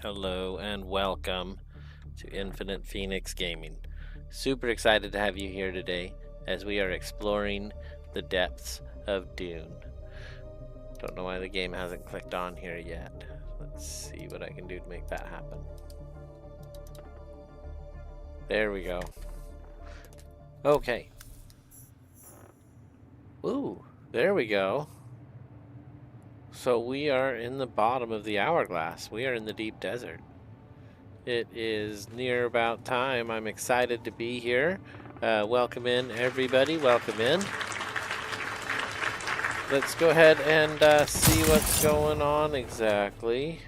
Hello and welcome to Infinite Phoenix Gaming. Super excited to have you here today as we are exploring the depths of Dune. Don't know why the game hasn't clicked on here yet. Let's see what I can do to make that happen. There we go. Okay. Ooh, there we go. So we are in the bottom of the hourglass. We are in the deep desert. It is near about time. I'm excited to be here. Welcome in, everybody. Welcome in. Let's go ahead and see what's going on exactly.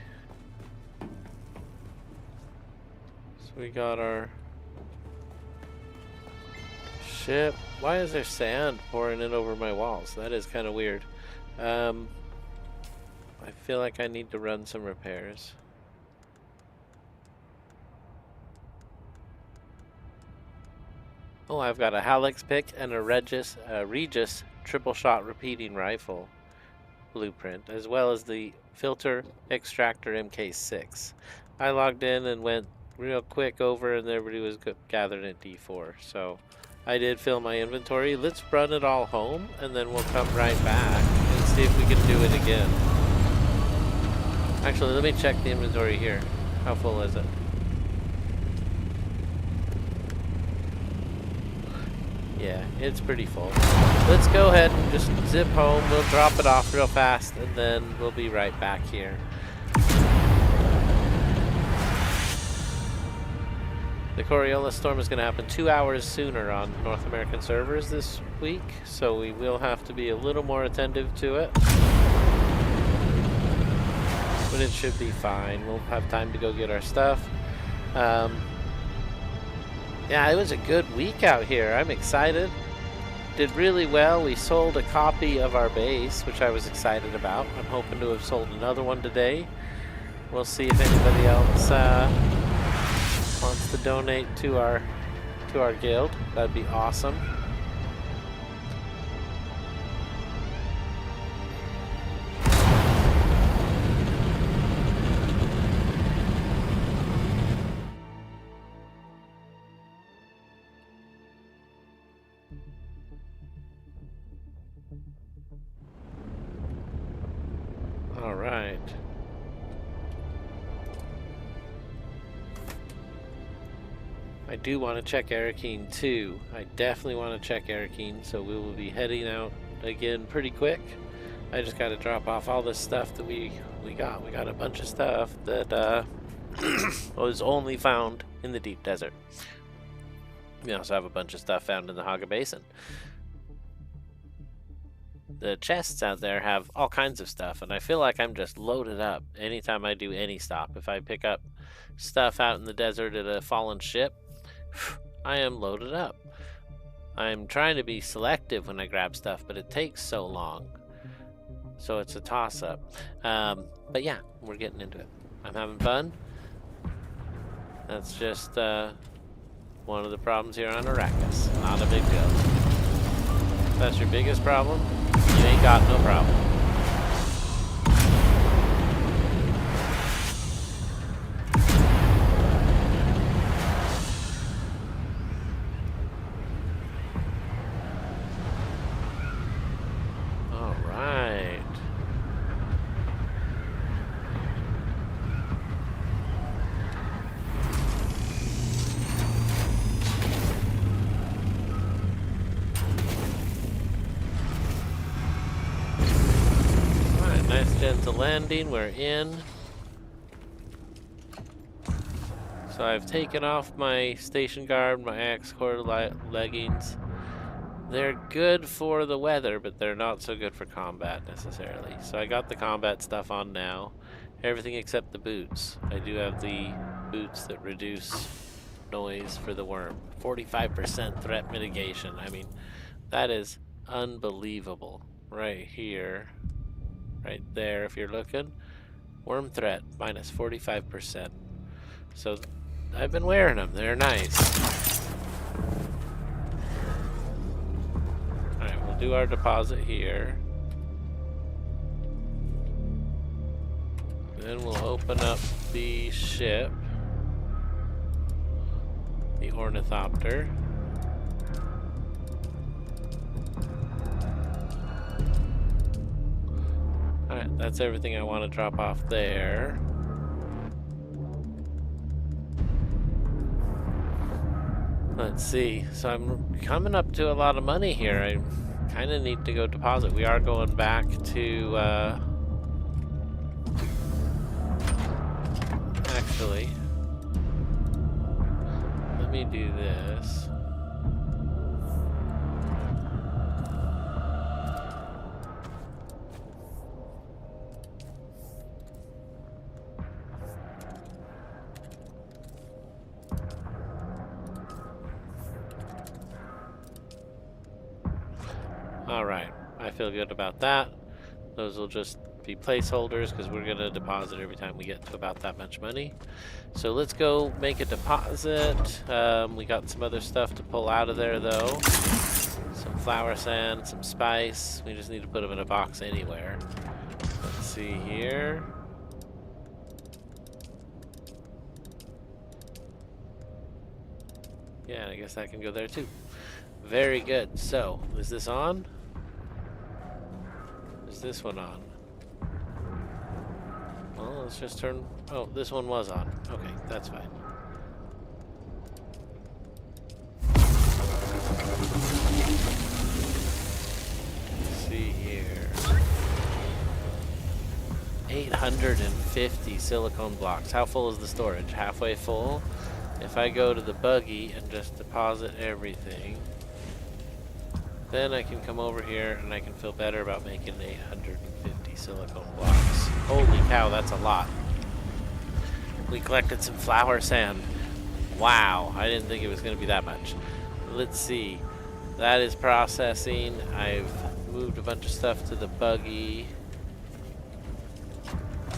So we got our ship. Why is there sand pouring in over my walls? That is kind of weird. I feel like I need to run some repairs. Oh, I've got a Hallex pick and a Regis triple shot repeating rifle blueprint, as well as the filter extractor MK6. I logged in and went real quick over, and everybody was gathered at D4. So I did fill my inventory. Let's run it all home, and then we'll come right back and see if we can do it again. Actually, let me check the inventory here. How full is it? Yeah, it's pretty full. Let's go ahead and just zip home. We'll drop it off real fast, and then we'll be right back here. The Coriolis storm is going to happen 2 hours sooner on North American servers this week, so we will have to be a little more attentive to it. But it should be fine. We'll have time to go get our stuff. Yeah, it was a good week out here. I'm excited. Did really well. We sold a copy of our base, which I was excited about. I'm hoping to have sold another one today. We'll see if anybody else wants to donate to our guild. That'd be awesome. All right. I do want to check Arakeen too. I definitely want to check Arakeen, so we will be heading out again pretty quick. I just got to drop off all this stuff that we got. We got a bunch of stuff that was only found in the deep desert. We also have a bunch of stuff found in the Haga Basin. The chests out there have all kinds of stuff, and I feel like I'm just loaded up anytime I do any stop. If I pick up stuff out in the desert at a fallen ship, I am loaded up. I'm trying to be selective when I grab stuff, but it takes so long. So it's a toss-up. But yeah, we're getting into it. I'm having fun. That's just one of the problems here on Arrakis. Not a big deal. If that's your biggest problem, you ain't got no problem. All right. Nice gentle landing, we're in. So I've taken off my station guard, my axe core leggings. They're good for the weather, but they're not so good for combat necessarily. So I got the combat stuff on now. Everything except the boots. I do have the boots that reduce noise for the worm. 45% threat mitigation. I mean, that is unbelievable. Right here. Right there, if you're looking. Worm threat, minus 45%. So, I've been wearing them. They're nice. Alright, we'll do our deposit here. Then we'll open up the ship. The ornithopter. Alright, that's everything I want to drop off there. Let's see. So I'm coming up to a lot of money here. I kind of need to go deposit. We are going back to, actually, let me do this. Alright, I feel good about that. Those will just be placeholders because we're going to deposit every time we get to about that much money. So let's go make a deposit. We got some other stuff to pull out of there though. Some flour sand, some spice. We just need to put them in a box anywhere. Let's see here. Yeah, I guess that can go there too. Very good. So, is this on? Is this one on? Well, let's just turn... Oh, this one was on. Okay, that's fine. Let's see here. 850 silicone blocks. How full is the storage? Halfway full? If I go to the buggy and just deposit everything, then I can come over here and I can feel better about making 850 silicone blocks. Holy cow, that's a lot. We collected some flour sand. Wow, I didn't think it was going to be that much. Let's see. That is processing. I've moved a bunch of stuff to the buggy.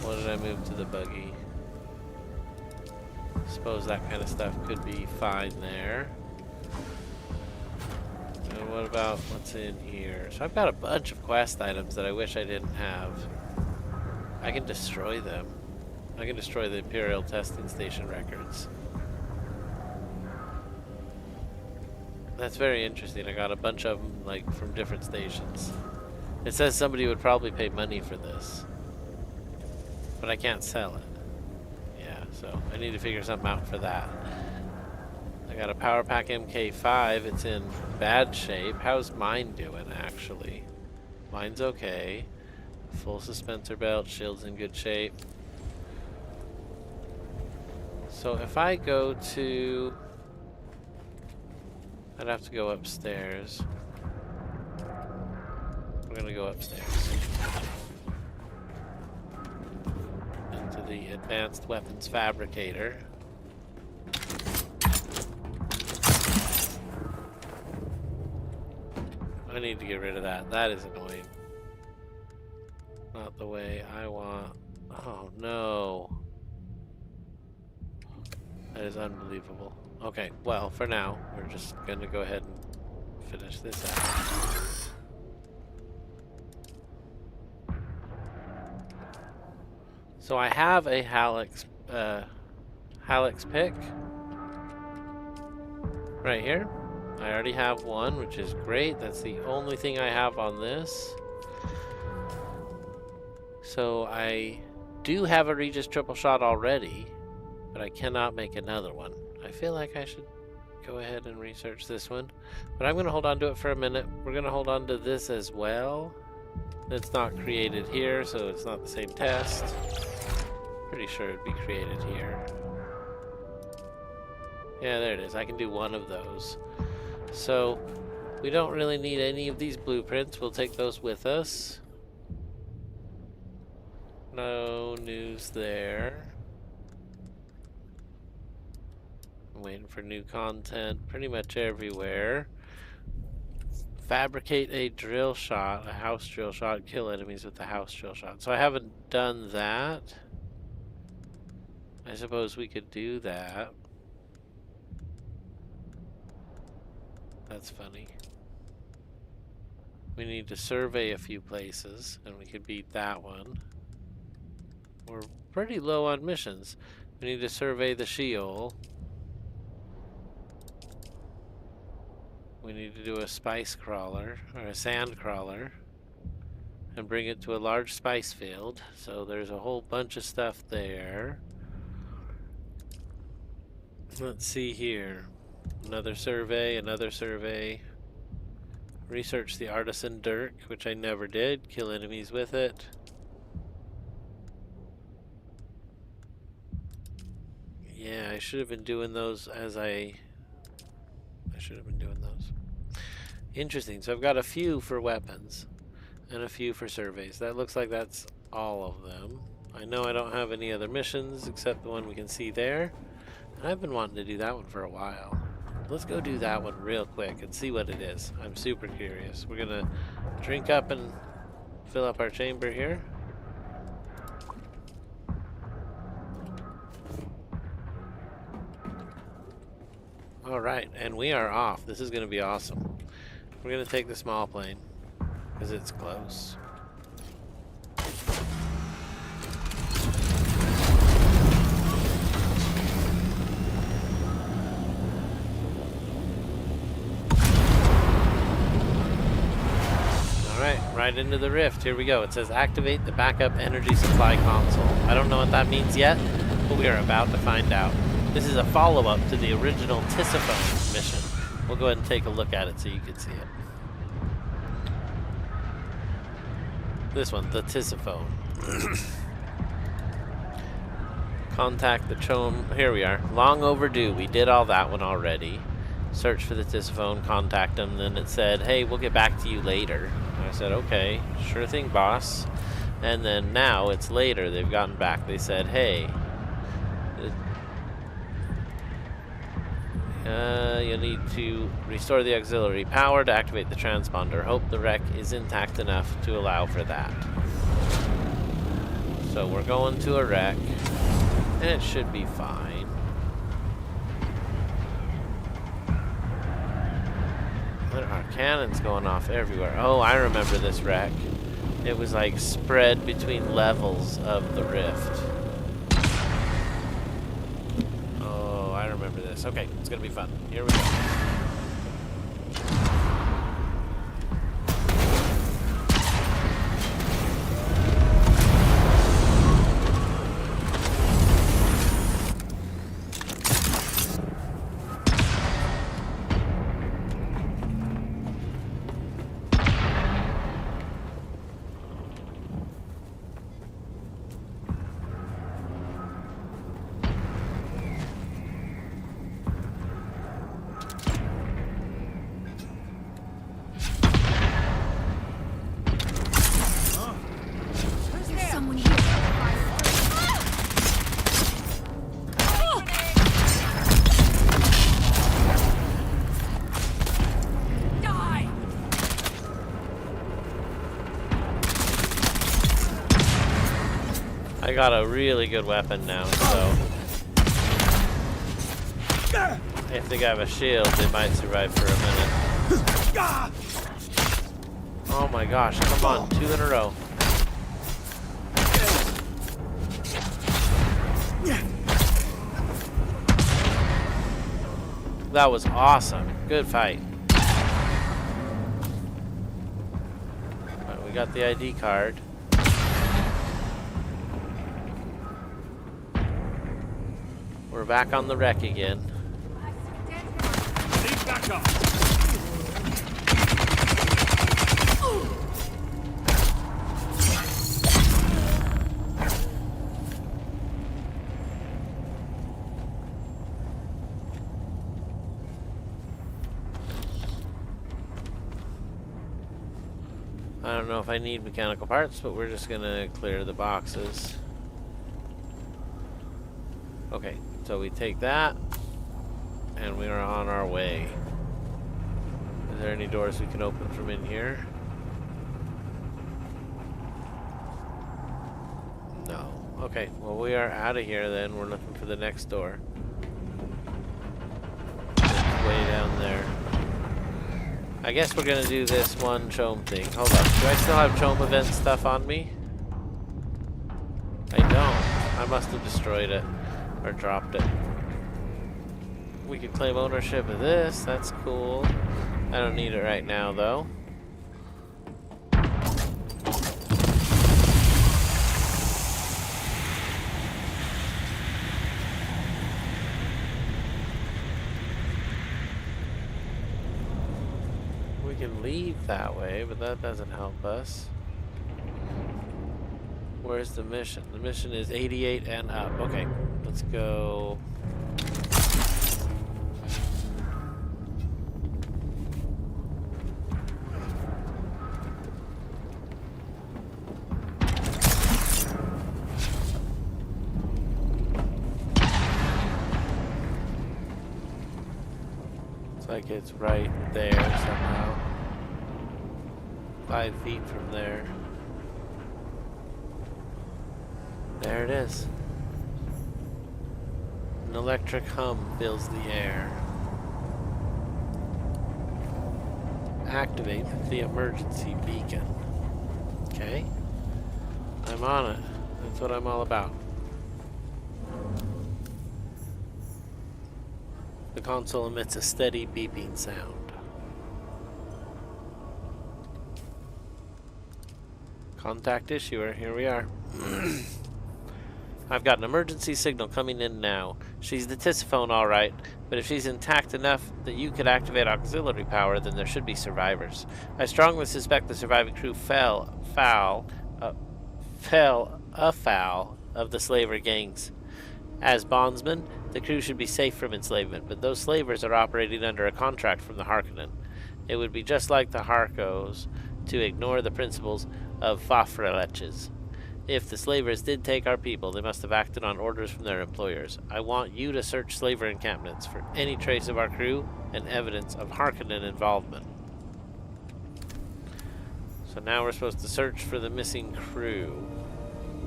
What did I move to the buggy? Suppose that kind of stuff could be fine there. And what about what's in here? So I've got a bunch of quest items that I wish I didn't have. I can destroy them. I can destroy the Imperial Testing Station records. That's very interesting. I got a bunch of them, like, from different stations. It says somebody would probably pay money for this. But I can't sell it. Yeah, so I need to figure something out for that. I got a Power Pack MK5. It's in bad shape. How's mine doing, actually? Mine's okay. Full suspensor belt. Shield's in good shape. So if I go to... I'd have to go upstairs. We're gonna go upstairs. Into the Advanced Weapons Fabricator. I need to get rid of that. That is annoying. Not the way I want. Oh no. That is unbelievable. Okay, well, for now, we're just gonna go ahead and finish this out. So I have a Hallex pick right here. I already have one, which is great. That's the only thing I have on this. So I do have a Regis triple shot already, but I cannot make another one. I feel like I should go ahead and research this one, but I'm going to hold on to it for a minute. We're going to hold on to this as well. It's not created here, so it's not the same test. Pretty sure it'd be created here. Yeah, there it is. I can do one of those. So we don't really need any of these blueprints. We'll take those with us. No news there. I'm waiting for new content pretty much everywhere. Fabricate a drill shot, a house drill shot, kill enemies with the house drill shot. So I haven't done that. I suppose we could do that. That's funny. We need to survey a few places, and we could beat that one. We're pretty low on missions. We need to survey the Sheol. We need to do a spice crawler, or a sand crawler, and bring it to a large spice field. So there's a whole bunch of stuff there. Let's see here. Another survey, another survey. Research the artisan dirk, which I never did. Kill enemies with it. Yeah, I should have been doing those as I should have been doing those. Interesting. So I've got a few for weapons and a few for surveys. That looks like that's all of them. I know I don't have any other missions except the one we can see there. And I've been wanting to do that one for a while. Let's go do that one real quick and see what it is. I'm super curious. We're gonna drink up and fill up our chamber here. Alright, and we are off. This is gonna be awesome. We're gonna take the small plane because it's close. Right into the rift. Here we go. It says activate the backup energy supply console. I don't know what that means yet, but we are about to find out. This is a follow-up to the original Tisiphone mission. We'll go ahead and take a look at it so you can see it. This one, the Tisiphone. Contact the Chom. Here we are. Long overdue. We did all that one already. Search for the Tisiphone, contact them. Then it said, hey, we'll get back to you later. I said, okay, sure thing, boss. And then now it's later. They've gotten back. They said, hey, you need to restore the auxiliary power to activate the transponder. Hope the wreck is intact enough to allow for that. So we're going to a wreck, and it should be fine. There are cannons going off everywhere. Oh, I remember this wreck. It was like spread between levels of the rift. Oh, I remember this. Okay, it's gonna be fun. Here we go. I got a really good weapon now, so if they have a shield, they might survive for a minute. Oh my gosh, come on, 2 in a row. That was awesome. Good fight. Right, we got the ID card. We're back on the wreck again. Need backup. I don't know if I need mechanical parts, but we're just gonna clear the boxes. Okay, so we take that, and we are on our way. Is there any doors we can open from in here? No. Okay, well we are out of here then. We're looking for the next door. It's way down there. I guess we're gonna do this one Chom thing. Hold up, do I still have Chom event stuff on me? I don't. I must have destroyed it or dropped it. We can claim ownership of this. That's cool. I don't need it right now, though. We can leave that way, but that doesn't help us. Where's the mission? The mission is 88 and up. Okay, let's go. Looks like it's right there somehow. 5 feet from there. There it is. An electric hum fills the air. Activate the emergency beacon. Okay. I'm on it. That's what I'm all about. The console emits a steady beeping sound. Contact issuer, here we are. I've got an emergency signal coming in now. She's the Tisiphone, all right, but if she's intact enough that you could activate auxiliary power, then there should be survivors. I strongly suspect the surviving crew fell afoul of the slaver gangs. As bondsmen, the crew should be safe from enslavement, but those slavers are operating under a contract from the Harkonnen. It would be just like the Harkos to ignore the principles of Fafreleches. If the slavers did take our people, they must have acted on orders from their employers. I want you to search slaver encampments for any trace of our crew and evidence of Harkonnen involvement. So now we're supposed to search for the missing crew.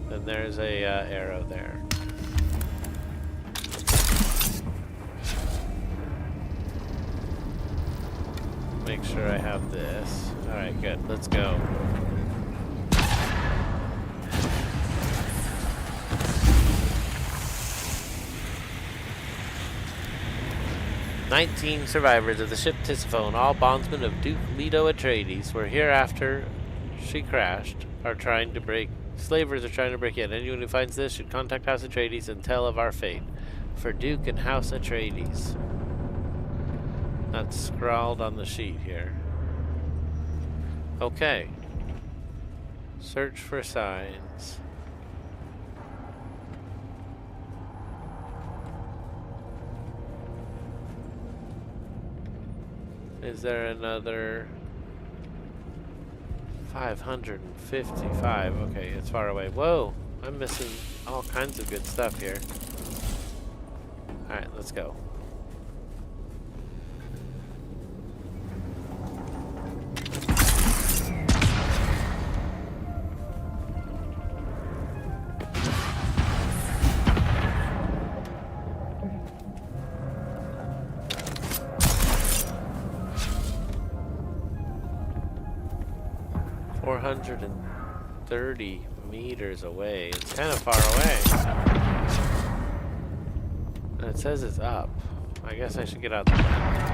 Then there's a arrow there. Make sure I have this. Alright, good. Let's go. "19 survivors of the ship Tisiphone, all bondsmen of Duke Leto Atreides, were here after she crashed, slavers are trying to break in. Anyone who finds this should contact House Atreides and tell of our fate. For Duke and House Atreides." That's scrawled on the sheet here. Okay. Search for signs. Is there another 555? Okay, it's far away. Whoa, I'm missing all kinds of good stuff here. Alright, let's go. And 30 meters away. It's kind of far away. And it says it's up. I guess I should get out the map.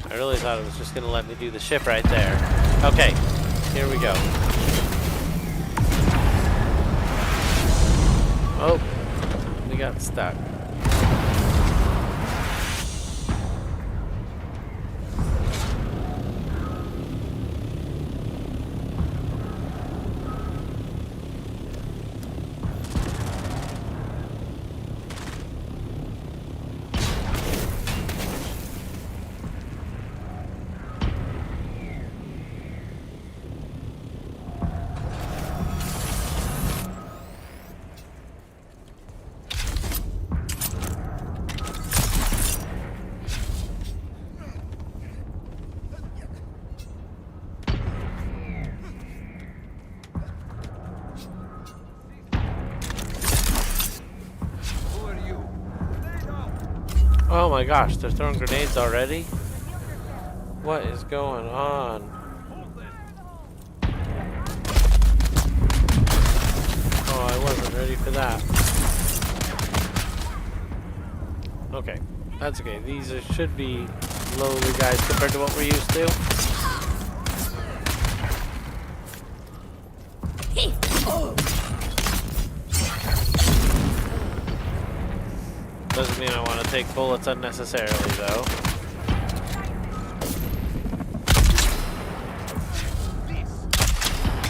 I really thought it was just going to let me do the ship right there. Okay, here we go. Oh. We got stuck. Oh my gosh, they're throwing grenades already? What is going on? Oh, I wasn't ready for that. Okay, that's okay. These should be lowly guys compared to what we're used to. Doesn't mean I want to take bullets unnecessarily, though.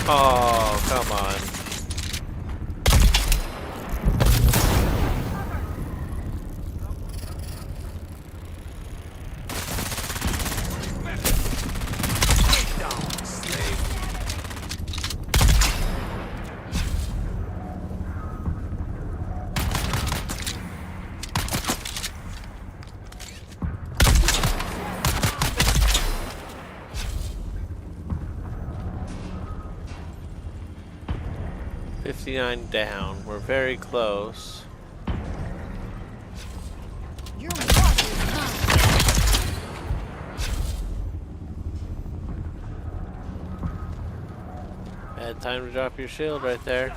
Oh, come on. $59 down. We're very close. Bad time to drop your shield right there.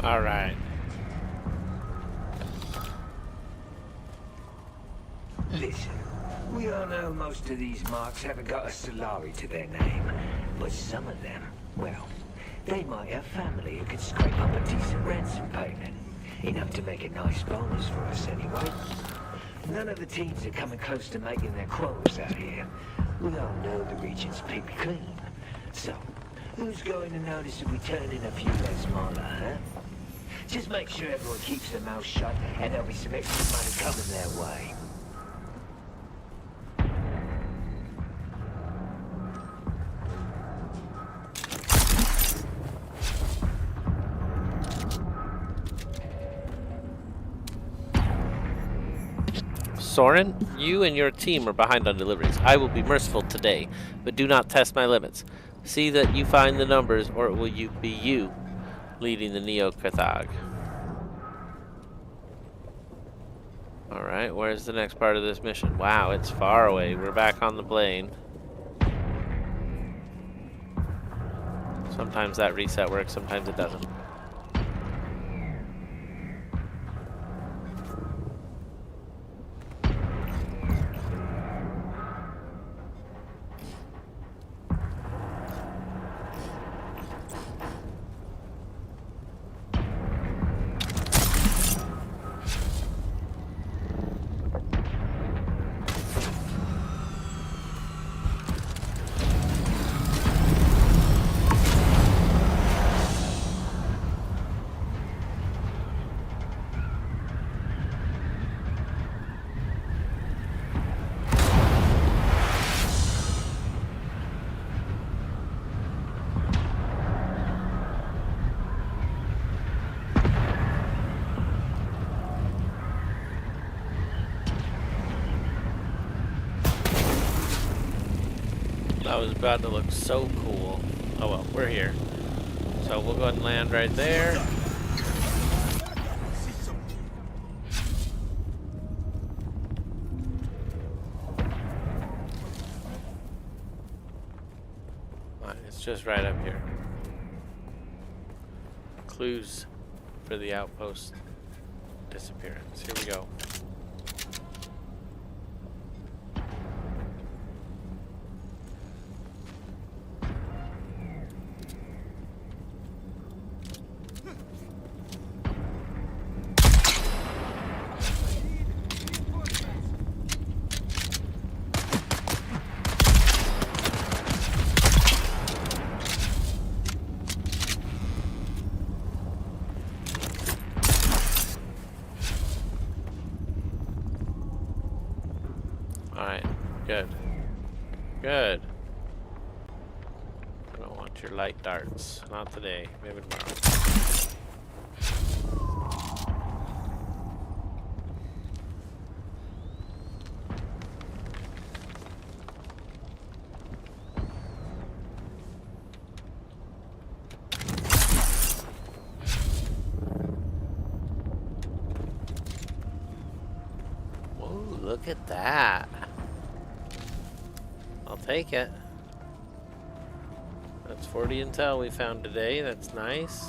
All right. Listen, we all know most of these marks haven't got a Solari to their name, but some of them, well, they might have family who could scrape up a decent ransom payment. Enough to make a nice bonus for us anyway. None of the teams are coming close to making their quotas out here. We all know the region's picked clean. So, who's going to notice if we turn in a few less Marla, huh? Just make sure everyone keeps their mouth shut and there'll be some extra money coming their way. Soren, you and your team are behind on deliveries. I will be merciful today, but do not test my limits. See that you find the numbers, or it will be you leading the Neo-Cathag. Alright, where's the next part of this mission? Wow, it's far away. We're back on the plane. Sometimes that reset works, sometimes it doesn't. That was about to look so cool. Oh well, we're here. So we'll go ahead and land right there. It's just right up here. Clues for the outpost disappearance. Here we go. Alright, good. Good. I don't want your light darts. Not today. Maybe tomorrow. look at that. I'll take it. That's 40 intel we found today. That's nice.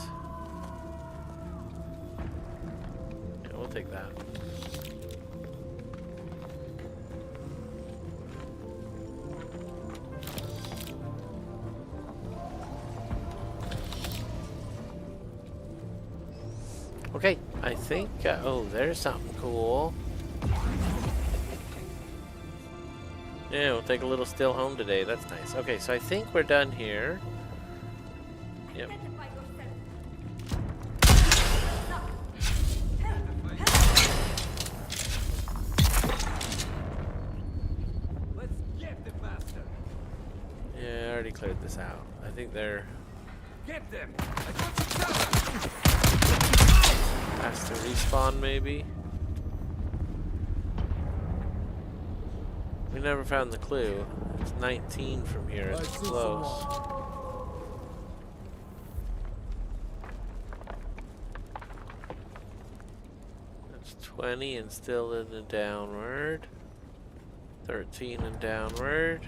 Yeah, we'll take that. Okay, I think, oh, there's something cool. Yeah, we'll take a little still home today. That's nice. Okay, so I think we're done here. Yep. Let's get the bastard. Yeah, I already cleared this out. I think they're Get them. I got you covered. past the respawn, maybe. We never found the clue. It's 19 from here. It's close. That's 20 and still in the downward. 13 and downward.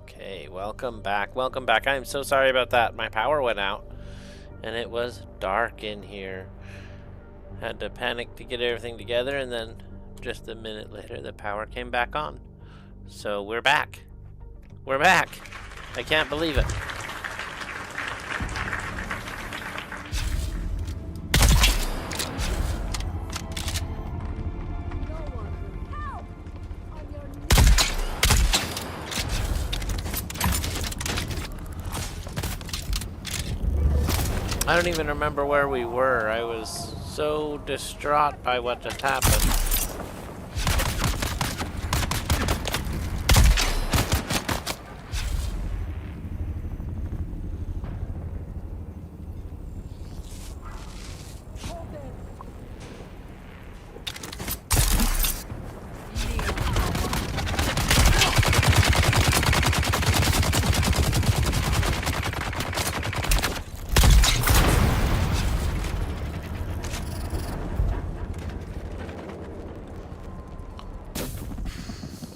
Okay, welcome back. Welcome back. I'm so sorry about that. My power went out and it was dark in here. Had to panic to get everything together, and then just a minute later the power came back on. So we're back. We're back. I can't believe it. I don't even remember where we were. I was so distraught by what just happened.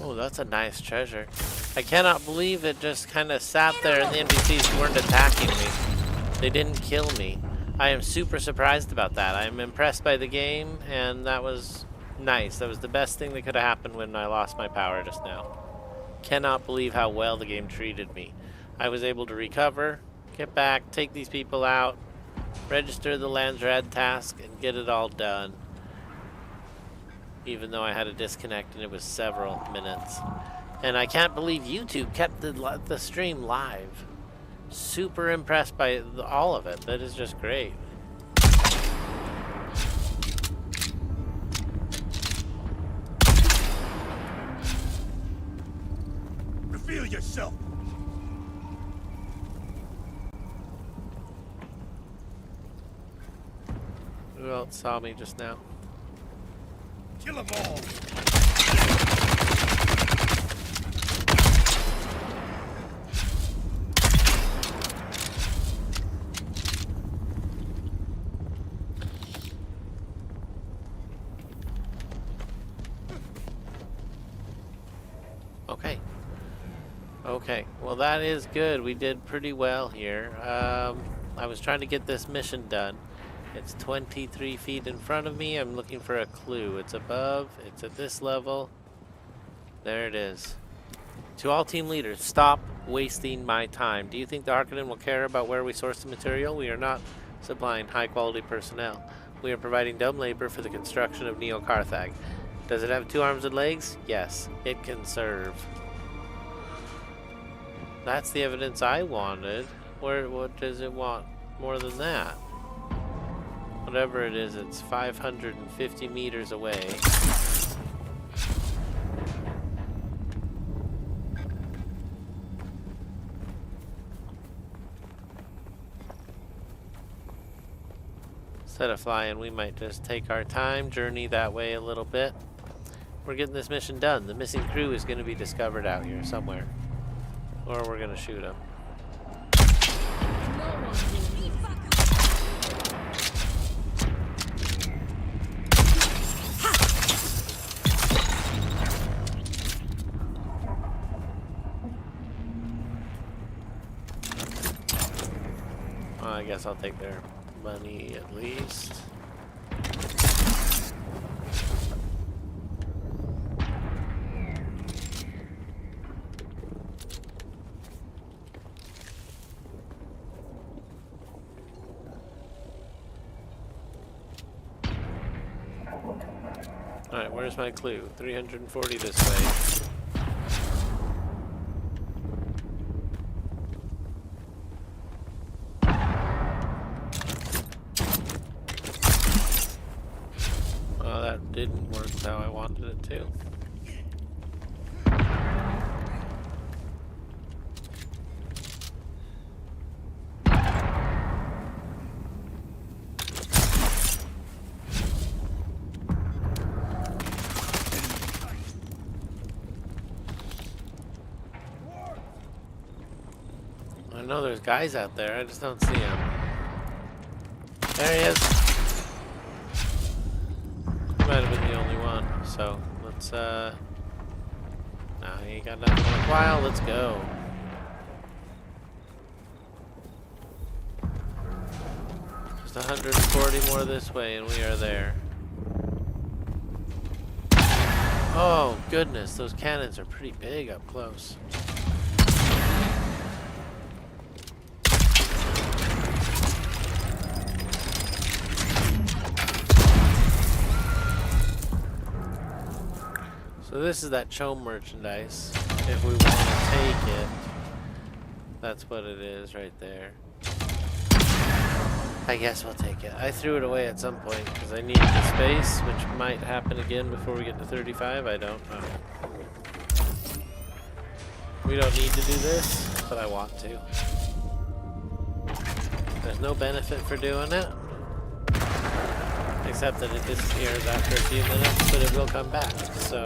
Oh, that's a nice treasure. I cannot believe it just kind of sat there and the NPCs weren't attacking me. They didn't kill me. I am super surprised about that. I am impressed by the game, and that was nice. That was the best thing that could have happened when I lost my power just now. Cannot believe how well the game treated me. I was able to recover, get back, take these people out, register the Landsrad task, and get it all done. Even though I had a disconnect and it was several minutes. And I can't believe YouTube kept the stream live. Super impressed by all of it. That is just great. Reveal yourself. Who else saw me just now? Kill them all. Okay. Okay. Well, that is good. We did pretty well here. I was trying to get this mission done. It's 23 feet in front of me. I'm looking for a clue. It's above. It's at this level. There it is. To all team leaders, stop wasting my time. Do you think the Harkonnen will care about where we source the material? We are not supplying high-quality personnel. We are providing dumb labor for the construction of Neo Carthag. Does it have 2 arms and legs? Yes, it can serve. That's the evidence I wanted. What does it want more than that? Whatever it is, it's 550 meters away. Instead of flying, we might just take our time, journey that way a little bit. We're getting this mission done. The missing crew is going to be discovered out here somewhere. Or we're going to shoot them. Well, I guess I'll take their money at least. Alright, where's my clue? 340 this way. Well, that didn't work how I wanted it to. I know there's guys out there, I just don't see them. There he is. He might have been the only one, so let's, no, he ain't got nothing for a while, let's go. Just 140 more this way and we are there. Oh, goodness, those cannons are pretty big up close. So this is that Chome merchandise. If we want to take it, that's what it is right there. I guess we'll take it. I threw it away at some point because I needed the space, which might happen again before we get to 35. I don't know. We don't need to do this, but I want to. There's no benefit for doing it, except that it disappears after a few minutes, but it will come back, so...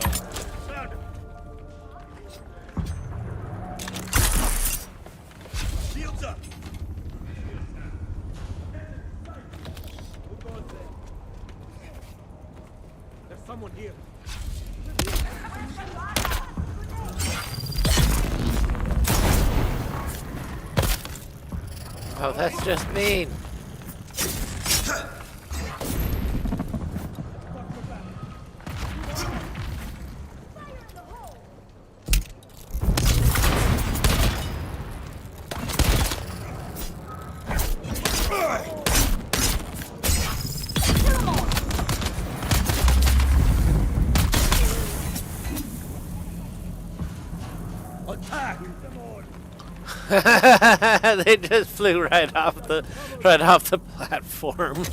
Shields up. There's someone here. Oh, that's just mean. Attack! They just flew right off the platform.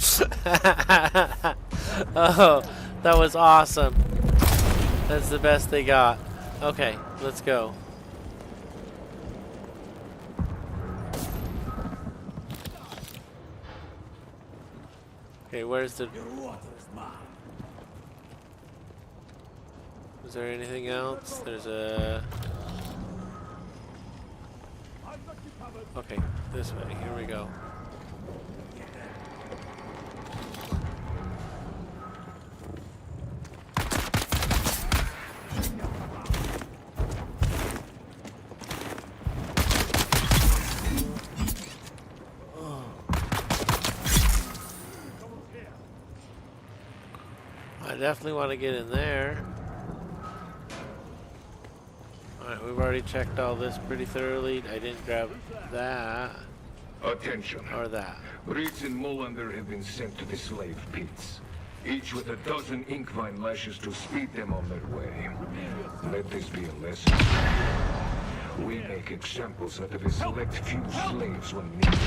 Oh, that was awesome. That's the best they got. Okay, let's go. Okay, where's the... Is there anything else? There's a... Okay, this way. Here we go. I definitely want to get in there. Alright, we've already checked all this pretty thoroughly. I didn't grab that. Attention. Or that. Reeds and Molander have been sent to the slave pits, each with a dozen inkvine lashes to speed them on their way. Let this be a lesson. We make examples out of a select few slaves when needed,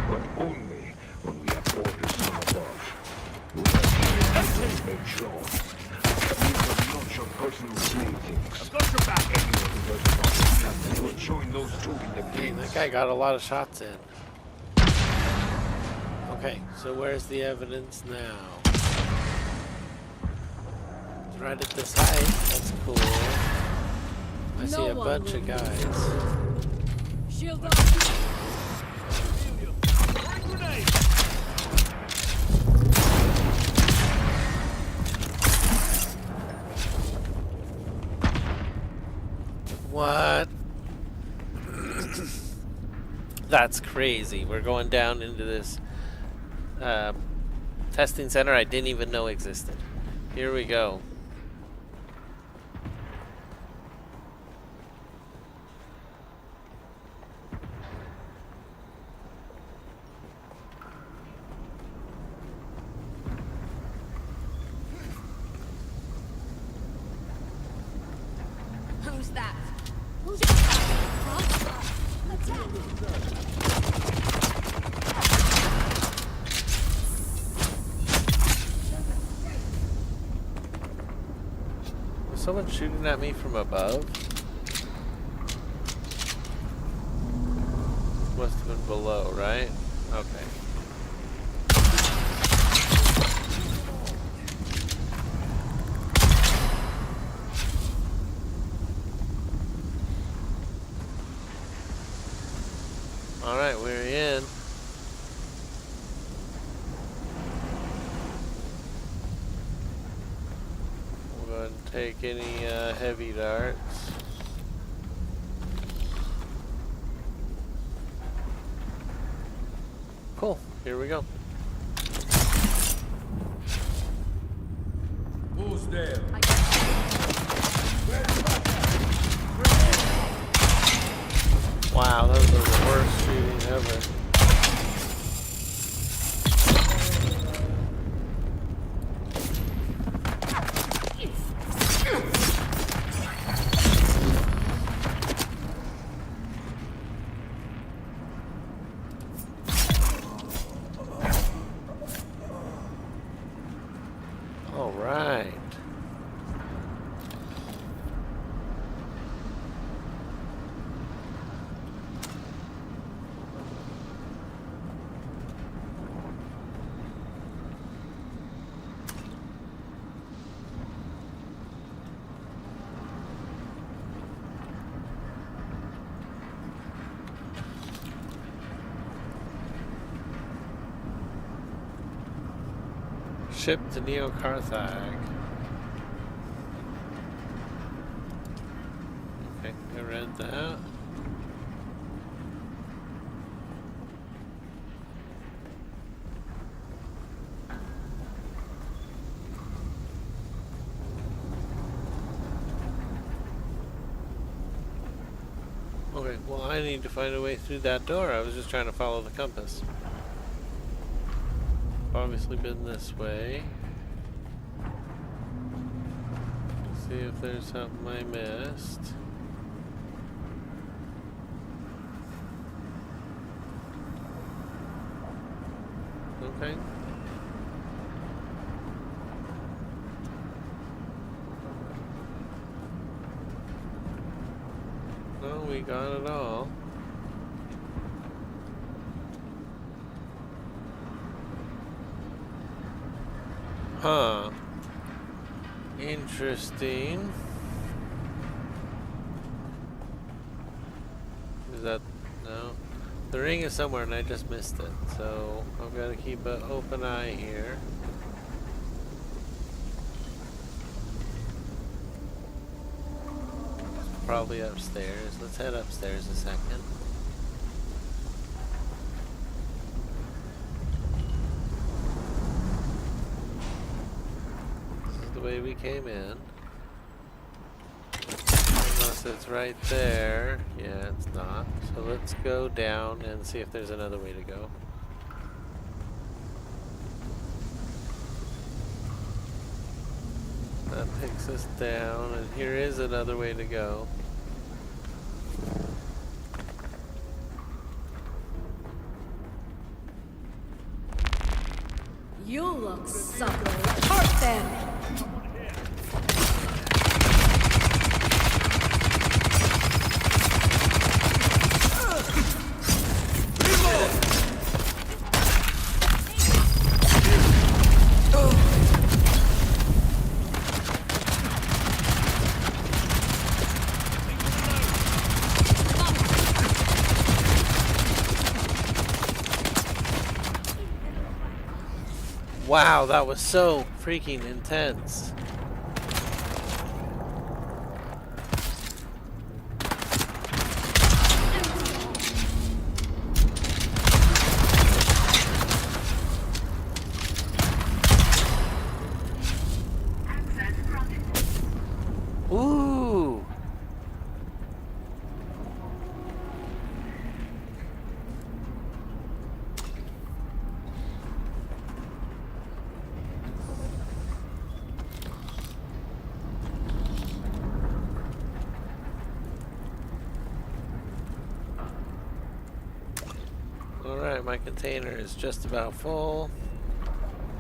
but only when we have orders from above. We are here to make sure. These are not your personal slave things. I've got your back. Anyone who doesn't understand will join those two in the Dang, pits. that guy got a lot of shots in. Okay, so where's the evidence now? It's right at this height. That's cool. I see a bunch of guys. Shield up. Grenade! What? That's crazy. We're going down into this testing center I didn't even know existed. Here we go. Who's that? Who's that? Huh? Attack! Was someone shooting at me from above? Must have been below, right? Okay. Alright, we're in. We'll go ahead and take any heavy darts. Cool, here we go. Who's there? Wow, those are the worst shooting ever. Ship to Neo Carthag. Okay, I read that. Okay, well I need to find a way through that door. I was just trying to follow the compass. Obviously been this way. See if there's something I missed. Okay. No, we got it all. Huh. Interesting. Is that... no. The ring is somewhere and I just missed it. So I've got to keep an open eye here. Probably upstairs. Let's head upstairs a second. This is the way we came in. Unless it's right there. Yeah, it's not. So let's go down and see if there's another way to go. That takes us down, and here is another way to go. You look something. Hurt them. Wow, that was so freaking intense. Ooh. Alright, my container is just about full.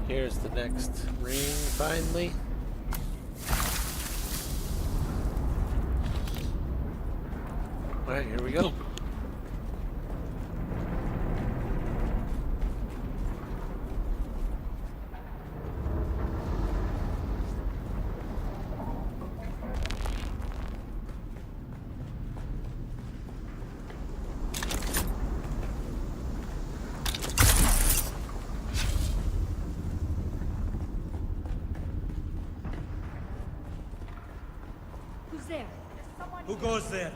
Here's the next ring, finally. Alright, here we go. Who's there? Who goes there?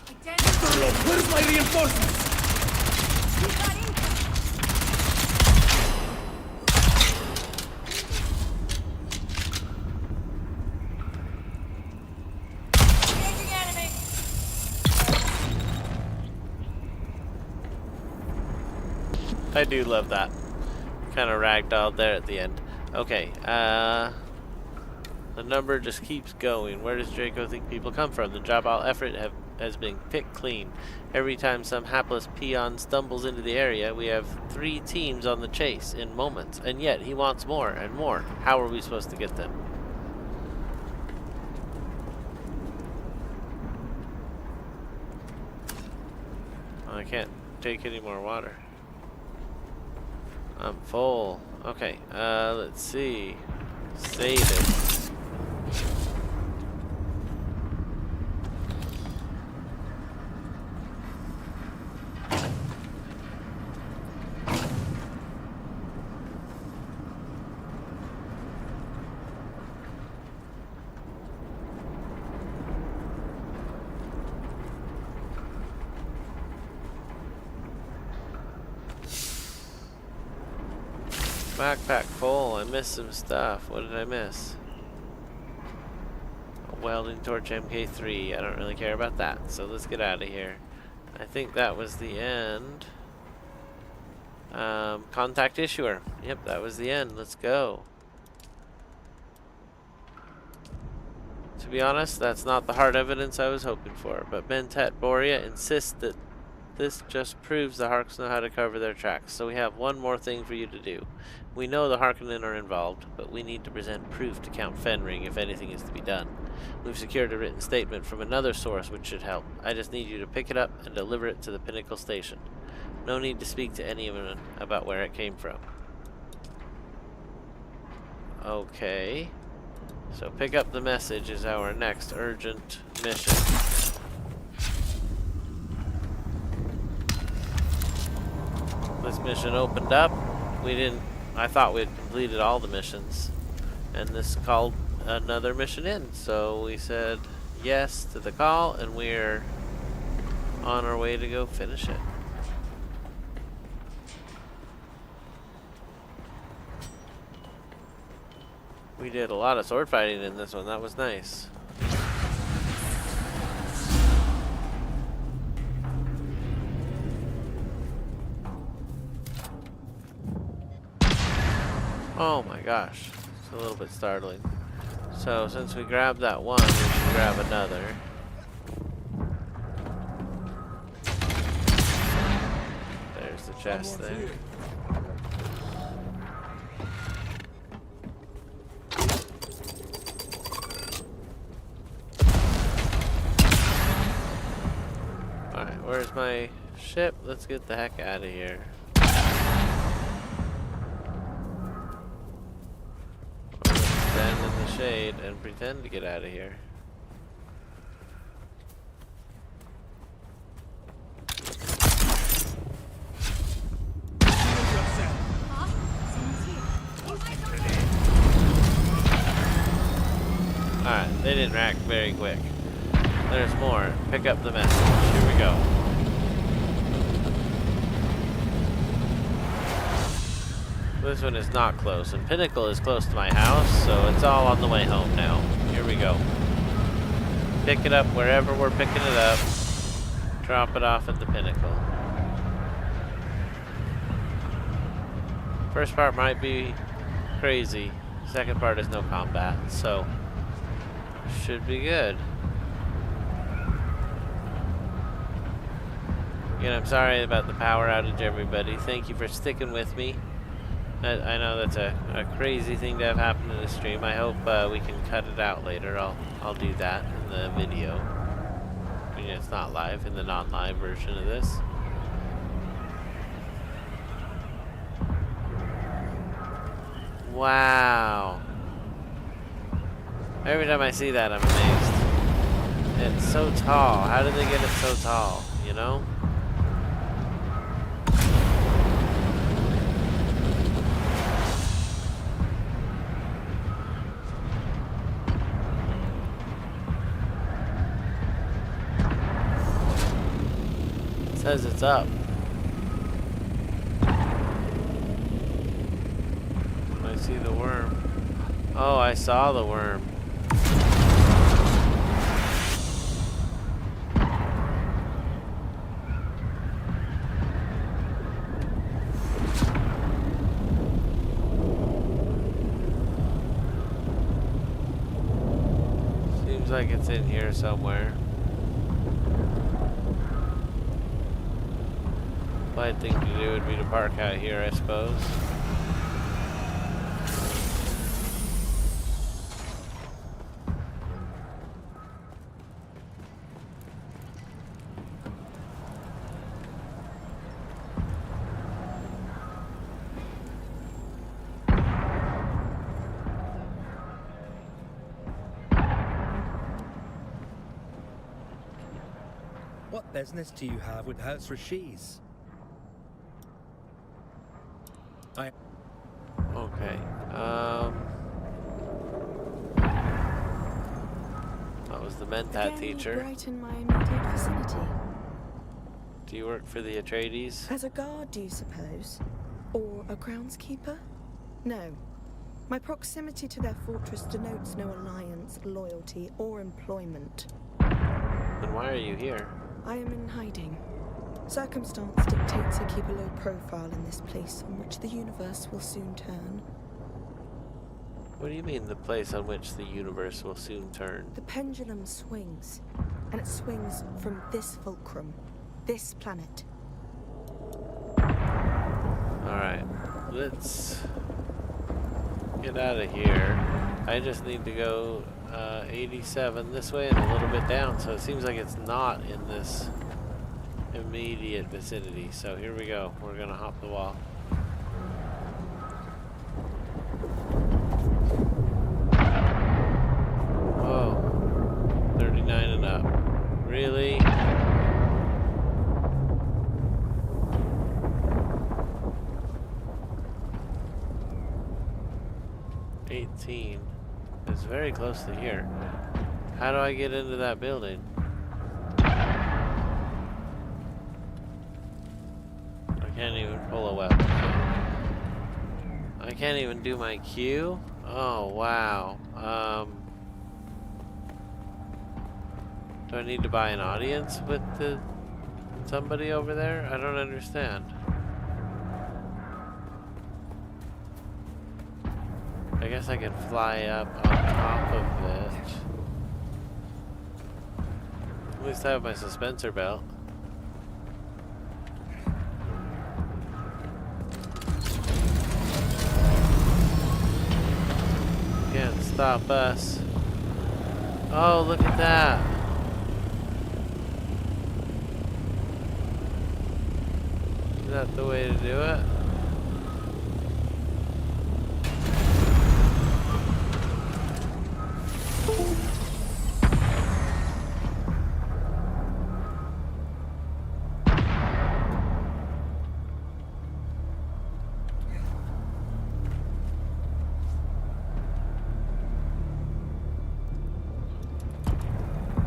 Identify. Where's my reinforcements? We got in. Engaging enemy. I do love that. Kind of ragdolled there at the end. Okay, the number just keeps going. Where does Draco think people come from? The job all effort has been picked clean. Every time some hapless peon stumbles into the area, we have 3 teams on the chase in moments. And yet, he wants more and more. How are we supposed to get them? I can't take any more water. I'm full. Okay, let's see. Save it. Backpack full. I missed some stuff. What did I miss? A welding torch MK3. I don't really care about that. So let's get out of here. I think that was the end. Contact issuer. Yep, that was the end. Let's go. To be honest, that's not the hard evidence I was hoping for, but Mentat Boria insists that this just proves the Harks know how to cover their tracks, so we have one more thing for you to do. We know the Harkonnen are involved, but we need to present proof to Count Fenring if anything is to be done. We've secured a written statement from another source which should help. I just need you to pick it up and deliver it to the Pinnacle Station. No need to speak to anyone about where it came from. Okay. So pick up the message is our next urgent mission. This mission opened up. I thought we'd completed all the missions. And this called another mission in. So we said yes to the call and we're on our way to go finish it. We did a lot of sword fighting in this one. That was nice. Oh my gosh. It's a little bit startling. So since we grabbed that one, we should grab another. There's the chest there. Where's my ship? Let's get the heck out of here. Stand in the shade and pretend to get out of here. Alright, they didn't react very quick. There's more. Pick up the message. Here we go. This one is not close, and Pinnacle is close to my house, so it's all on the way home now. Here we go. Pick it up wherever we're picking it up. Drop it off at the Pinnacle. First part might be crazy. Second part is no combat, so should be good. Again, I'm sorry about the power outage, everybody. Thank you for sticking with me. I know that's a crazy thing to have happen in the stream. I hope we can cut it out later. I'll do that in the video. I mean, it's not live, in the non-live version of this. Wow. Every time I see that, I'm amazed. It's so tall. How did they get it so tall, you know? Says it's up. I see the worm. Oh, I saw the worm. Seems like it's in here somewhere. Polite thing to do would be to park out here, I suppose. What business do you have with House Rashiz? Okay. That was the Mentat teacher. Right in my immediate vicinity. Do you work for the Atreides? As a guard, do you suppose? Or a groundskeeper? No. My proximity to their fortress denotes no alliance, loyalty, or employment. Then why are you here? I am in hiding. Circumstance dictates I keep a low profile in this place on which the universe will soon turn. What do you mean, the place on which the universe will soon turn? The pendulum swings, and it swings from this fulcrum, this planet. Alright, let's get out of here. I just need to go 87 this way and a little bit down, so it seems like it's not in this immediate vicinity. So here we go. We're gonna hop the wall. Whoa. 39 and up. Really? It's very close to here. How do I get into that building? I can't even pull a weapon. I can't even do my Q? Oh, wow. Do I need to buy an audience with somebody over there? I don't understand. I guess I can fly up on top of it. At least I have my suspensor belt. Can't stop us. Oh, look at that. Is that the way to do it?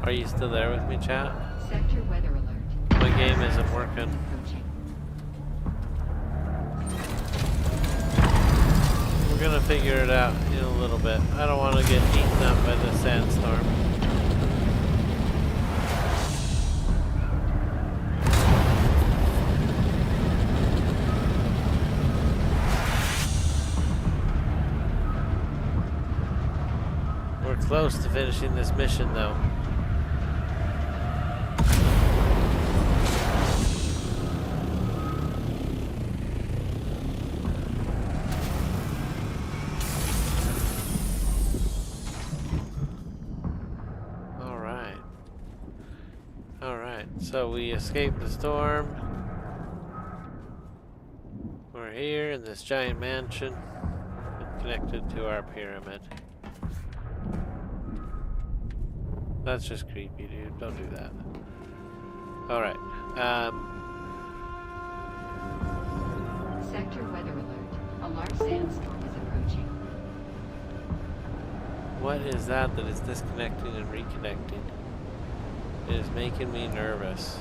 Are you still there with me, chat? Sector weather alert. My game isn't working. Approaching. We're gonna figure it out in a little bit. I don't want to get eaten up by the sandstorm. We're close to finishing this mission, though. So we escaped the storm. We're here in this giant mansion connected to our pyramid. That's just creepy, dude. Don't do that. Alright. Sector weather alert. A large sandstorm is approaching. What is that is disconnecting and reconnecting? It is making me nervous.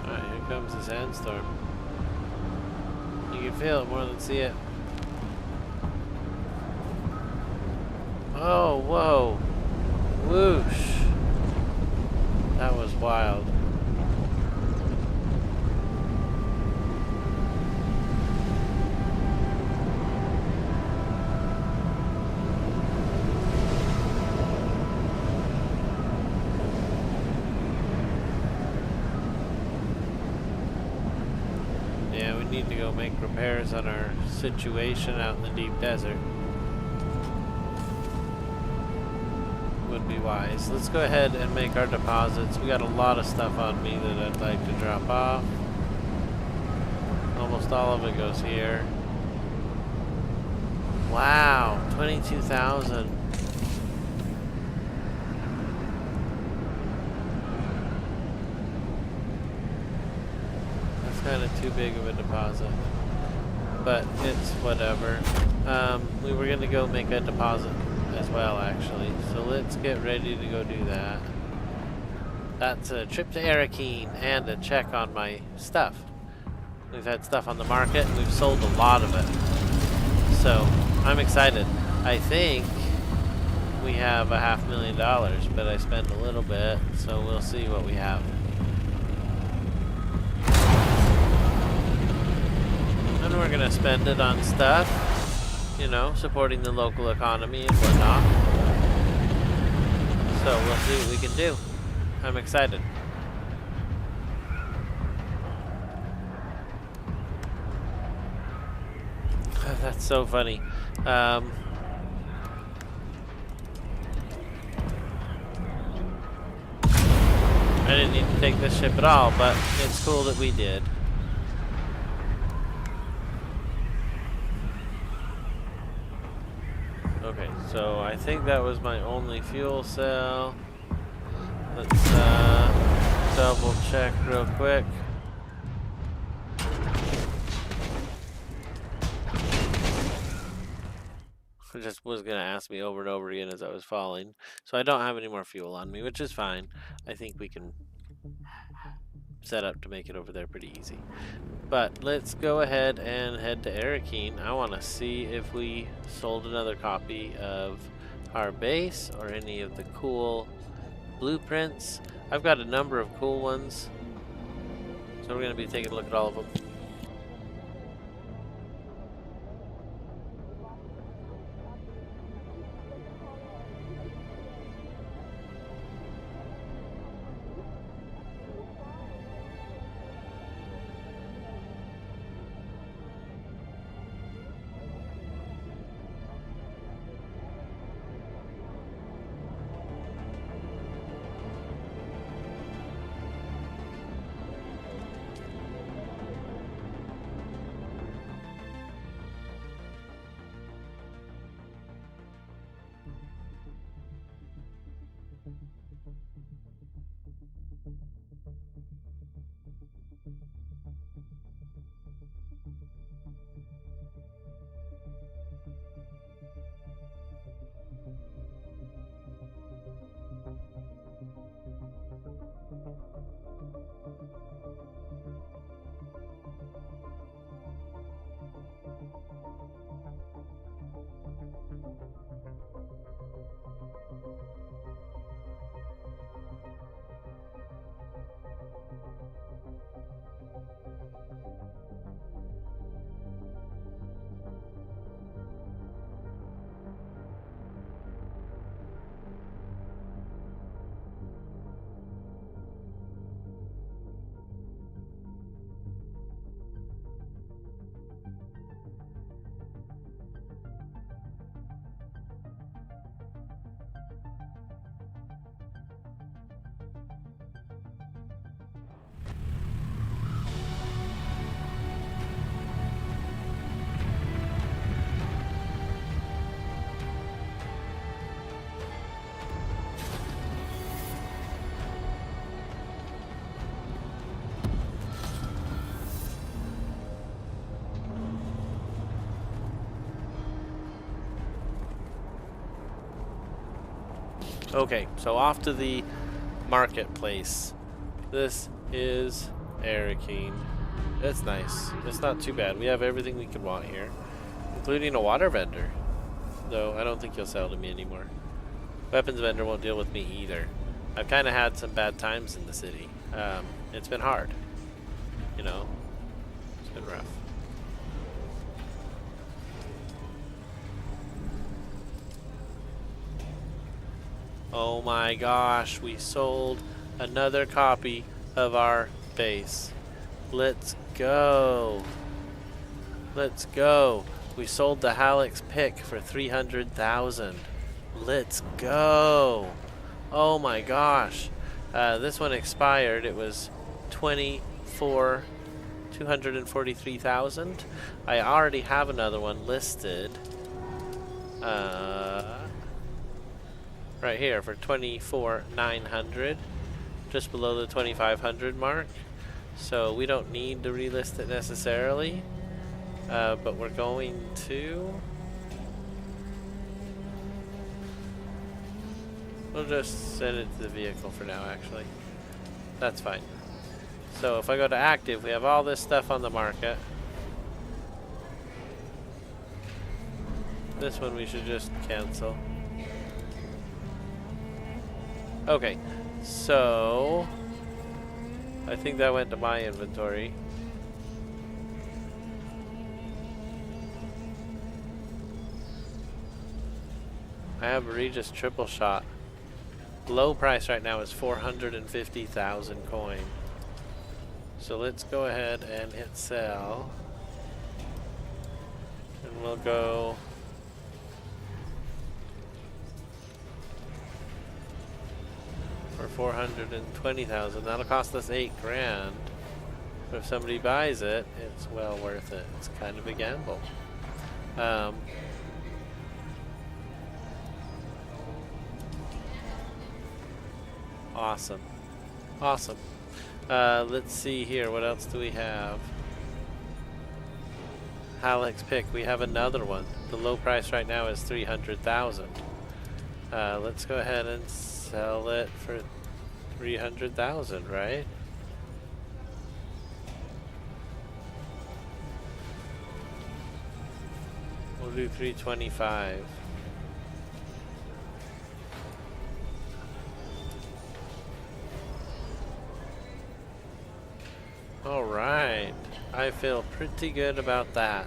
Alright, here comes the sandstorm. You can feel it more than see it. Oh, whoa. Whoosh. That was wild. Need to go make repairs on our situation out in the deep desert. Would be wise. Let's go ahead and make our deposits. We got a lot of stuff on me that I'd like to drop off. Almost all of it goes here. Wow, 22,000. Kind of too big of a deposit, but it's whatever. We were gonna go make a deposit as well, actually, so let's get ready to go do that. That's a trip to Arakeen and a check on my stuff. We've had stuff on the market and we've sold a lot of it. So I'm excited. I think we have $500,000, but I spent a little bit, so we'll see what we have. And we're gonna spend it on stuff, you know, supporting the local economy and whatnot. So we'll see what we can do. I'm excited. That's so funny. I didn't need to take this ship at all, but it's cool that we did. Okay, so I think that was my only fuel cell. Let's double check real quick. It just was gonna ask me over and over again as I was falling. So I don't have any more fuel on me, which is fine. I think we can set up to make it over there pretty easy. But let's go ahead and head to Arakeen. I want to see if we sold another copy of our base or any of the cool blueprints. I've got a number of cool ones, so we're going to be taking a look at all of them. Okay, so off to the marketplace. This is Arakeen. It's nice. It's not too bad. We have everything we could want here, including a water vendor. Though I don't think he'll sell to me anymore. Weapons vendor won't deal with me either. I've kind of had some bad times in the city. It's been hard. You know, it's been rough. Oh my gosh, we sold another copy of our base. Let's go. Let's go. We sold the Halleck's pick for 300,000. Let's go. Oh my gosh. This one expired. It was 243,000. I already have another one listed. Right here for 24,900, just below the 2,500 mark. So we don't need to relist it necessarily, but we're going to. We'll just send it to the vehicle for now, actually. That's fine. So if I go to active, we have all this stuff on the market. This one we should just cancel. Okay, so I think that went to my inventory. I have Regis triple shot. Low price right now is 450,000 coin. So let's go ahead and hit sell. And we'll go for 420,000. That'll cost us 8 grand. But if somebody buys it, it's well worth it. It's kind of a gamble. Awesome. Awesome. Let's see here. What else do we have? Halleck's pick. We have another one. The low price right now is 300,000. Let's go ahead and sell it for 300,000, right? We'll do 325. Alright, I feel pretty good about that.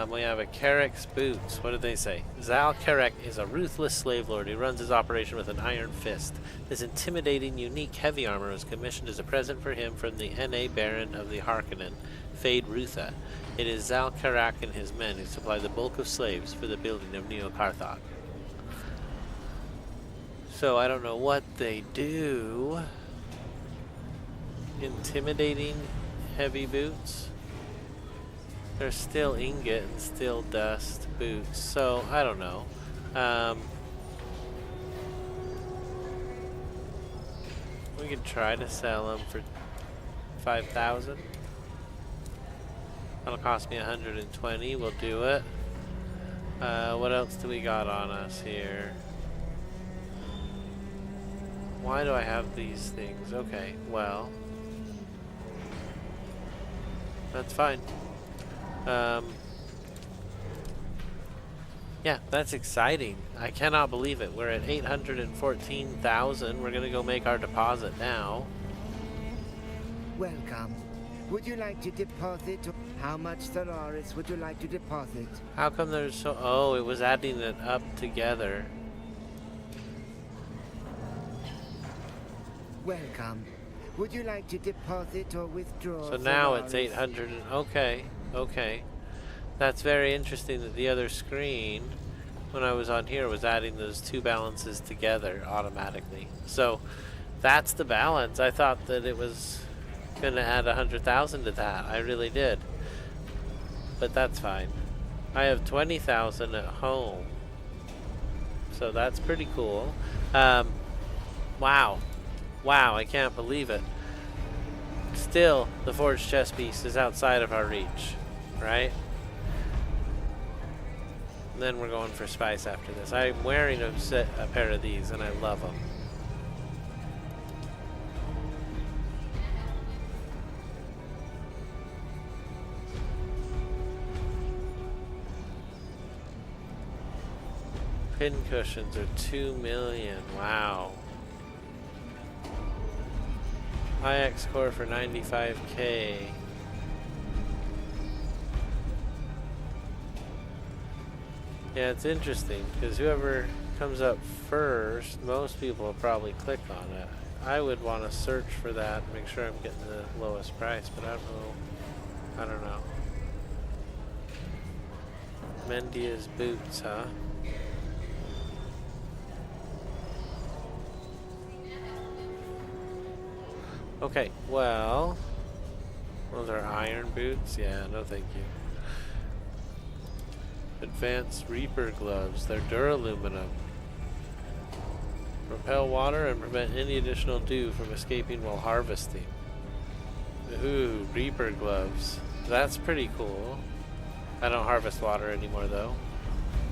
We have a Karek's boots. What did they say? Zal Karek is a ruthless slave lord who runs his operation with an iron fist. This intimidating, unique heavy armor was commissioned as a present for him from the N.A. Baron of the Harkonnen, Fade Rutha. It is Zal Karek and his men who supply the bulk of slaves for the building of Neo Karthok. So I don't know what they do. Intimidating heavy boots. They're still ingot and still dust boots, so I don't know. We could try to sell them for 5,000. That'll cost me 120. We'll do it. What else do we got on us here? Why do I have these things? Okay, well, that's fine. Yeah, that's exciting. I cannot believe it. We're at 814,000. We're gonna go make our deposit now. Welcome. Would you like to deposit? How much Solaris would you like to deposit? How come there's so... Oh, it was adding it up together. Welcome. Would you like to deposit or withdraw? So now Solaris? it's 800. Okay, okay. That's very interesting that the other screen, when I was on here, was adding those two balances together automatically. So that's the balance. I thought that it was going to add 100,000 to that. I really did. But that's fine. I have 20,000 at home. So that's pretty cool. Wow. Wow, I can't believe it. Still, the forged chess piece is outside of our reach, right? And then we're going for spice after this. I'm wearing a pair of these, and I love them. Pin cushions are 2 million. Wow. IX core for 95k. Yeah, it's interesting because whoever comes up first, most people will probably click on it. I would want to search for that and make sure I'm getting the lowest price, but I don't know. Mendia's boots, huh? Okay, well, those are iron boots. Yeah, no thank you. Advanced Reaper gloves. They're duraluminum. Repel water and prevent any additional dew from escaping while harvesting. Ooh, Reaper gloves. That's pretty cool. I don't harvest water anymore though.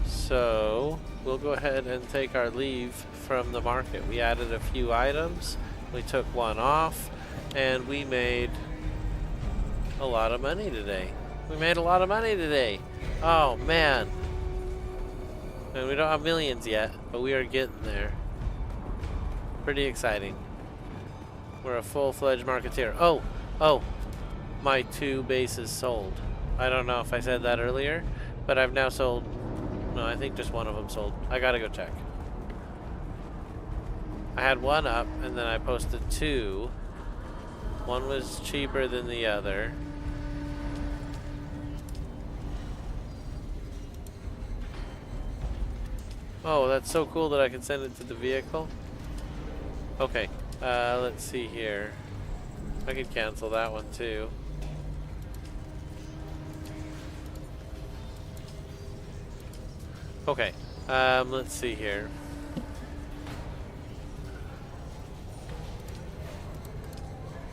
So, we'll go ahead and take our leave from the market. We added a few items We took one off, and we made a lot of money today. We made a lot of money today. Oh, man. And we don't have millions yet, but we are getting there. Pretty exciting. We're a full-fledged marketeer. Oh, my 2 bases sold. I don't know if I said that earlier, but I've now sold... No, I think just one of them sold. I gotta go check. I had one up, and then I posted 2. One was cheaper than the other. Oh, that's so cool that I can send it to the vehicle. Okay, let's see here. I could cancel that one too. Okay, let's see here.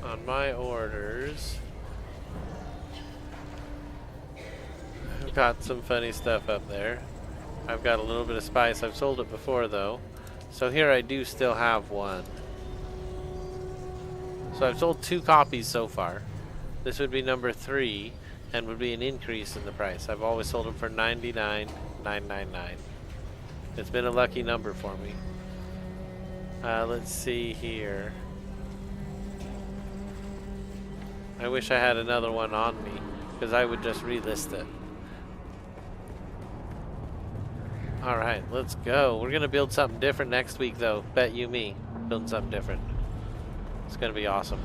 On my orders, I've got some funny stuff up there. I've got a little bit of spice. I've sold it before though. So here I do still have one. So I've sold 2 copies so far. This would be number 3 and would be an increase in the price. I've always sold them for $99,999. It's been a lucky number for me. Let's see here. I wish I had another one on me because I would just relist it. Alright, let's go. We're gonna build something different next week though. Bet you me. Building something different. It's gonna be awesome.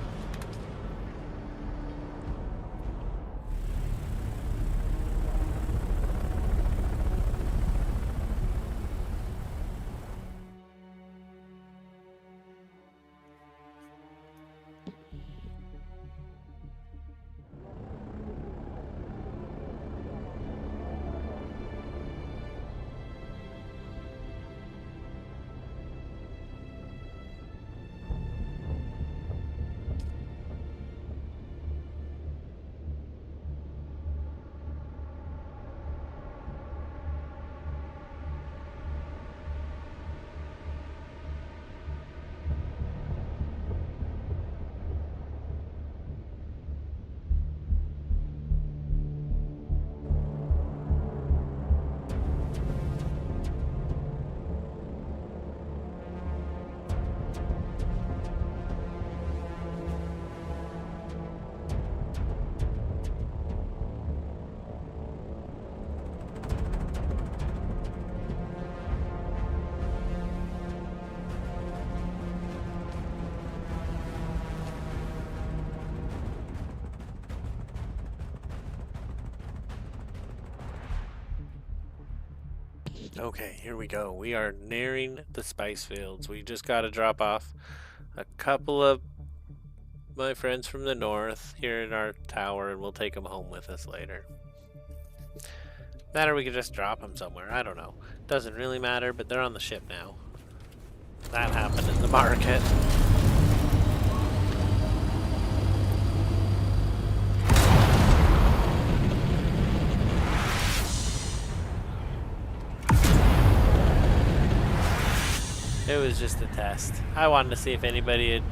Okay, here we go. We are nearing the spice fields. We just got to drop off a couple of my friends from the north here in our tower, and we'll take them home with us later. That or we could just drop them somewhere. I don't know. Doesn't really matter, but they're on the ship now. That happened in the market. It was just a test. I wanted to see if anybody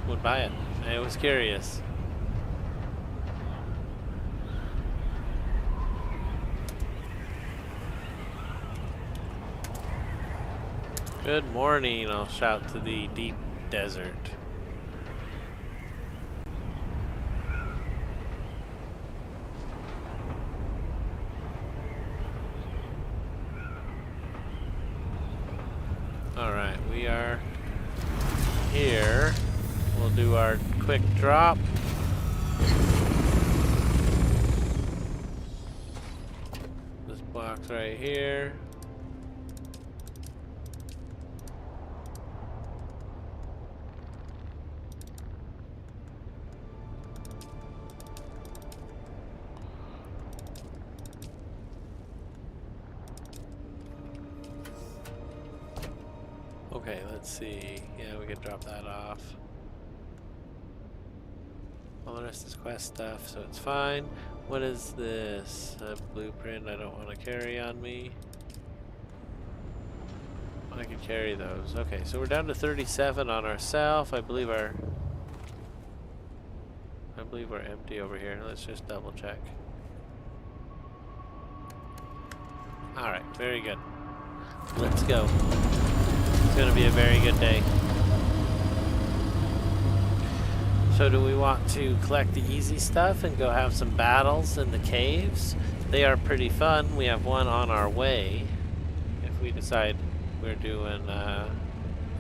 would buy it. I was curious. Good morning, I'll shout to the deep desert. Alright, we are here. We'll do our quick drop. This box right here. Okay, let's see. Yeah, we could drop that off. All the rest is quest stuff, so it's fine. What is this? A blueprint I don't want to carry on me. I could carry those. Okay, so we're down to 37 on ourself. I believe we're empty over here. Let's just double check. Alright, very good. Let's go. It's gonna be a very good day. So do we want to collect the easy stuff and go have some battles in the caves? They are pretty fun. We have one on our way. If we decide we're doing the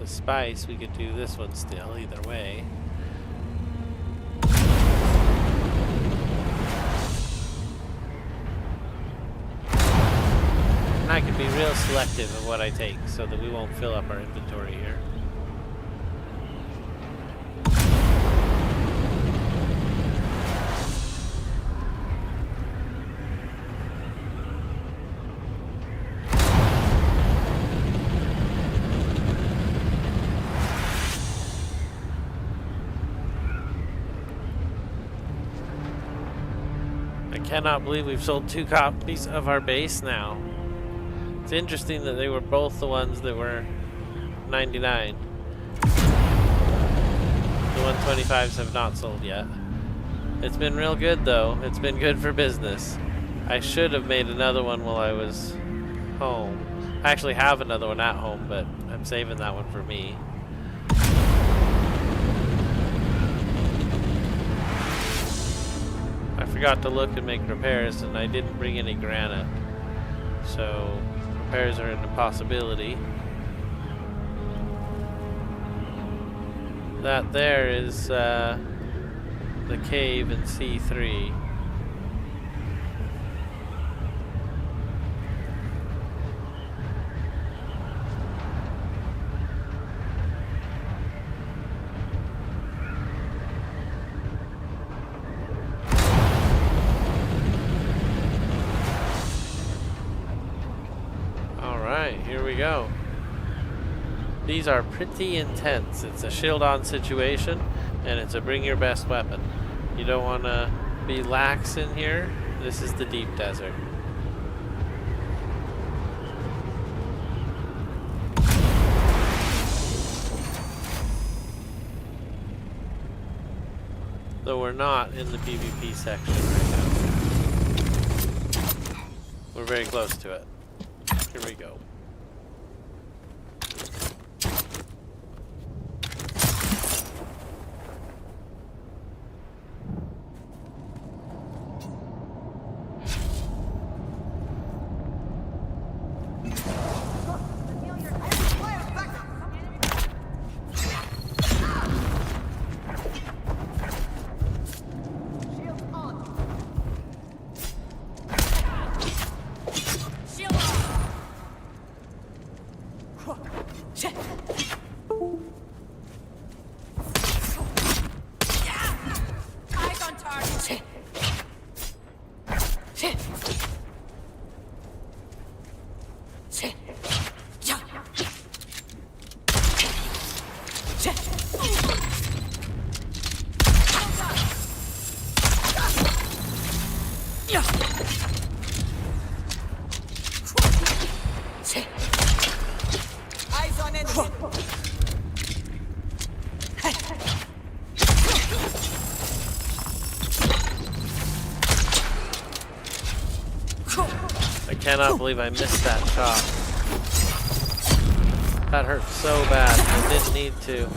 spice, we could do this one still, either way. And I can be real selective of what I take so that we won't fill up our inventory here. I cannot believe we've sold 2 copies of our base now. It's interesting that they were both the ones that were 99. The 125s have not sold yet. It's been real good though. It's been good for business. I should have made another one while I was home. I actually have another one at home, but I'm saving that one for me. I forgot to look and make repairs, and I didn't bring any granite. So repairs are an impossibility. That there is the cave in C3. Here we go. These are pretty intense. It's a shield-on situation, and it's a bring your best weapon. You don't want to be lax in here. This is the deep desert. Though we're not in the PvP section right now. We're very close to it. Here we go. I cannot believe I missed that shot. That hurt so bad. I didn't need to.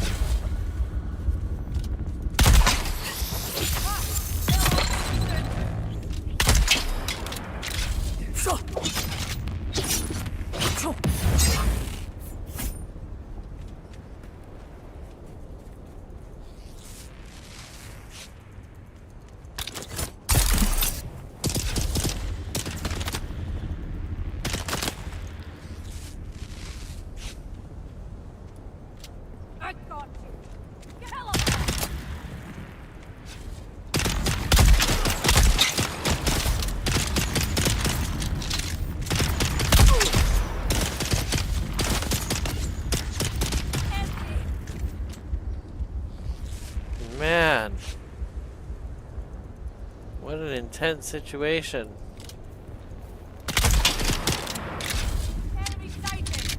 Man, what an intense situation. Enemy sighted.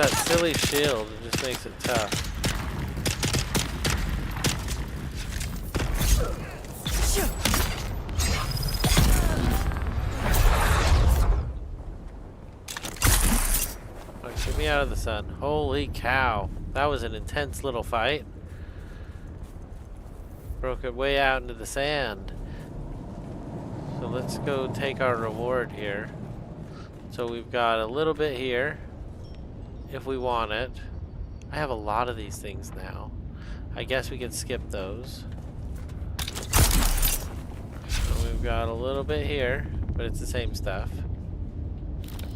that silly shield. It just makes it tough. Alright, get me out of the sun. Holy cow. That was an intense little fight. Broke it way out into the sand. So let's go take our reward here. So we've got a little bit here, if we want it. I have a lot of these things now. I guess we could skip those. So we've got a little bit here, but it's the same stuff.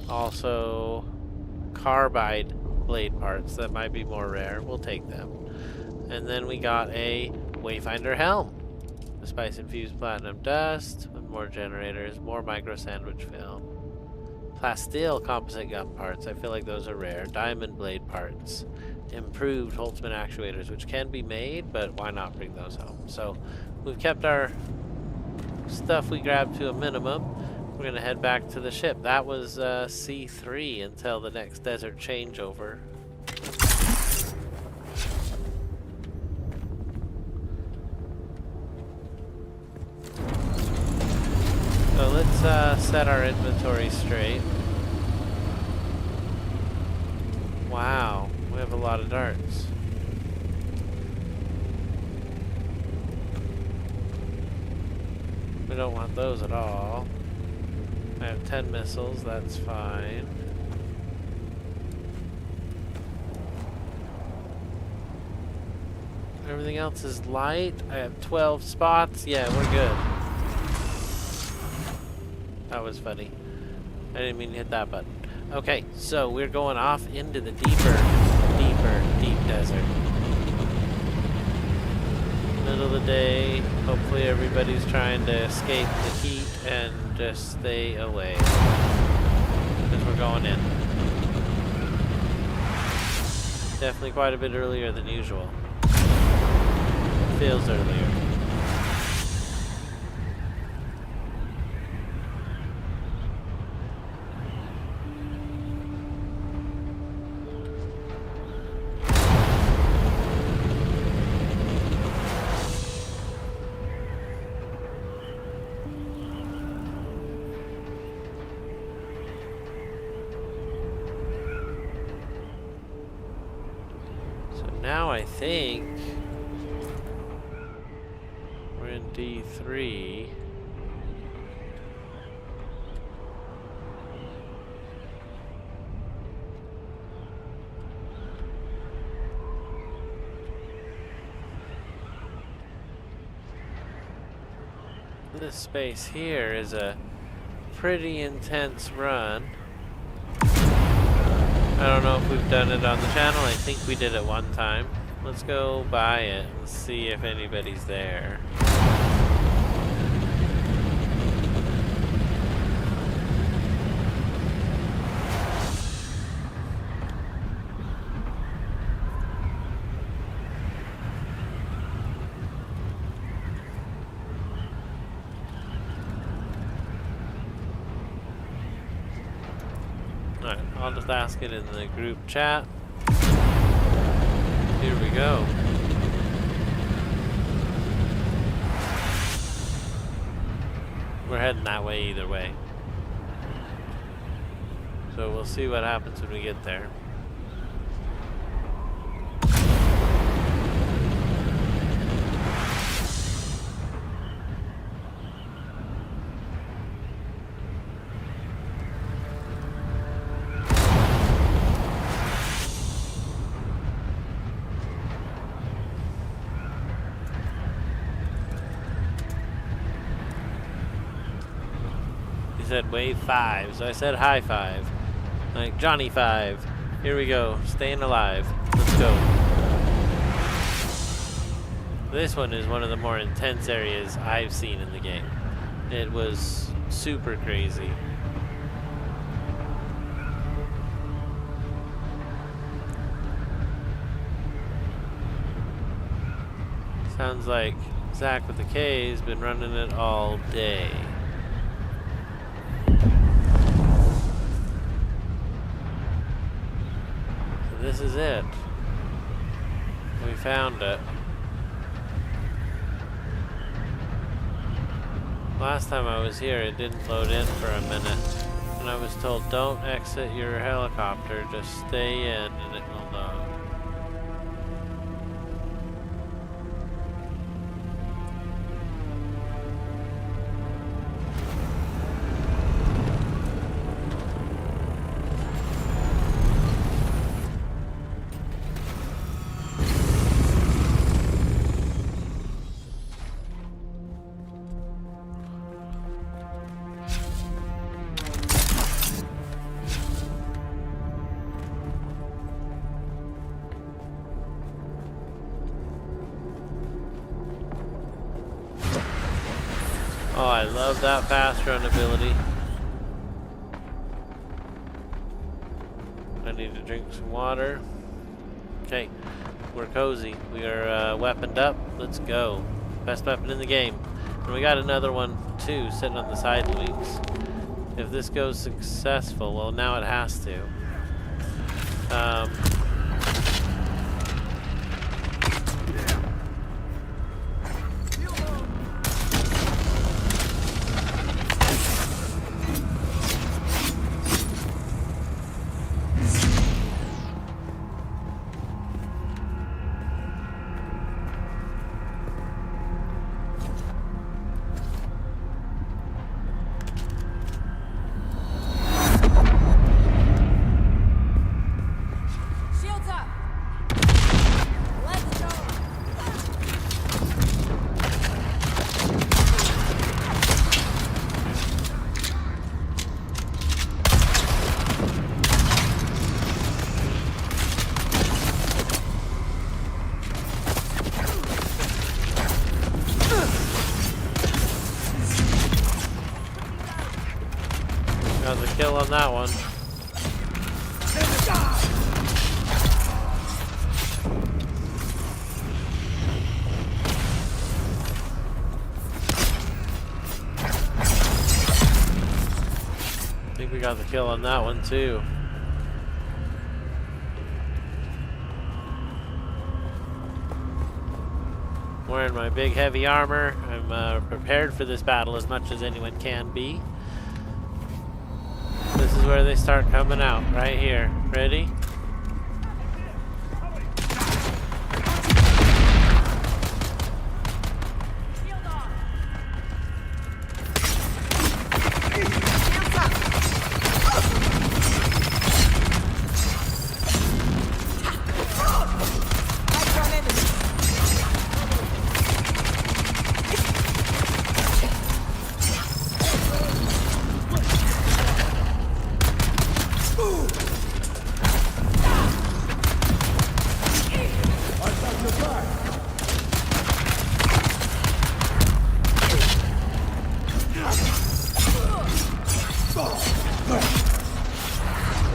Also, carbide blade parts that might be more rare. We'll take them. And then we got a Wayfinder helm. The spice-infused platinum dust, with more generators, more micro sandwich film. Plasteel composite gun parts, I feel like those are rare. Diamond blade parts. Improved Holtzman actuators, which can be made, but why not bring those home? So we've kept our stuff we grabbed to a minimum. We're going to head back to the ship. That was C3 until the next desert changeover. So let's set our inventory straight. Wow, we have a lot of darts. We don't want those at all. I have 10 missiles, that's fine. Everything else is light. I have 12 spots. Yeah, we're good. That was funny. I didn't mean to hit that button. Okay, so we're going off into the deep desert. Middle of the day. Hopefully everybody's trying to escape the heat and just stay away. Because we're going in. Definitely quite a bit earlier than usual. Feels earlier. Now I think we're in D3. This space here is a pretty intense run. I don't know if we've done it on the channel. I think we did it one time. Let's go by it and see if anybody's there. Alright, I'll just ask it in the group chat. Here we go. We're heading that way either way. So we'll see what happens when we get there. Said wave 5, so I said high 5. Like Johnny 5. Here we go, staying alive. Let's go. This one is one of the more intense areas I've seen in the game. It was super crazy. Sounds like Zach with the K has been running it all day. this is it. We found it. Last time I was here, it didn't load in for a minute. And I was told, don't exit your helicopter, just stay in and it will load. Oh, I love that fast run ability. I need to drink some water. Okay, we're cozy. We are weaponed up. Let's go. Best weapon in the game. And we got another one too, sitting on the side wings. If this goes successful, well, now it has to. Shields up! Let's go! Got the kill on that one. I think we got the kill on that one too. Wearing my big heavy armor. I'm prepared for this battle as much as anyone can be. This is where they start coming out, right here. Ready? Shield off!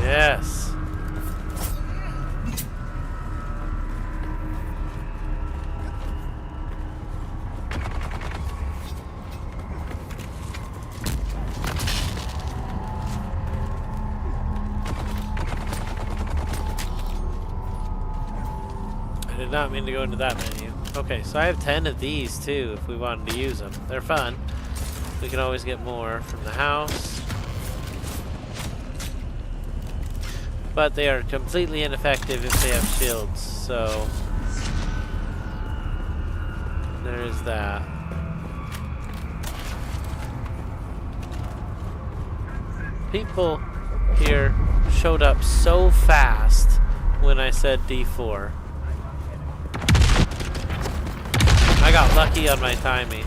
Yes. I did not mean to go into that menu. Okay, so I have 10 of these too if we wanted to use them. They're fun. We can always get more from the house. But they are completely ineffective if they have shields, so there is that. People here showed up so fast when I said D4. I got lucky on my timing.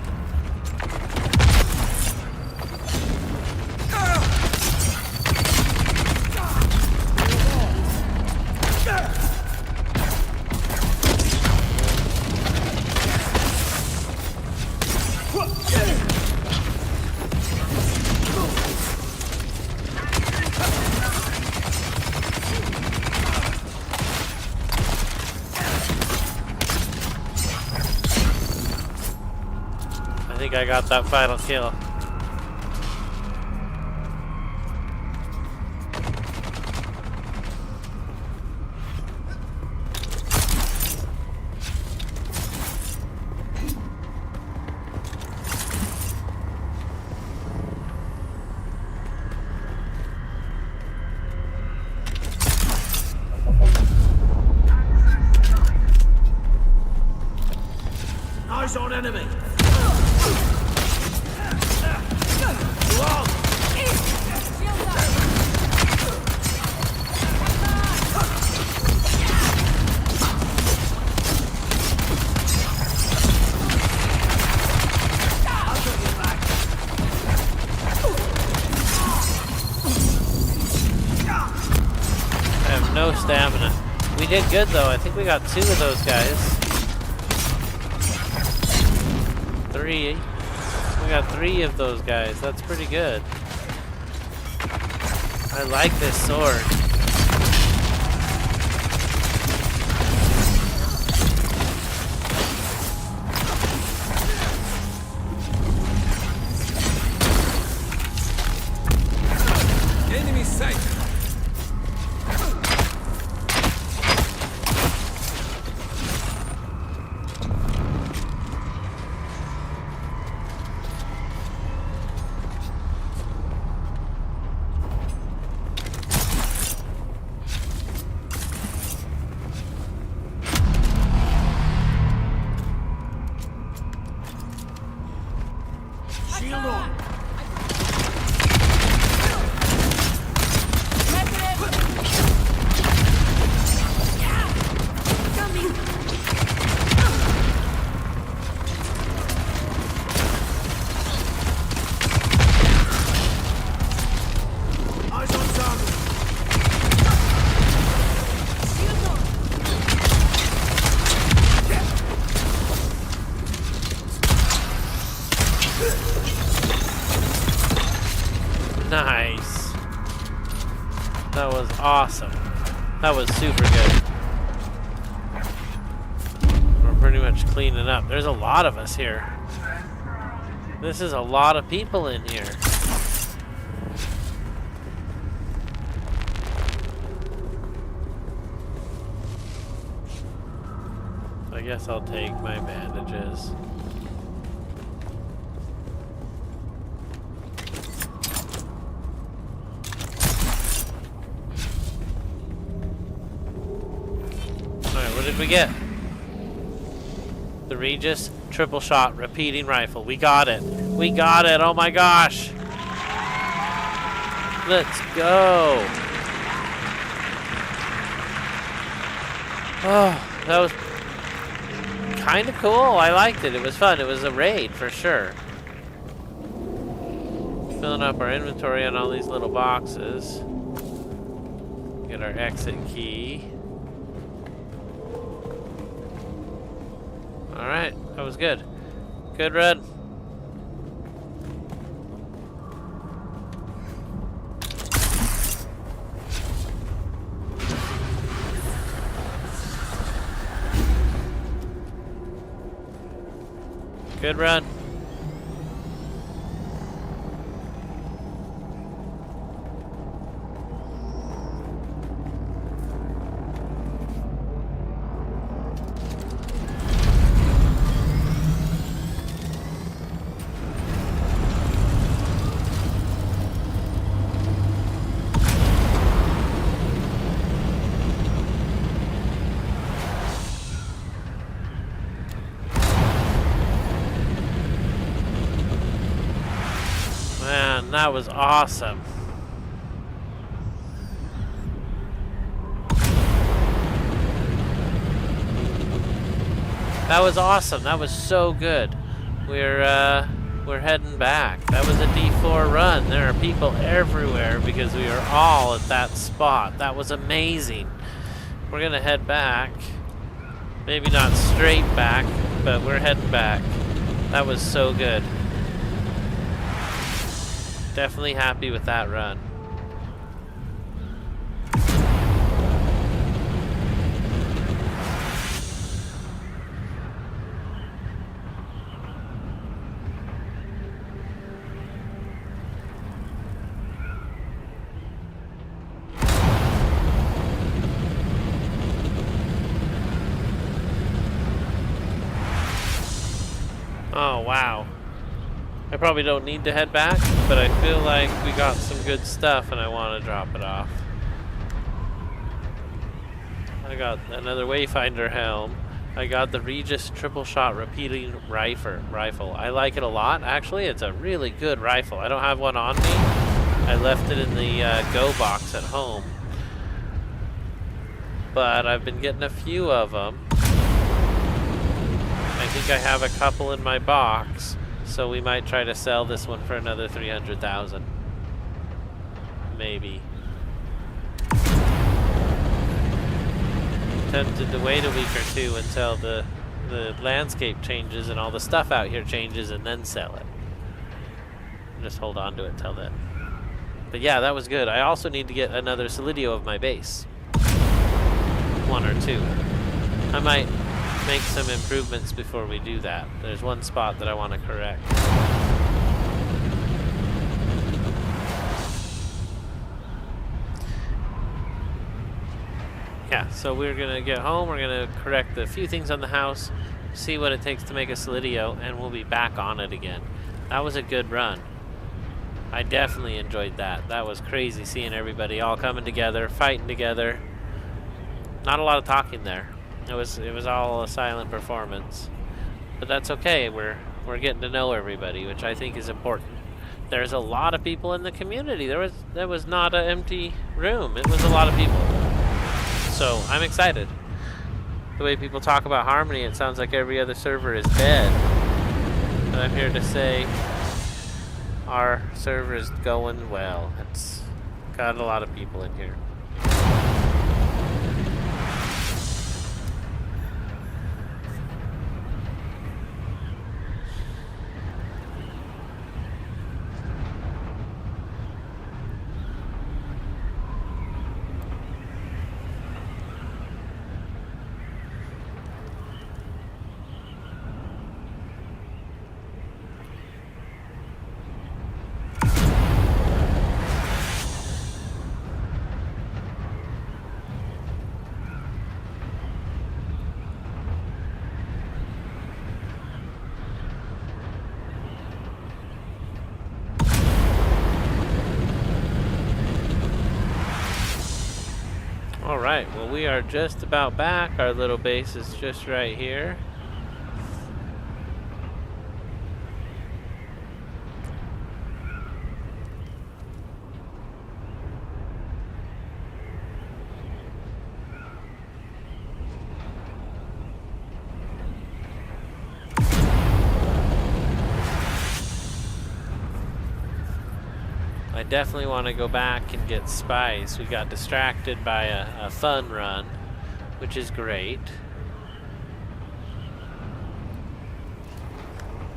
I think I got that final kill. Eyes on enemy. I have no stamina. We did good though. I think we got 2 of those guys. 3. We got 3 of those guys. That's pretty good. I like this sword. Enemy sight. Shield on. Eyes on target. Nice. That was awesome. That was super good. We're pretty much cleaning up. There's a lot of us here. This is a lot of people in here. I guess I'll take my bandages. Alright, what did we get? The Regis triple shot repeating rifle. We got it. We got it. Oh my gosh. Let's go. Oh, that was kind of cool. I liked it. It was fun. It was a raid for sure. Filling up our inventory on all these little boxes. Get our exit key. Alright, that was good. Good run. Good run. Man, that was awesome. That was awesome. That was so good. We're heading back. That was a D4 run. There are people everywhere because we are all at that spot. That was amazing. We're gonna head back. Maybe not straight back, but we're heading back. That was so good. Definitely happy with that run. Oh, wow. I probably don't need to head back, but I feel like we got some good stuff and I want to drop it off. I got another Wayfinder helm. I got the Regis triple shot repeating rifle. I like it a lot. Actually, it's a really good rifle. I don't have one on me. I left it in the Go box at home. But I've been getting a few of them. I think I have a couple in my box. So we might try to sell this one for another 300,000. Maybe. Tempted to wait a week or two until the landscape changes and all the stuff out here changes and then sell it. Just hold on to it till then. But yeah, that was good. I also need to get another Solidio of my base. 1 or 2. I might make some improvements before we do that. There's one spot that I want to correct. Yeah, so we're gonna get home, we're gonna correct a few things on the house, see what it takes to make a Solidio, and we'll be back on it again. That was a good run. I definitely enjoyed that. That was crazy seeing everybody all coming together, fighting together. Not a lot of talking there. It was all a silent performance. But that's okay, we're getting to know everybody, which I think is important. There's a lot of people in the community. There was not an empty room. It was a lot of people. So I'm excited. The way people talk about Harmony, it sounds like every other server is dead. But I'm here to say our server is going well. It's got a lot of people in here. Alright, well we are just about back. Our little base is just right here. I definitely want to go back and get spice. We got distracted by a fun run, which is great.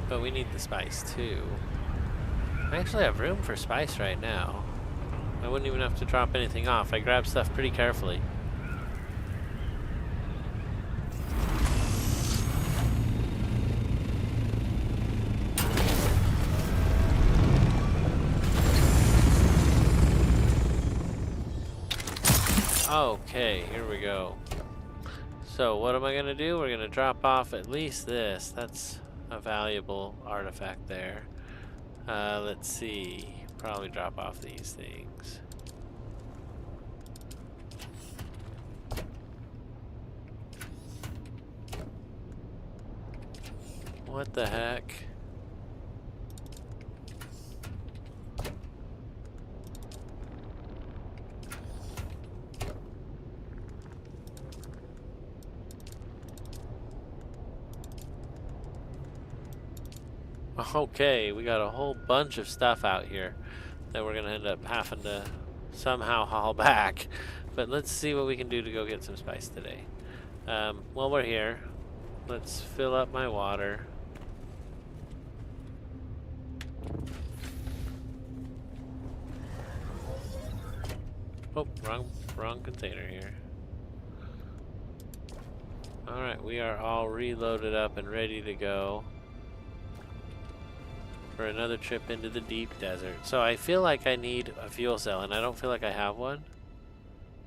But we need the spice too. I actually have room for spice right now. I wouldn't even have to drop anything off. I grab stuff pretty carefully. Okay, here we go. So what am I gonna do? We're gonna drop off at least this. That's a valuable artifact there. Let's see. Probably drop off these things. What the heck? Okay, we got a whole bunch of stuff out here that we're gonna end up having to somehow haul back. But let's see what we can do to go get some spice today. While we're here, let's fill up my water. Oh, wrong container here. Alright, we are all reloaded up and ready to go for another trip into the deep desert. So I feel like I need a fuel cell, and I don't feel like I have one.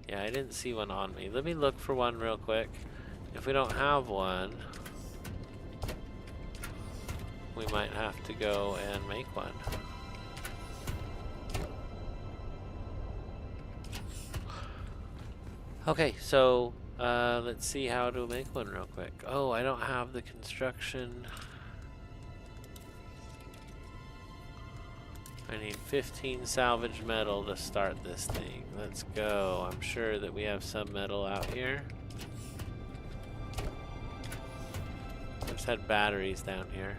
Yeah, I didn't see one on me. Let me look for one real quick. If we don't have one, we might have to go and make one. Okay, so Let's see how to make one real quick. Oh, I don't have the construction. I need 15 salvage metal to start this thing. Let's go. I'm sure that we have some metal out here. I just had batteries down here.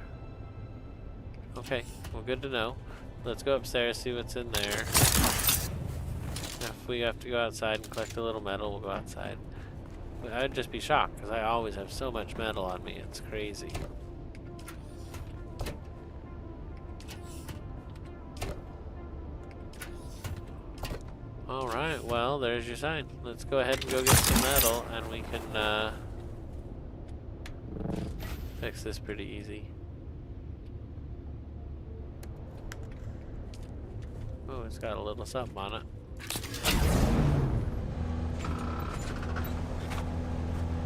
Okay, well, good to know. Let's go upstairs, see what's in there. If we have to go outside and collect a little metal, we'll go outside. But I'd just be shocked, because I always have so much metal on me. It's crazy. Alright, well, there's your sign. Let's go ahead and go get some metal, and we can fix this pretty easy. Oh, it's got a little something on it.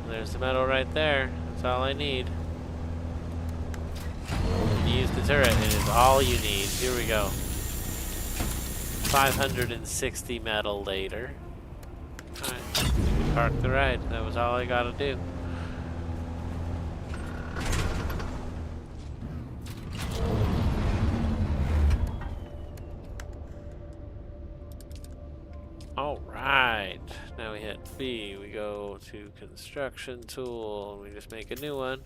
There's the metal right there. That's all I need. Use the turret. It is all you need. Here we go. 560 metal later. Alright, we can park the ride. That was all I gotta do. Alright, now we hit B. We go to construction tool and we just make a new one.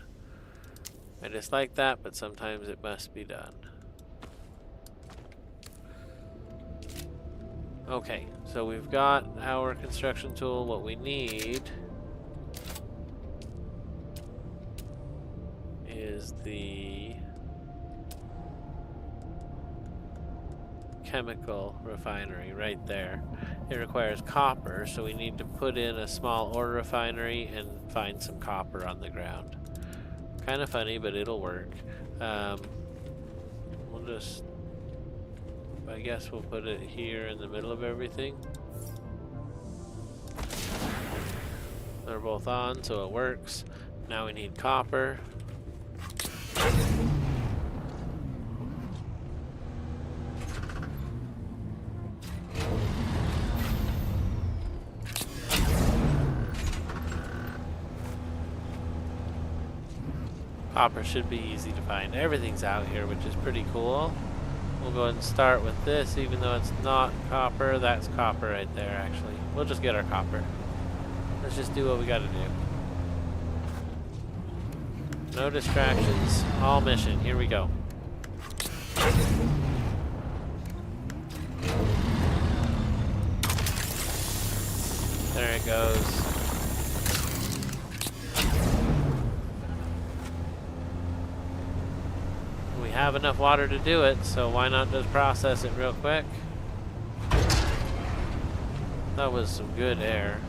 I just like that, but sometimes it must be done. Okay, so we've got our construction tool. What we need is the chemical refinery right there. It requires copper, so we need to put in a small ore refinery and find some copper on the ground. Kind of funny, but it'll work. We'll just... I guess we'll put it here in the middle of everything. They're both on, so it works. Now we need copper. Copper should be easy to find. Everything's out here, which is pretty cool. We'll go ahead and start with this, even though it's not copper. That's copper right there, actually. We'll just get our copper. Let's just do what we gotta do. No distractions. All mission. Here we go. There it goes. We have enough water to do it, so why not just process it real quick? That was some good air.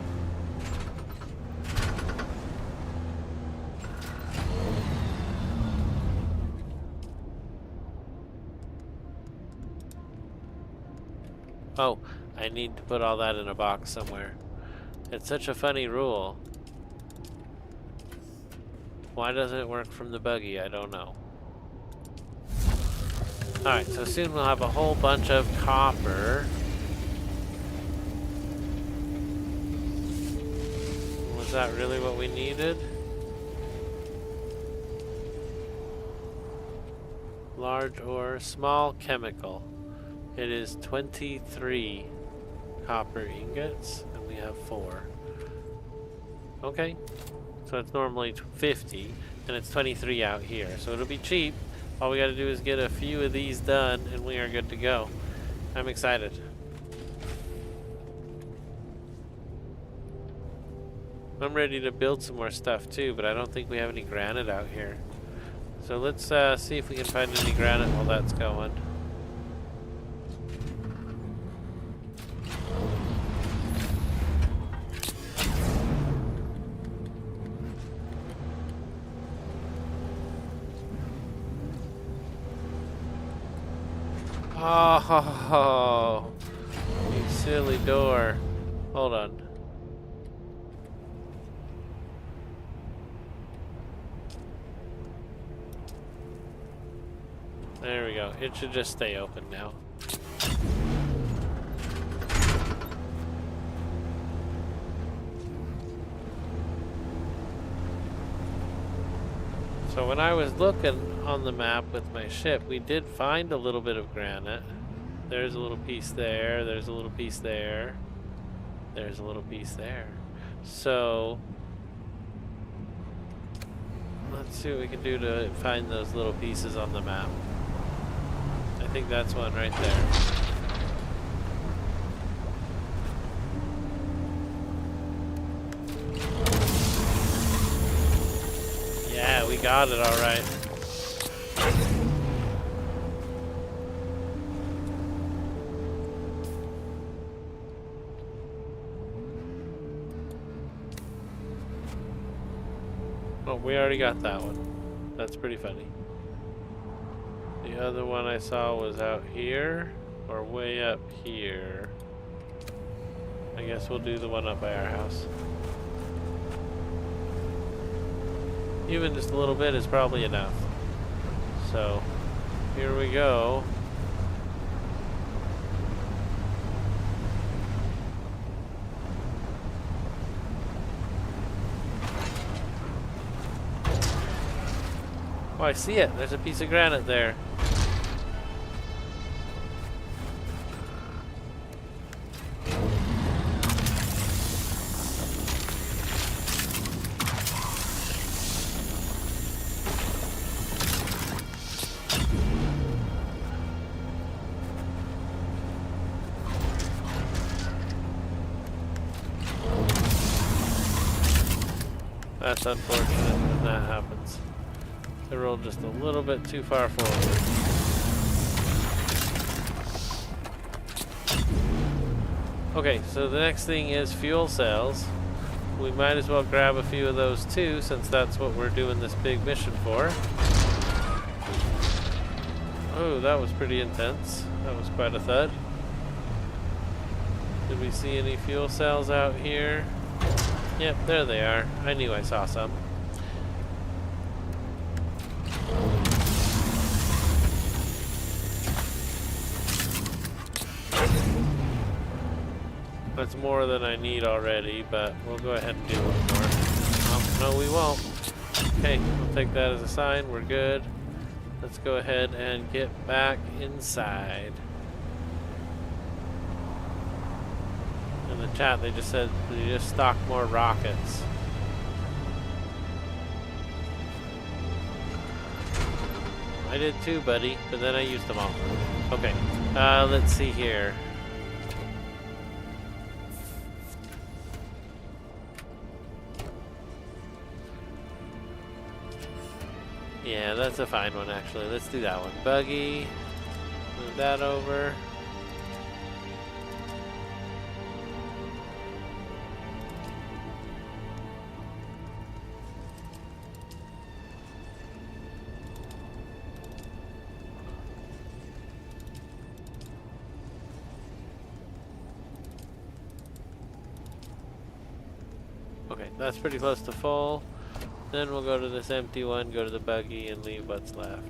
Oh, I need to put all that in a box somewhere. It's such a funny rule. Why doesn't it work from the buggy? I don't know. Alright, so soon we'll have a whole bunch of copper. Was that really what we needed? Large ore, small chemical. It is 23 copper ingots, and we have 4. Okay, so it's normally 50, and it's 23 out here, so it'll be cheap. All we gotta do is get a few of these done, and we are good to go. I'm excited. I'm ready to build some more stuff too, but I don't think we have any granite out here. So let's see if we can find any granite while that's going. Oh, you silly door. Hold on. There we go. It should just stay open now. So when I was looking on the map with my ship, we did find a little bit of granite. There's a little piece there, there's a little piece there, there's a little piece there. So let's see what we can do to find those little pieces on the map. I think that's one right there. Yeah, we got it all right. Oh, we already got that one. That's pretty funny. The other one I saw was out here, or way up here. I guess we'll do the one up by our house. Even just a little bit is probably enough. So, here we go. Oh, I see it. There's a piece of granite there. That's unfortunate when that happens. They rolled just a little bit too far forward. Okay, so the next thing is fuel cells. We might as well grab a few of those too, since that's what we're doing this big mission for. Oh, that was pretty intense. That was quite a thud. Did we see any fuel cells out here? Yep, there they are. I knew I saw some. That's more than I need already, but we'll go ahead and do one more. Oh, no, we won't. Okay, we'll take that as a sign. We're good. Let's go ahead and get back inside. In the chat, they just said they just stock more rockets. I did too, buddy, but then I used them all. Okay, let's see here. Yeah, that's a fine one, actually. Let's do that one. Buggy. Move that over. Okay, that's pretty close to full. Then we'll go to this empty one, go to the buggy, and leave what's left.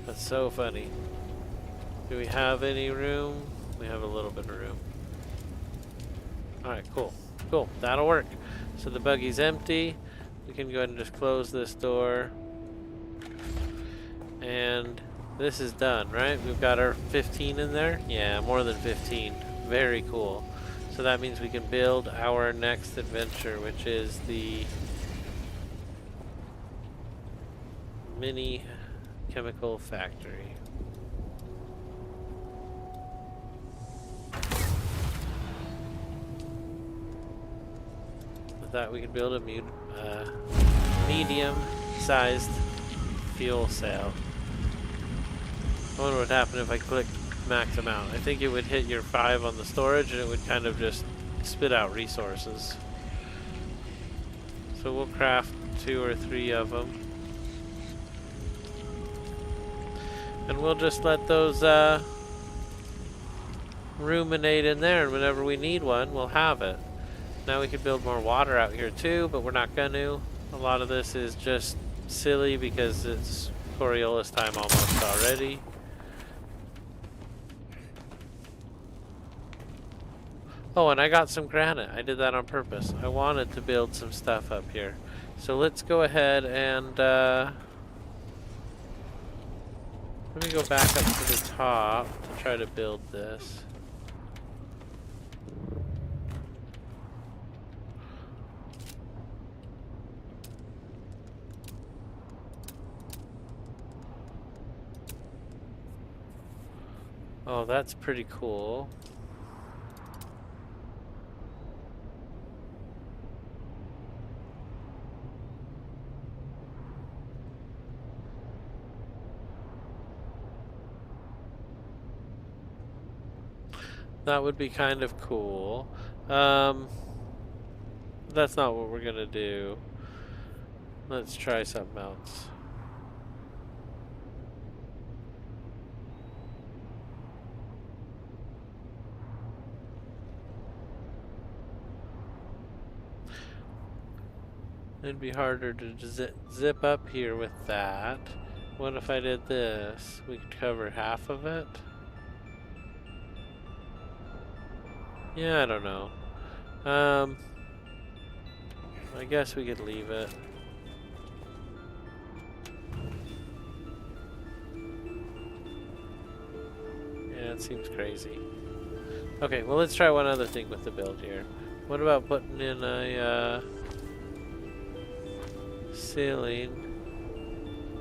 That's so funny. Do we have any room? We have a little bit of room. Alright, cool. Cool, that'll work. So the buggy's empty. We can go ahead and just close this door. And this is done, right? We've got our 15 in there? Yeah, more than 15. Very cool. So that means we can build our next adventure, which is the mini chemical factory. With that, we can build a medium-sized fuel cell. I wonder what would happen if I clicked max amount. I think it would hit your 5 on the storage and it would kind of just spit out resources. So we'll craft 2 or 3 of them. And we'll just let those ruminate in there, and whenever we need one, we'll have it. Now we could build more water out here too, but we're not going to. A lot of this is just silly because it's Coriolis time almost already. Oh, and I got some granite. I did that on purpose. I wanted to build some stuff up here. So let's go ahead and let me go back up to the top to try to build this. Oh, that's pretty cool. That would be kind of cool. That's not what we're gonna do. Let's try something else. It'd be harder to zip up here with that. What if I did this? We could cover half of it? Yeah, I don't know. I guess we could leave it. Yeah, it seems crazy. Okay, well let's try one other thing with the build here. What about putting in a ceiling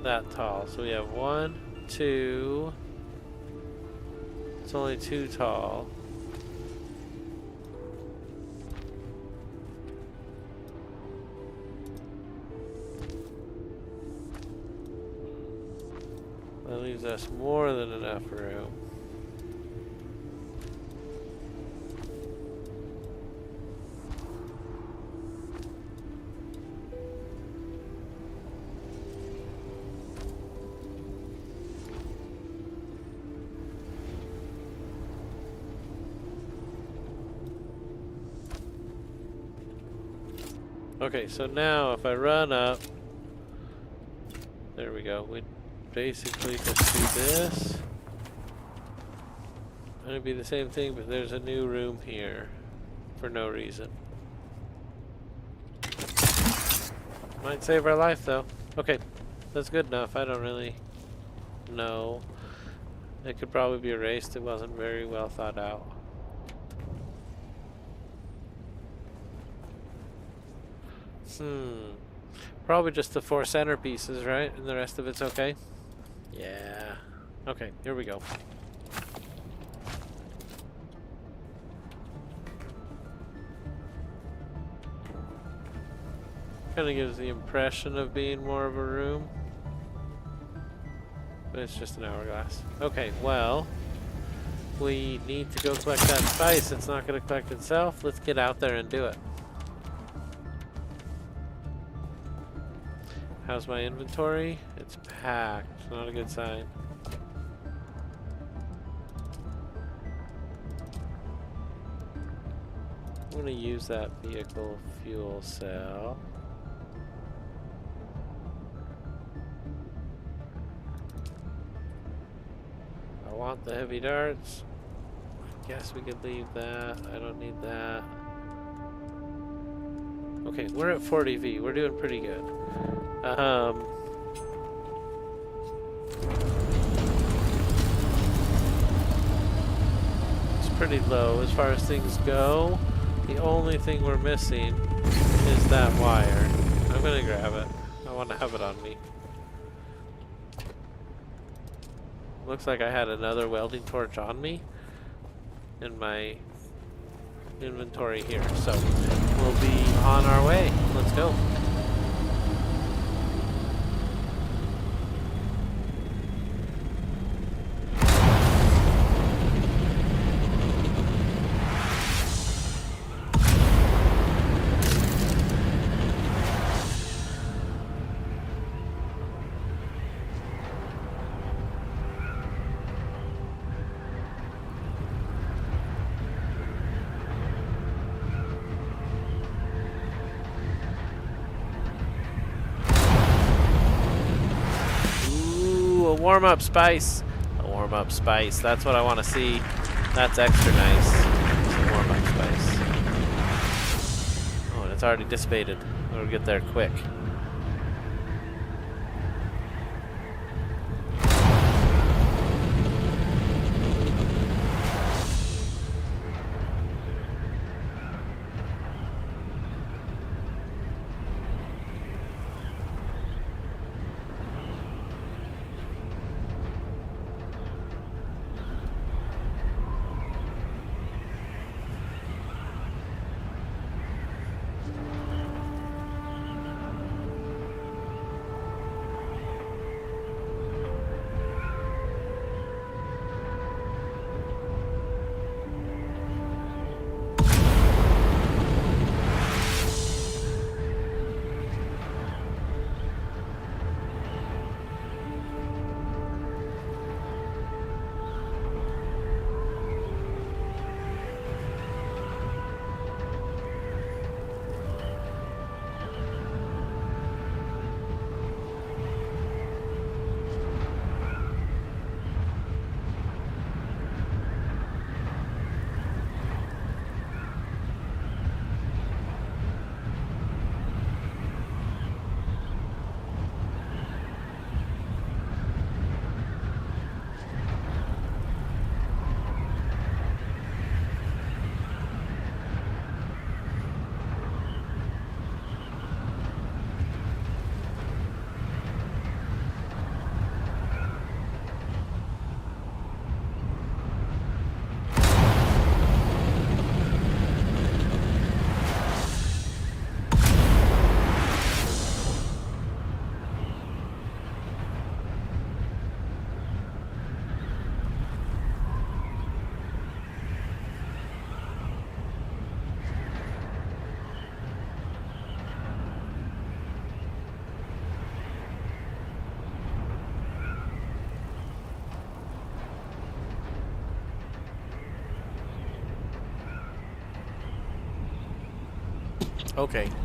that tall? So we have 1, 2. It's only 2 tall. That leaves us more than enough room. Okay, so now if I run up, there we go. We basically just do this. And it'd be the same thing, but there's a new room here for no reason. Might save our life though. Okay, that's good enough. I don't really know. It could probably be erased. It wasn't very well thought out. Probably just the 4 centerpieces, right? And the rest of it's okay? Yeah. Okay, here we go. Kind of gives the impression of being more of a room. But it's just an hourglass. Okay, well, we need to go collect that spice. It's not going to collect itself. Let's get out there and do it. How's my inventory? It's packed. Not a good sign. I'm going to use that vehicle fuel cell. I want the heavy darts. I guess we could leave that. I don't need that. Okay, we're at 40V. We're doing pretty good. It's pretty low as far as things go. The only thing we're missing is that wire. I'm gonna grab it. I want to have it on me. Looks like I had another welding torch on me in my inventory here, so we'll be on our way. Let's go. Warm-up spice. A warm-up spice. That's what I want to see. That's extra nice. Some warm-up spice. already dissipated. We'll get there quick.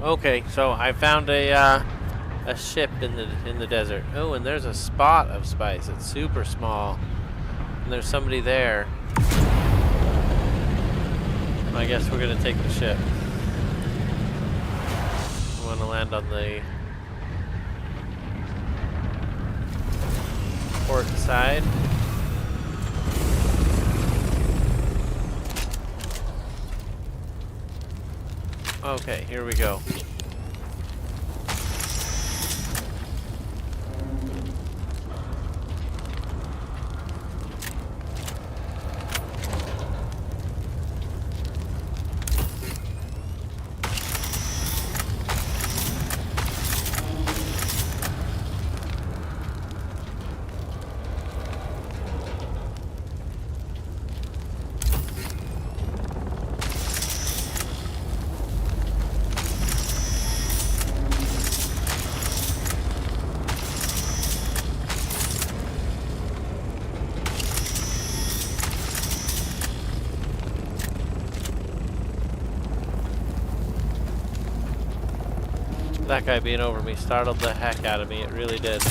Okay. So I found a ship in the desert. Oh, and there's a spot of spice. It's super small, and there's somebody there. I guess we're gonna take the ship. I want to land on the port side. Okay, here we go. That guy being over me startled the heck out of me. It really did.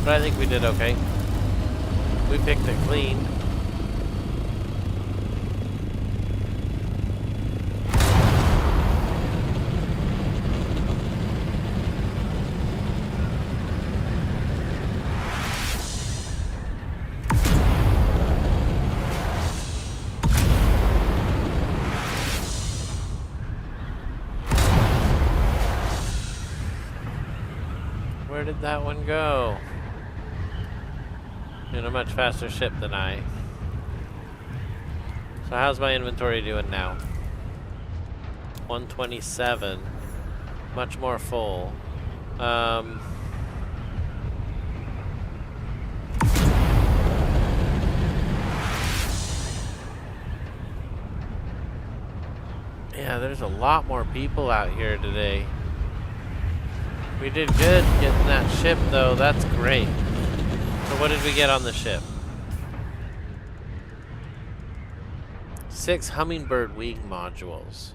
But I think we did okay. We picked it clean. Where did that one go? In a much faster ship than I. So how's my inventory doing now? 127. Much more full. Yeah, there's a lot more people out here today. We did good getting that ship, though. That's great. So what did we get on the ship? 6 hummingbird wing modules.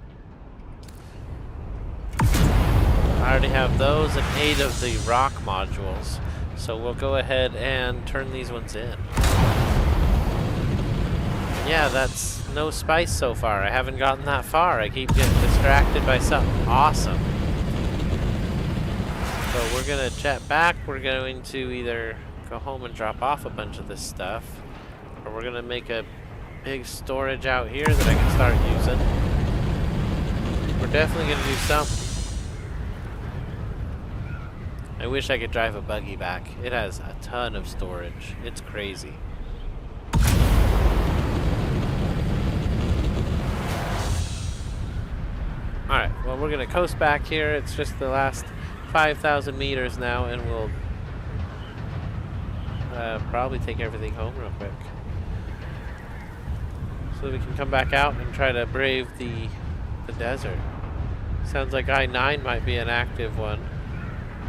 I already have those and 8 of the rock modules. So we'll go ahead and turn these ones in. Yeah, that's no spice so far. I haven't gotten that far. I keep getting distracted by something awesome. So we're gonna jet back. We're going to either go home and drop off a bunch of this stuff, or we're gonna make a big storage out here that I can start using. We're definitely gonna do something. I wish I could drive a buggy back. It has a ton of storage. It's crazy. Alright, well we're gonna coast back here. It's just the last 5,000 meters now, and we'll probably take everything home real quick. So that we can come back out and try to brave the desert. Sounds like I-9 might be an active one.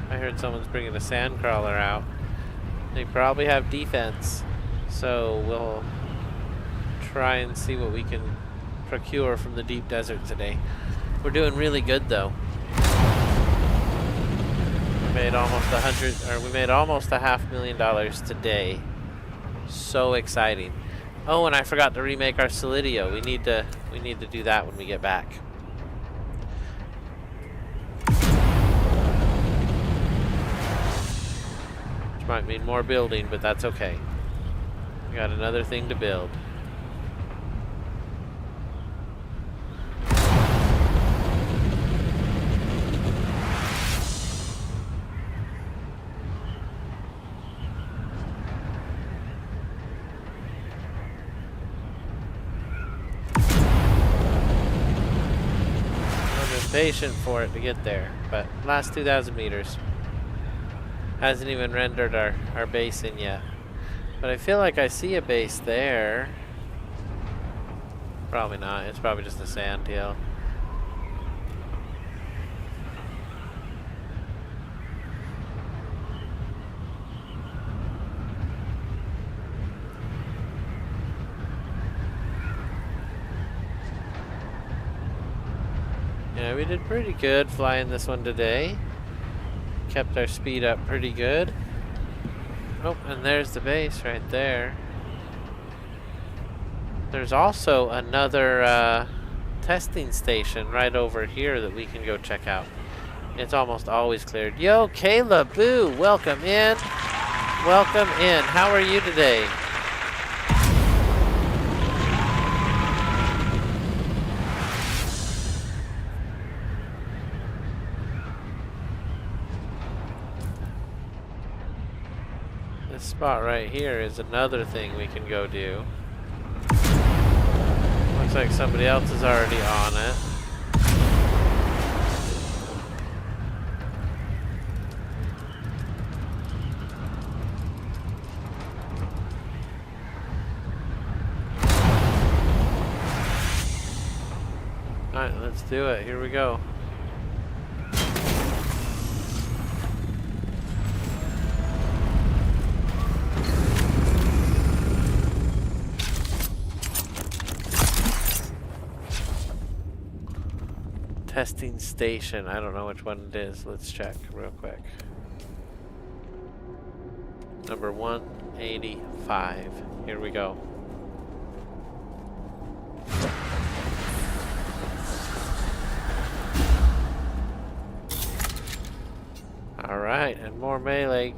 I heard someone's bringing a sand crawler out. They probably have defense, so we'll try and see what we can procure from the deep desert today. We're doing really good though. We made almost $500,000 today. So exciting. Oh, and I forgot to remake our Solidio. We need to do that when we get back. Which might mean more building, but that's okay. We got another thing to build. Patient for it to get there, but last 2,000 meters hasn't even rendered our base in yet. But I feel like I see a base there. Probably not. It's probably just a sand hill. Yeah, we did pretty good flying this one today. Kept our speed up pretty good. Oh, and there's the base right there. There's also another testing station right over here that we can go check out. It's almost always cleared. Yo, Kayla Boo, welcome in. Welcome in. How are you today? This spot right here is another thing we can go do. Looks like somebody else is already on it. Alright, let's do it. Here we go. Testing station. I don't know which one it is. Let's check real quick. Number 185. Here we go. Alright, and more melee.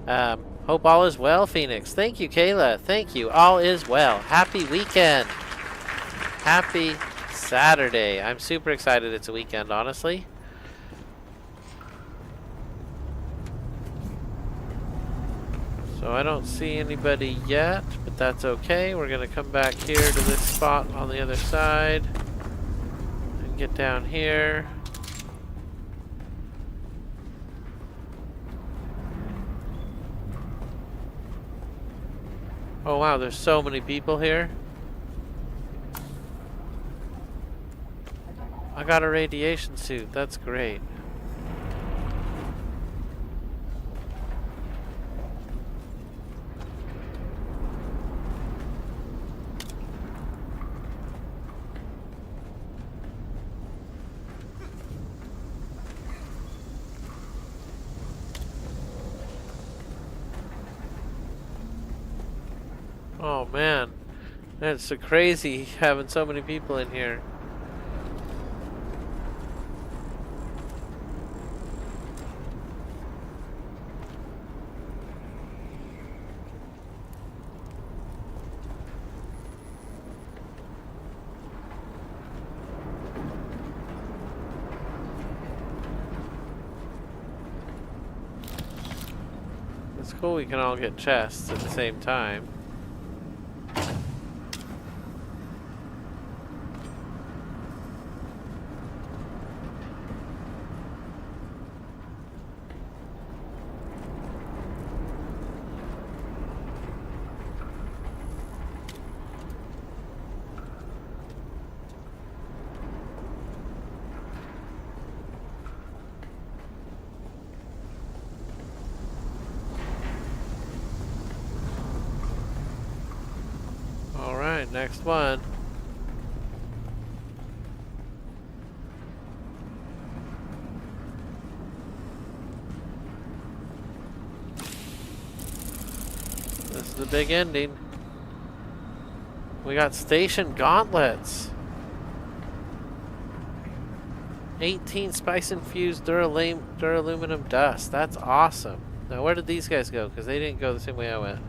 Hope all is well, Phoenix. Thank you, Kayla. Thank you. All is well. Happy weekend. Happy Saturday. I'm super excited it's a weekend, honestly. So I don't see anybody yet, but that's okay. We're gonna come back here to this spot on the other side and get down here. Oh wow, there's so many people here. I got a radiation suit. That's great. Oh man, It's so crazy having so many people in here. It's cool we can all get chests at the same time. Alright, next one. This is the big ending. We got station gauntlets. 18 spice-infused duraluminum dust. That's awesome. Now where did these guys go? Because they didn't go the same way I went.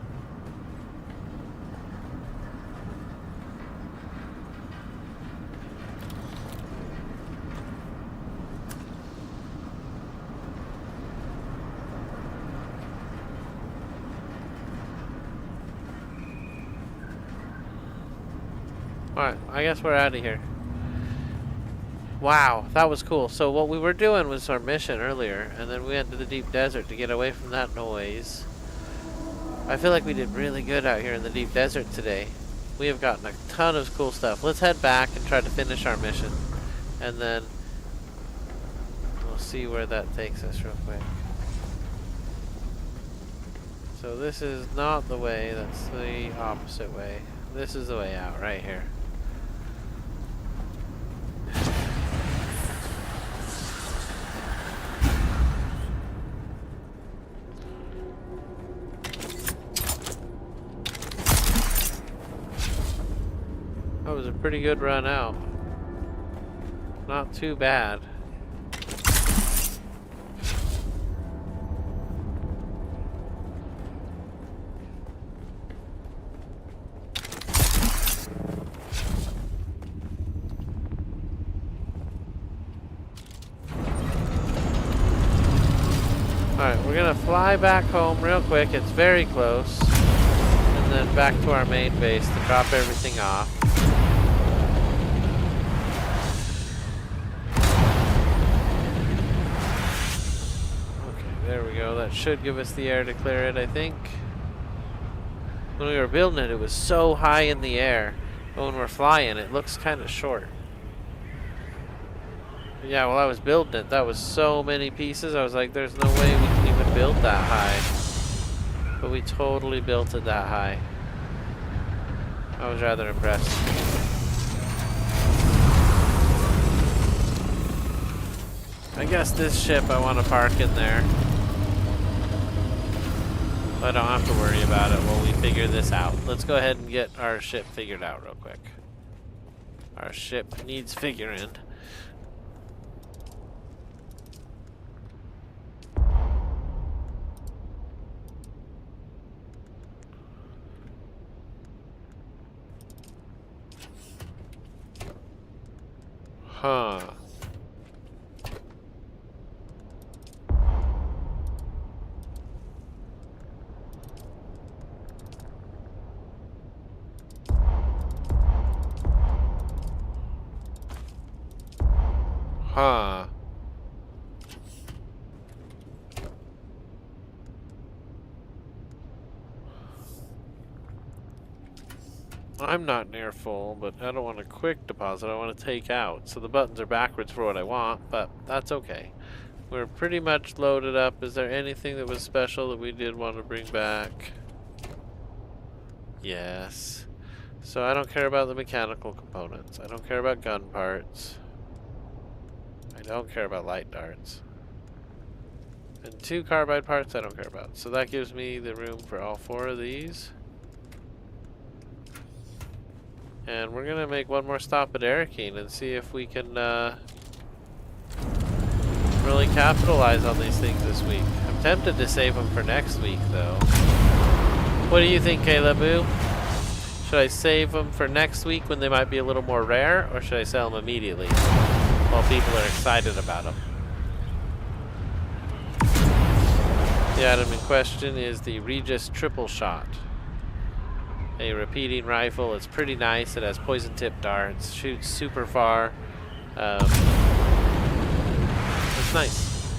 Alright, I guess we're out of here. Wow, that was cool. So what we were doing was our mission earlier, and then we went to the deep desert to get away from that noise. I feel like we did really good out here in the deep desert today. We have gotten a ton of cool stuff. Let's head back and try to finish our mission, and then we'll see where that takes us real quick. So this is not the way, that's the opposite way. This is the way out, right here. That was a pretty good run out. Not too bad. Alright, we're gonna fly back home real quick. It's very close. And then back to our main base to drop everything off. There we go. That should give us the air to clear it, I think. When we were building it, it was so high in the air. But when we're flying, it looks kind of short. But yeah, while I was building it, that was so many pieces. I was like, there's no way we can even build that high. But we totally built it that high. I was rather impressed. I guess this ship I want to park in there. I don't have to worry about it while we figure this out. Let's go ahead and get our ship figured out real quick. Our ship needs figuring. Huh. Huh. I'm not near full, but I don't want a quick deposit. I want to take out. So the buttons are backwards for what I want, but that's okay. We're pretty much loaded up. Is there anything that was special that we did want to bring back? Yes. So I don't care about the mechanical components. I don't care about gun parts. I don't care about light darts. And 2 carbide parts I don't care about. So that gives me the room for all 4 of these. And we're gonna make one more stop at Arakeen and see if we can really capitalize on these things this week. I'm tempted to save them for next week, though. What do you think, Caleb? Should I save them for next week when they might be a little more rare, or should I sell them immediately while people are excited about them? The item in question is the Regis Triple Shot. A repeating rifle. It's pretty nice. It has poison tip darts, shoots super far. It's nice.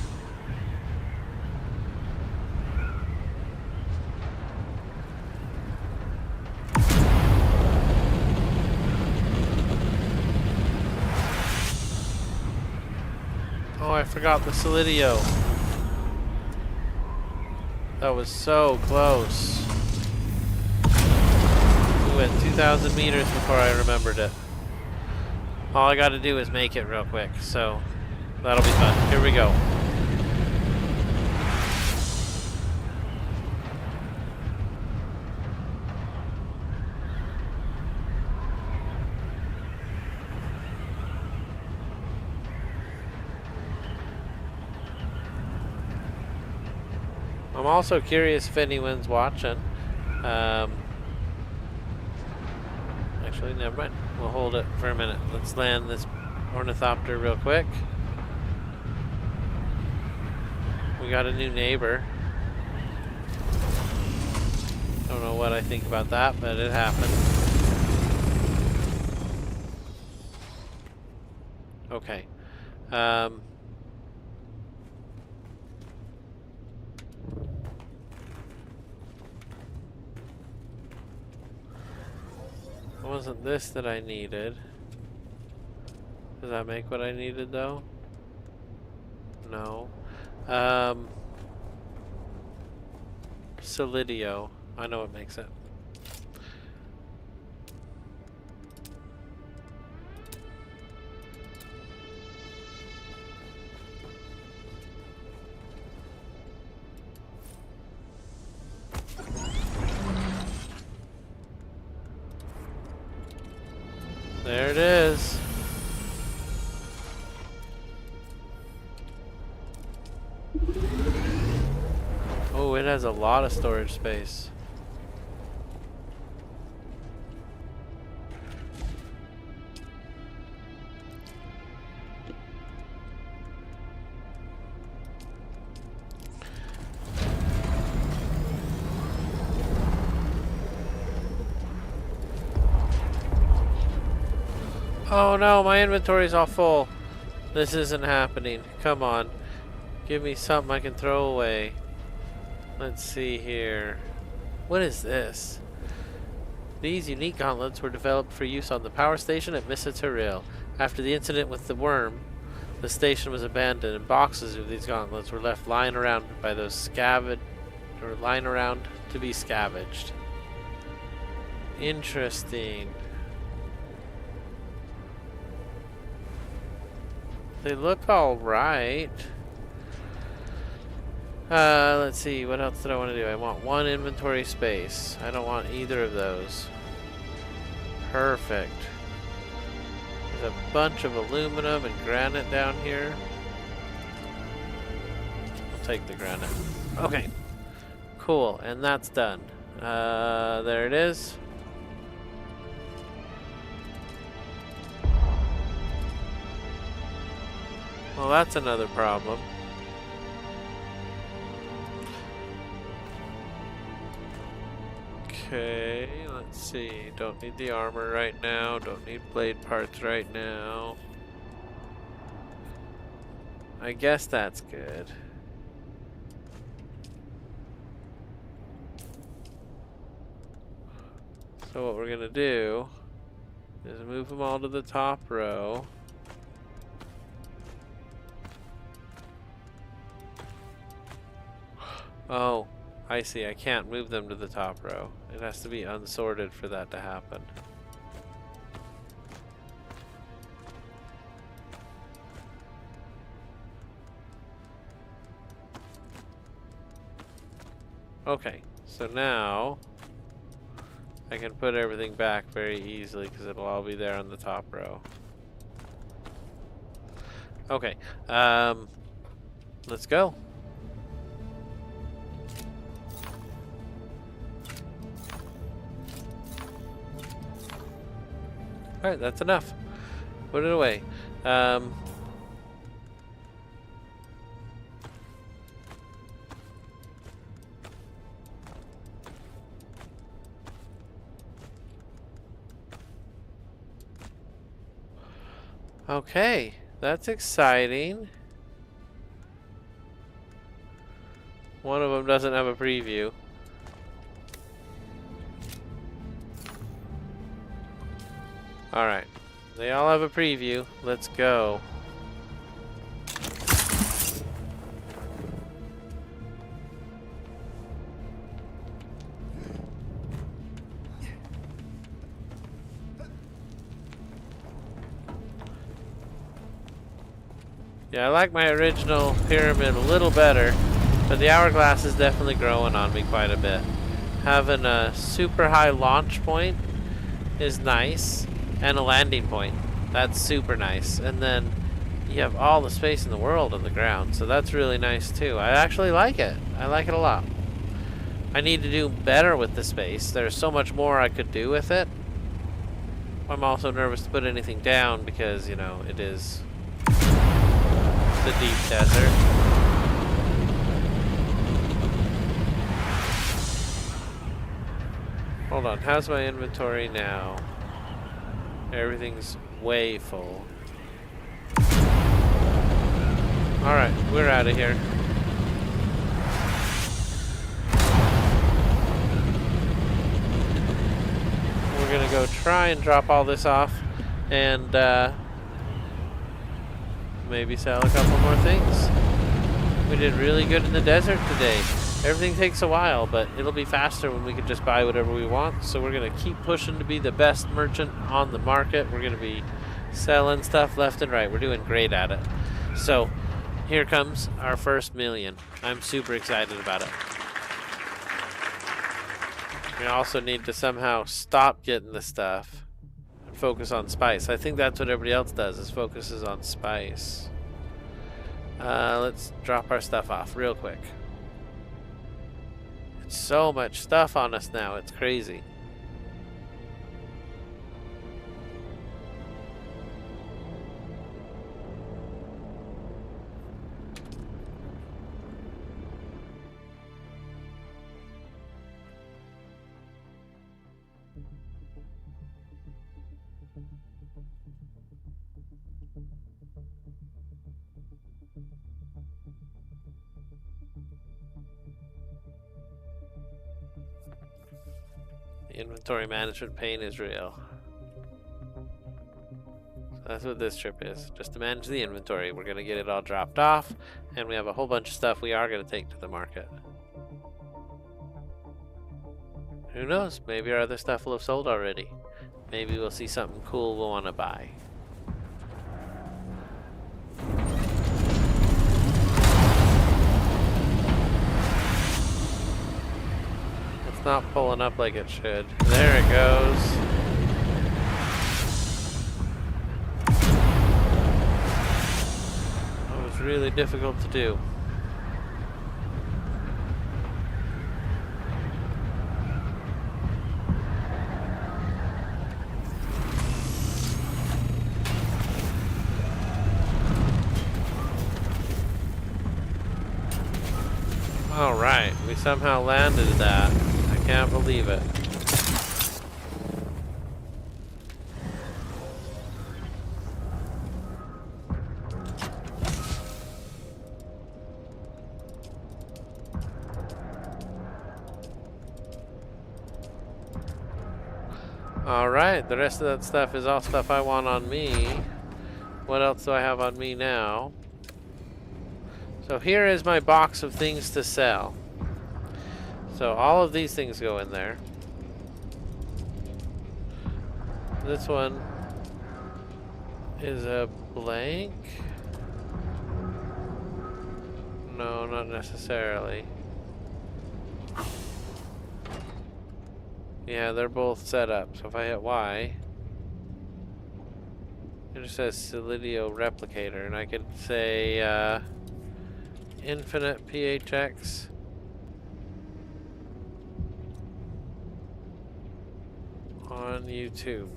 Oh, I forgot the Solidio. That was so close. We went 2,000 meters before I remembered it. All I gotta do is make it real quick, so that'll be fun. Here we go. I'm also curious if anyone's watching. Actually, never mind. We'll hold it for a minute. Let's land this ornithopter real quick. We got a new neighbor. Don't know what I think about that, but it happened. Okay. It wasn't this that I needed. Does that make what I needed though? No. Solidio. I know what makes it. There it is. Oh, it has a lot of storage space. Oh no, my inventory's all full. This isn't happening. Come on. Give me something I can throw away. Let's see here. What is this? These unique gauntlets were developed for use on the power station at Misaturil. After the incident with the worm, the station was abandoned and boxes of these gauntlets were left lying around by those lying around to be scavenged. Interesting. They look all right. Let's see. What else did I want to do? I want one inventory space. I don't want either of those. Perfect. There's a bunch of aluminum and granite down here. I'll take the granite. Okay. Cool. And that's done. There it is. Well, that's another problem. Okay, let's see. Don't need the armor right now. Don't need blade parts right now. I guess that's good. So what we're gonna do is move them all to the top row. Oh, I see. I can't move them to the top row. It has to be unsorted for that to happen. Okay, so now I can put everything back very easily because it'll all be there on the top row. Okay, let's go. All right, that's enough. Put it away. Okay, that's exciting. One of them doesn't have a preview. Alright, they all have a preview. Let's go. Yeah, I like my original pyramid a little better, but the hourglass is definitely growing on me quite a bit. Having a super high launch point is nice, and a landing point. That's super nice. And then you have all the space in the world on the ground, so that's really nice too. I actually like it. I like it a lot. I need to do better with the space. There's so much more I could do with it. I'm also nervous to put anything down because, you know, it is the deep desert. Hold on, how's my inventory now? Everything's way full. Alright, we're out of here. We're gonna go try and drop all this off and maybe sell a couple more things. We did really good in the desert today. Everything takes a while, but it'll be faster when we can just buy whatever we want. So we're gonna keep pushing to be the best merchant on the market. We're gonna be selling stuff left and right. We're doing great at it. So here comes our first million. I'm super excited about it. We also need to somehow stop getting the stuff and focus on spice. I think that's what everybody else does, is focuses on spice. Let's drop our stuff off real quick. It's so much stuff on us now, it's crazy. Inventory management pain is real. So that's what this trip is, just to manage the inventory. We're gonna get it all dropped off, and we have a whole bunch of stuff we are gonna take to the market. Who knows, maybe our other stuff will have sold already. Maybe we'll see something cool we'll want to buy. Not pulling up like it should. There it goes. That was really difficult to do. All right, we somehow landed that. Can't believe it. Alright, the rest of that stuff is all stuff I want on me. What else do I have on me now? So here is my box of things to sell. So all of these things go in there. This one is a blank. No, not necessarily. Yeah, they're both set up. So if I hit Y, it just says Solidio Replicator, and I could say infinite PHX. On YouTube.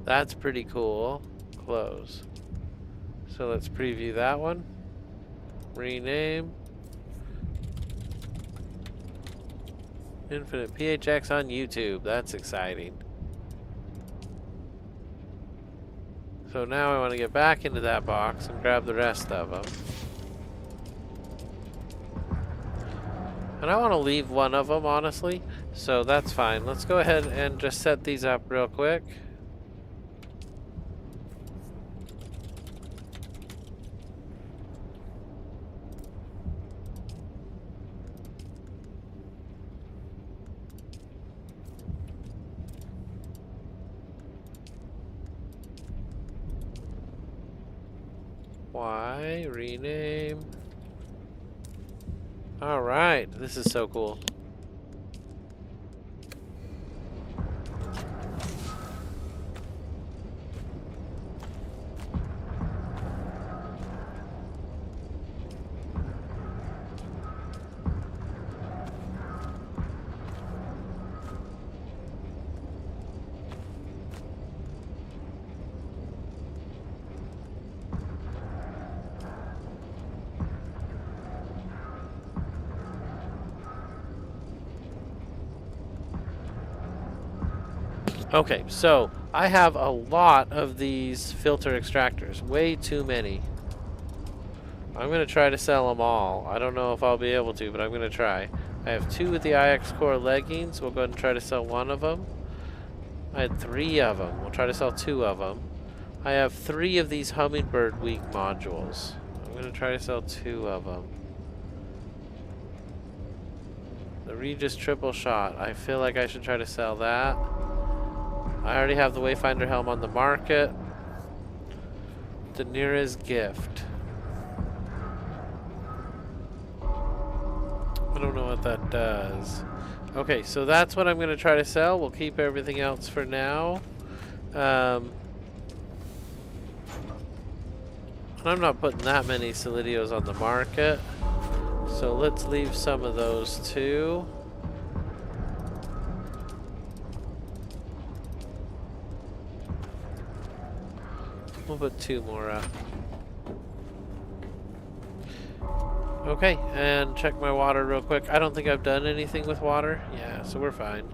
That's pretty cool. Close. So let's preview that one. Rename. Infinite PHX on YouTube. That's exciting. So now I want to get back into that box and grab the rest of them. And I want to leave one of them, honestly. So that's fine. Let's go ahead and just set these up real quick. Y, rename. Alright, this is so cool. Okay, so I have a lot of these filter extractors, way too many. I'm going to try to sell them all. I don't know if I'll be able to, but I'm going to try. I have 2 with the IX Core leggings. We'll go ahead and try to sell 1 of them. I had 3 of them. We'll try to sell 2 of them. I have 3 of these Hummingbird Weak modules. I'm going to try to sell 2 of them. The Regis Triple Shot. I feel like I should try to sell that. I already have the Wayfinder Helm on the market. Daenerys Gift. I don't know what that does. Okay, so that's what I'm going to try to sell. We'll keep everything else for now. And I'm not putting that many Solidios on the market. So let's leave some of those too. We'll put 2 more up. Okay, and check my water real quick. I don't think I've done anything with water. Yeah, so we're fine.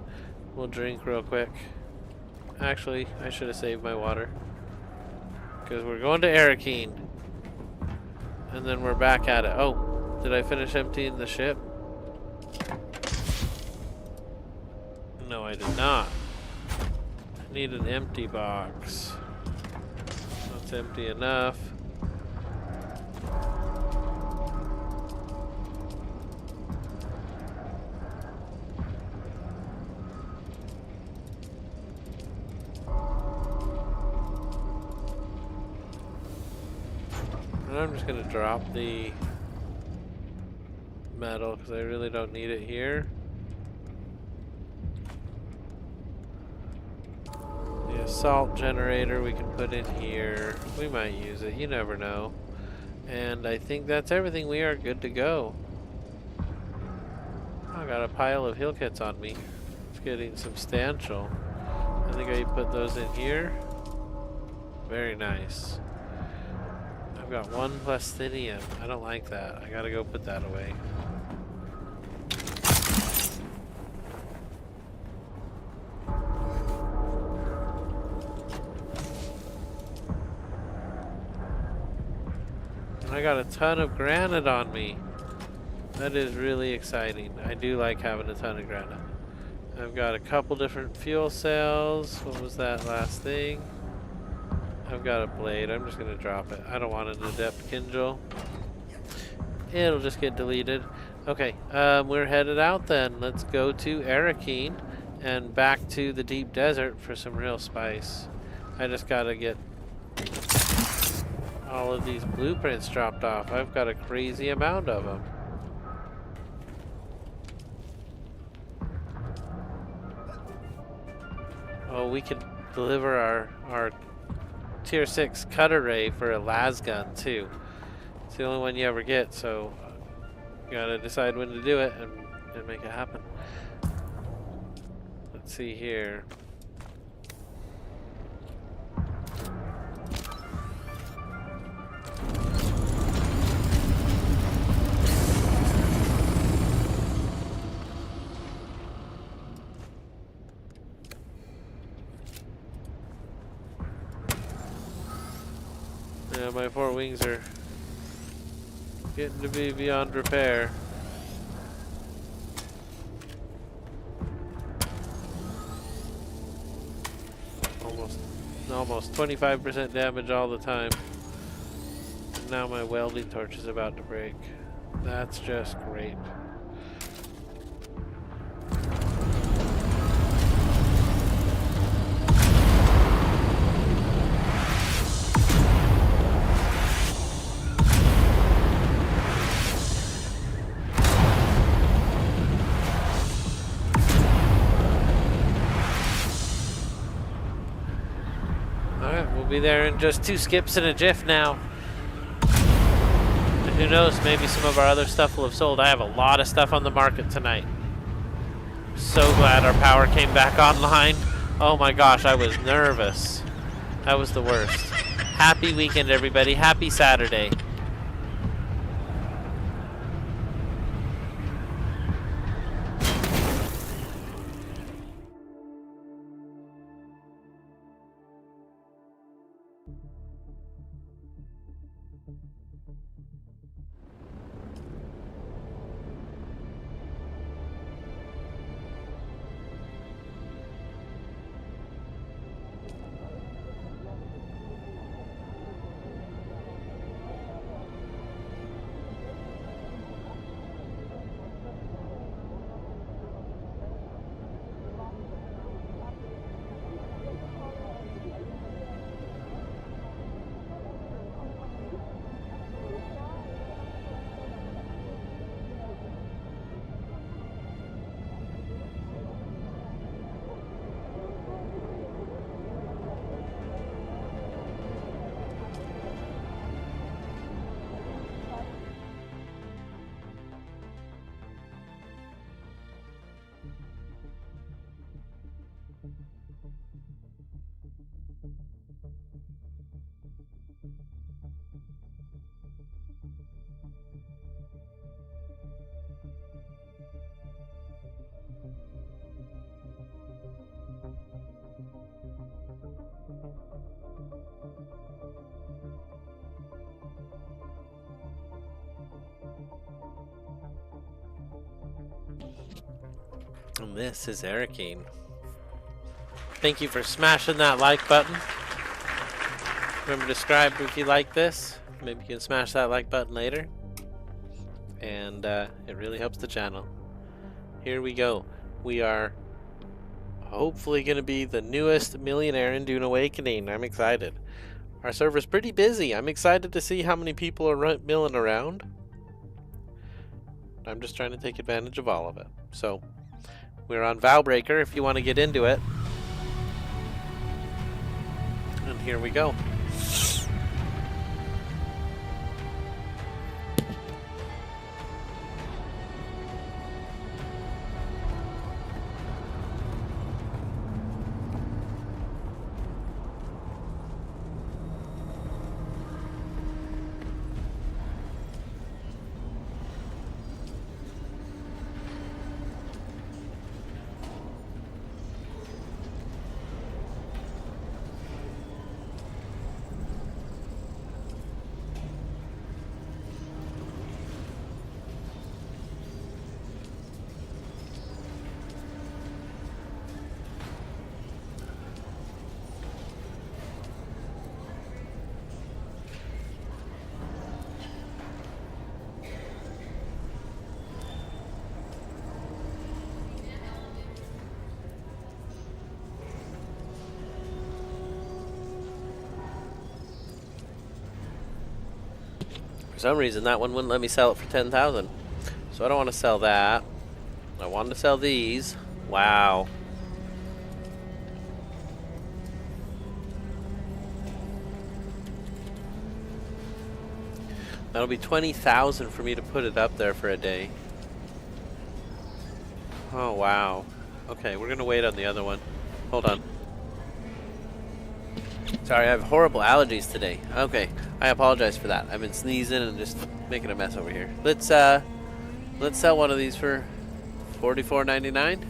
We'll drink real quick. Actually, I should have saved my water. Because we're going to Arakeen. And then we're back at it. Oh, did I finish emptying the ship? No, I did not. I need an empty box. That's empty enough. And I'm just going to drop the metal because I really don't need it here. The assault generator we can put in here. We might use it, you never know. And I think that's everything. We are good to go. I got a pile of heal kits on me. It's getting substantial. I think I put those in here. Very nice. I've got 1 plastinium. I don't like that. I gotta go put that away. And I got a ton of granite on me. That is really exciting. I do like having a ton of granite. I've got a couple different fuel cells. What was that last thing? I've got a blade. I'm just going to drop it. I don't want an adept Kindle. It'll just get deleted. Okay, we're headed out then. Let's go to Arakeen and back to the deep desert for some real spice. I just got to get all of these blueprints dropped off. I've got a crazy amount of them. Oh, we could deliver our tier 6 cutter ray for a las gun too. It's the only one you ever get, so you gotta decide when to do it and make it happen. Let's see here. Yeah, my 4 wings are getting to be beyond repair. Almost 25% damage all the time. And now my welding torch is about to break. That's just great. Be there in just 2 skips and a jiff now. And who knows, maybe some of our other stuff will have sold. I have a lot of stuff on the market tonight. So glad our power came back online. Oh my gosh, I was nervous. That was the worst. Happy weekend, everybody. Happy Saturday. And this is Erikine. Thank you for smashing that like button. Remember to subscribe if you like this. Maybe you can smash that like button later. And it really helps the channel. Here we go. We are hopefully going to be the newest millionaire in Dune Awakening. I'm excited. Our server's pretty busy. I'm excited to see how many people are milling around. I'm just trying to take advantage of all of it. So, we're on Vowbreaker if you want to get into it. And here we go. For some reason that one wouldn't let me sell it for 10,000. So I don't want to sell that. I wanted to sell these. Wow. That'll be 20,000 for me to put it up there for a day. Oh, wow. Okay, we're gonna wait on the other one. Hold on. Sorry, I have horrible allergies today. Okay, I apologize for that. I've been sneezing and just making a mess over here. Let's sell one of these for $44.99.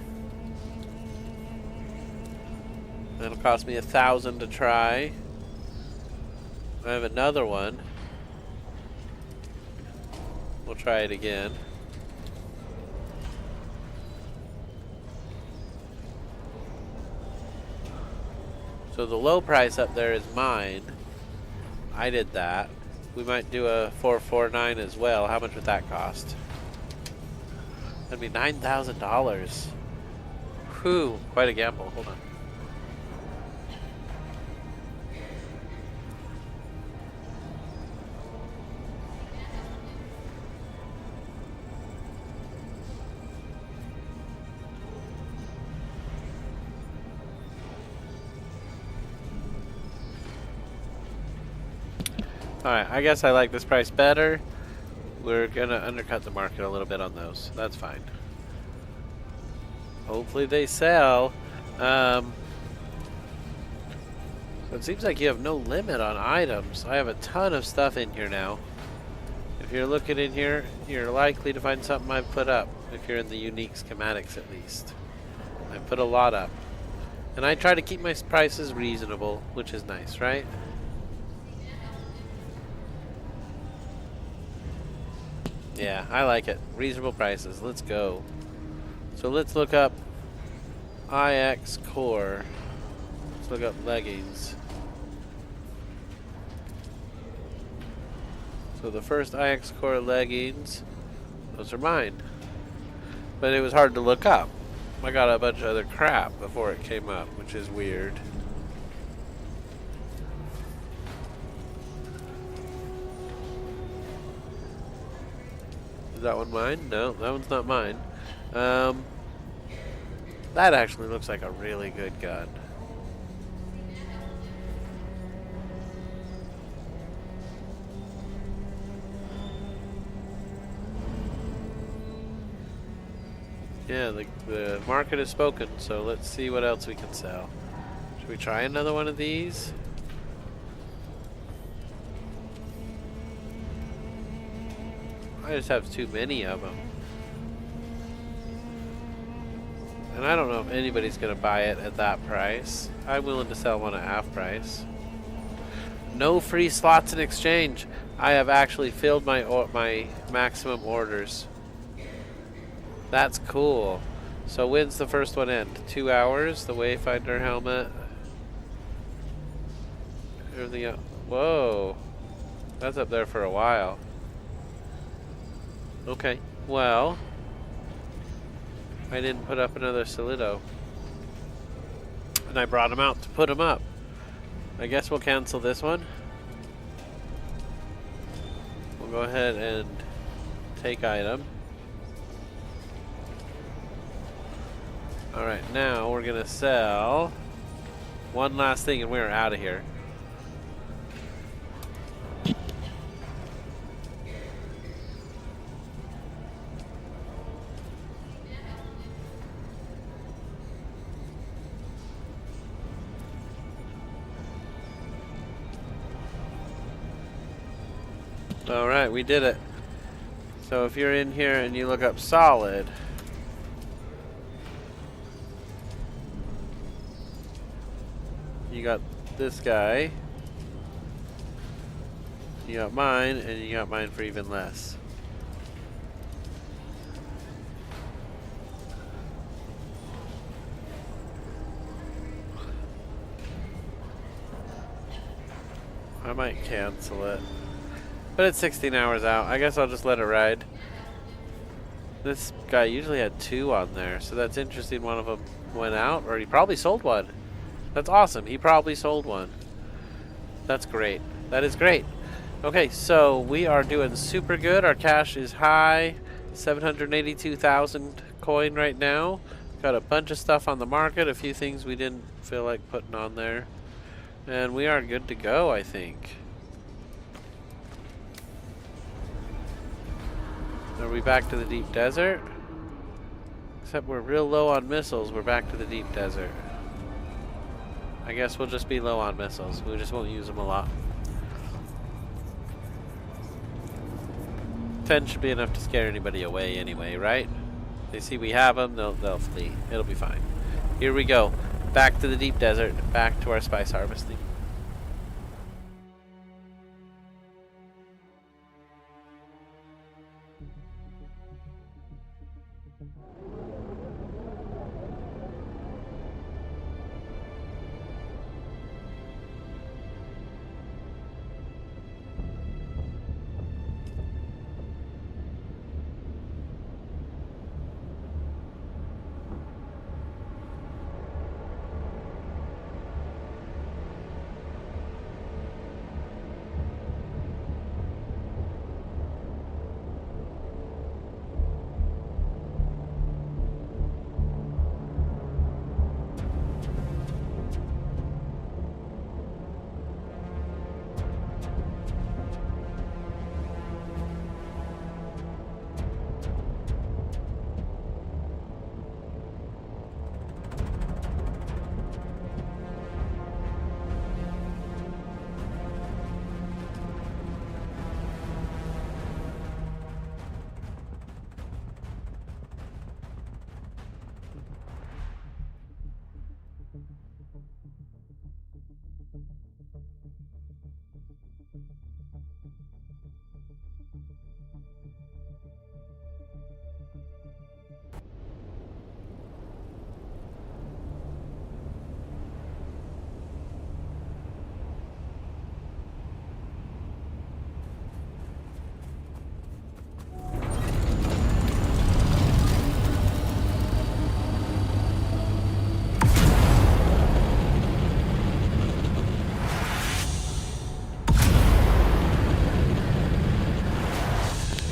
That'll cost me 1,000 to try. I have another one. We'll try it again. So the low price up there is mine. I did that. We might do a 449 as well. How much would that cost? That'd be $9,000. Whew, quite a gamble. Hold on. Alright, I guess I like this price better. We're gonna undercut the market a little bit on those. That's fine. Hopefully they sell. So it seems like you have no limit on items. I have a ton of stuff in here now. If you're looking in here, you're likely to find something I've put up. If you're in the unique schematics at least. I put a lot up. And I try to keep my prices reasonable, which is nice, right? Yeah, I like it. Reasonable prices. Let's go. So let's look up IX Core. Let's look up leggings. So the first IX Core leggings, those are mine. But it was hard to look up. I got a bunch of other crap before it came up, which is weird. Is that one mine? No, that one's not mine. That actually looks like a really good gun. Yeah, the market has spoken, so let's see what else we can sell. Should we try another one of these? I just have too many of them. And I don't know if anybody's going to buy it at that price. I'm willing to sell one at half price. No free slots in exchange. I have actually filled my maximum orders. That's cool. So when's the first one end? 2 hours? The Wayfinder helmet? Everything else. Whoa. That's up there for a while. Okay, well, I didn't put up another Solido. And I brought him out to put him up. I guess we'll cancel this one. We'll go ahead and take item. Alright, now we're gonna sell one last thing and we're out of here. Alright, we did it. So if you're in here and you look up solid, you got this guy, you got mine, and you got mine for even less. I might cancel it. But it's 16 hours out. I guess I'll just let it ride. This guy usually had 2 on there, so that's interesting. One of them went out, or he probably sold one. That's awesome. He probably sold one. That's great. That is great. Okay, so we are doing super good. Our cash is high. 782,000 coin right now. Got a bunch of stuff on the market. A few things we didn't feel like putting on there. And we are good to go, I think. Are we back to the deep desert? Except we're real low on missiles, we're back to the deep desert. I guess we'll just be low on missiles. We just won't use them a lot. 10 should be enough to scare anybody away anyway, right? They see we have them, they'll flee. It'll be fine. Here we go. Back to the deep desert. Back to our spice harvesting.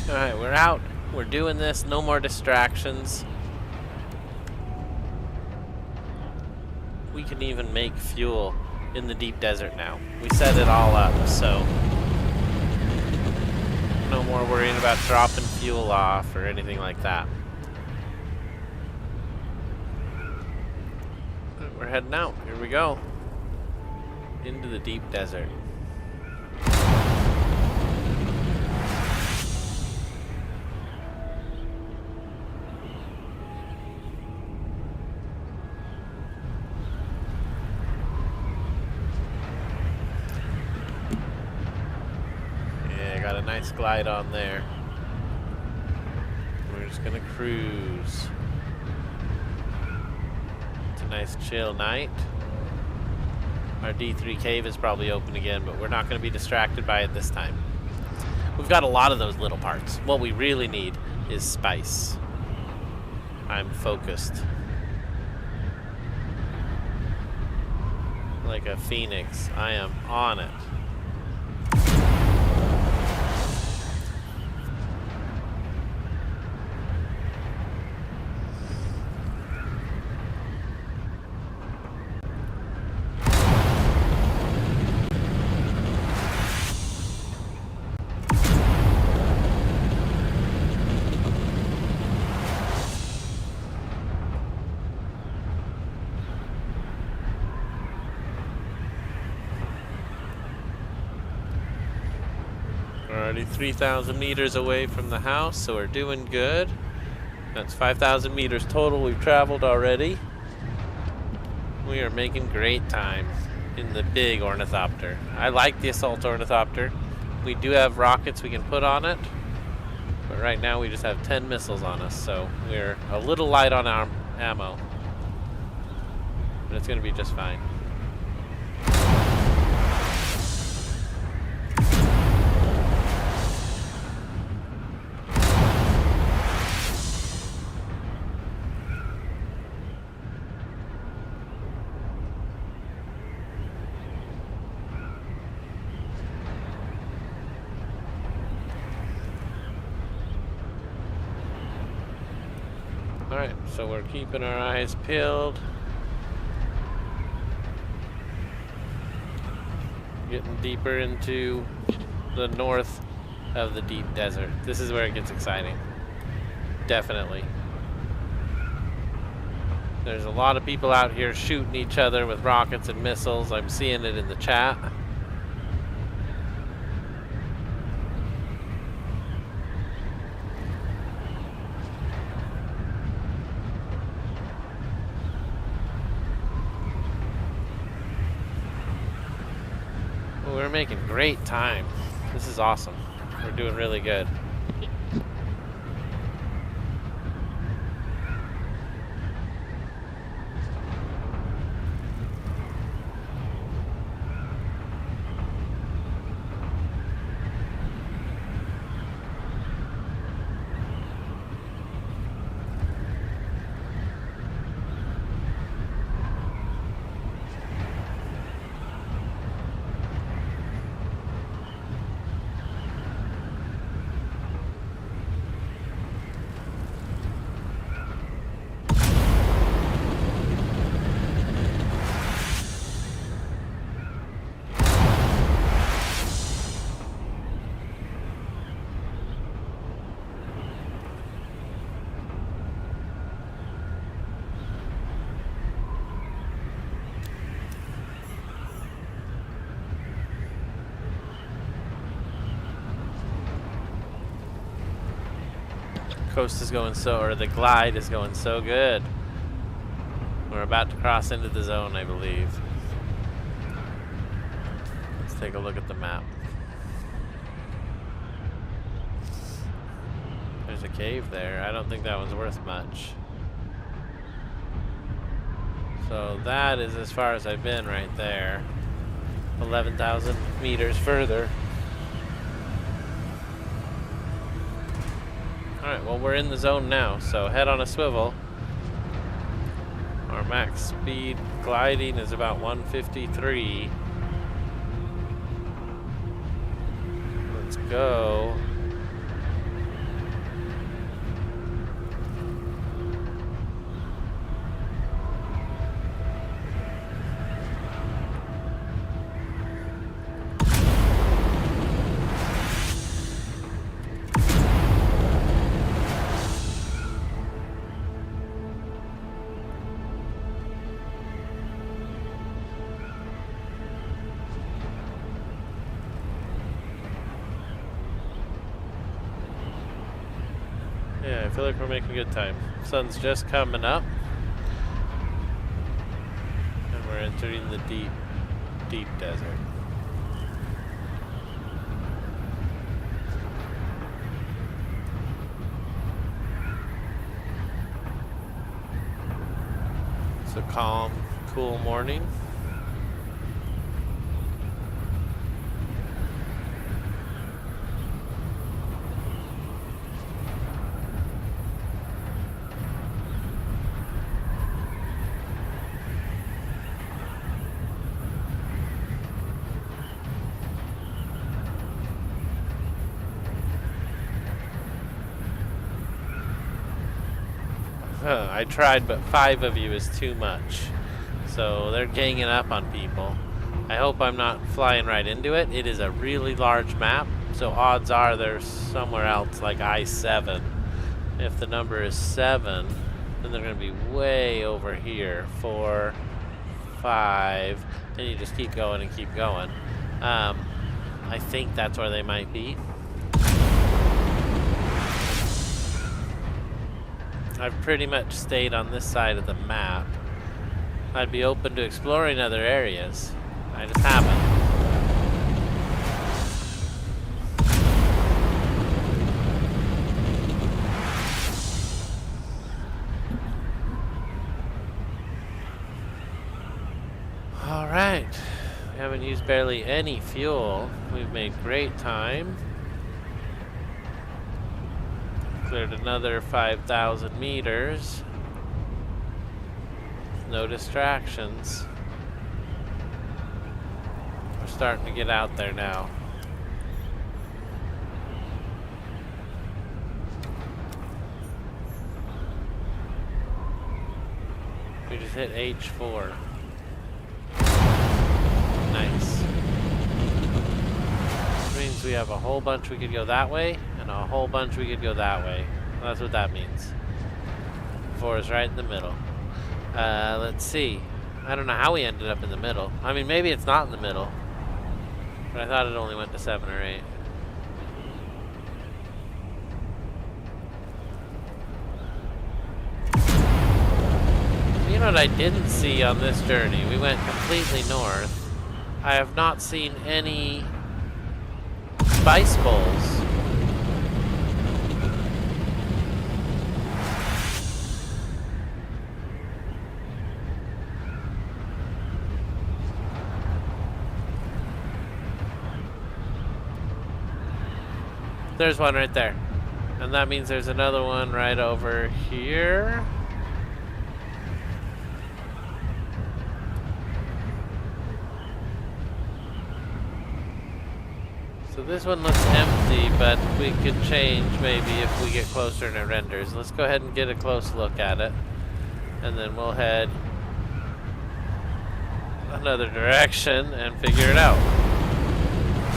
Alright, we're out. We're doing this. No more distractions. We can even make fuel in the deep desert now. We set it all up, so no more worrying about dropping fuel off or anything like that. We're heading out. Here we go. Into the deep desert. Nice glide on there. We're just gonna cruise. It's a nice chill night. Our D3 cave is probably open again, but we're not gonna be distracted by it this time. We've got a lot of those little parts. What we really need is spice. I'm focused. Like a phoenix, I am on it. Already 3,000 meters away from the house, so we're doing good. That's 5,000 meters total we've traveled already. We are making great time in the big ornithopter. I like the assault ornithopter. We do have rockets we can put on it, but right now we just have 10 missiles on us, so we're a little light on our ammo. But it's gonna be just fine. Alright, so we're keeping our eyes peeled. Getting deeper into the north of the deep desert. This is where it gets exciting. definitely. There's a lot of people out here shooting each other with rockets and missiles. I'm seeing it in the chat. Well, we're making great time. This is awesome. We're doing really good. Coast is going so, or the glide is going so good. We're about to cross into the zone, I believe. Let's take a look at the map. There's a cave there. I don't think that one's worth much. So that is as far as I've been right there. 11,000 meters further. Alright, well we're in the zone now, so head on a swivel. Our max speed gliding is about 153. Let's go. Yeah, I feel like we're making good time. Sun's just coming up. And we're entering the deep, deep desert. It's a calm, cool morning. I tried, but 5 of you is too much. So they're ganging up on people. I hope I'm not flying right into it. It is a really large map, so odds are they're somewhere else, like I-7. If the number is 7, then they're going to be way over here. 4, 5, and you just keep going and keep going. I think that's where they might be. I've pretty much stayed on this side of the map. I'd be open to exploring other areas. I just haven't. All right. We haven't used barely any fuel. We've made great time. Cleared another 5,000 meters. No distractions. We're starting to get out there now. We just hit H4. Nice. Which means we have a whole bunch we could go that way, and a whole bunch we could go that way. That's what that means. 4 is right in the middle. Let's see. I don't know how we ended up in the middle. I mean, maybe it's not in the middle. But I thought it only went to 7 or 8. You know what I didn't see on this journey? We went completely north. I have not seen any spice bowls. There's one right there. And that means there's another one right over here. So this one looks empty, but we could change maybe if we get closer and it renders. Let's go ahead and get a close look at it. And then we'll head another direction and figure it out.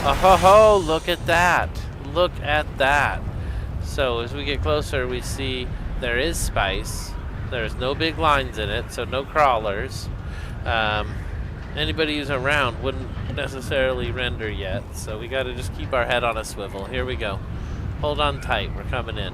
Oh ho ho, look at that. Look at that. So as we get closer, we see there is spice. There's no big lines in it, so no crawlers. Anybody who's around wouldn't necessarily render yet, so we gotta just keep our head on a swivel. Here we go. Hold on tight, we're coming in.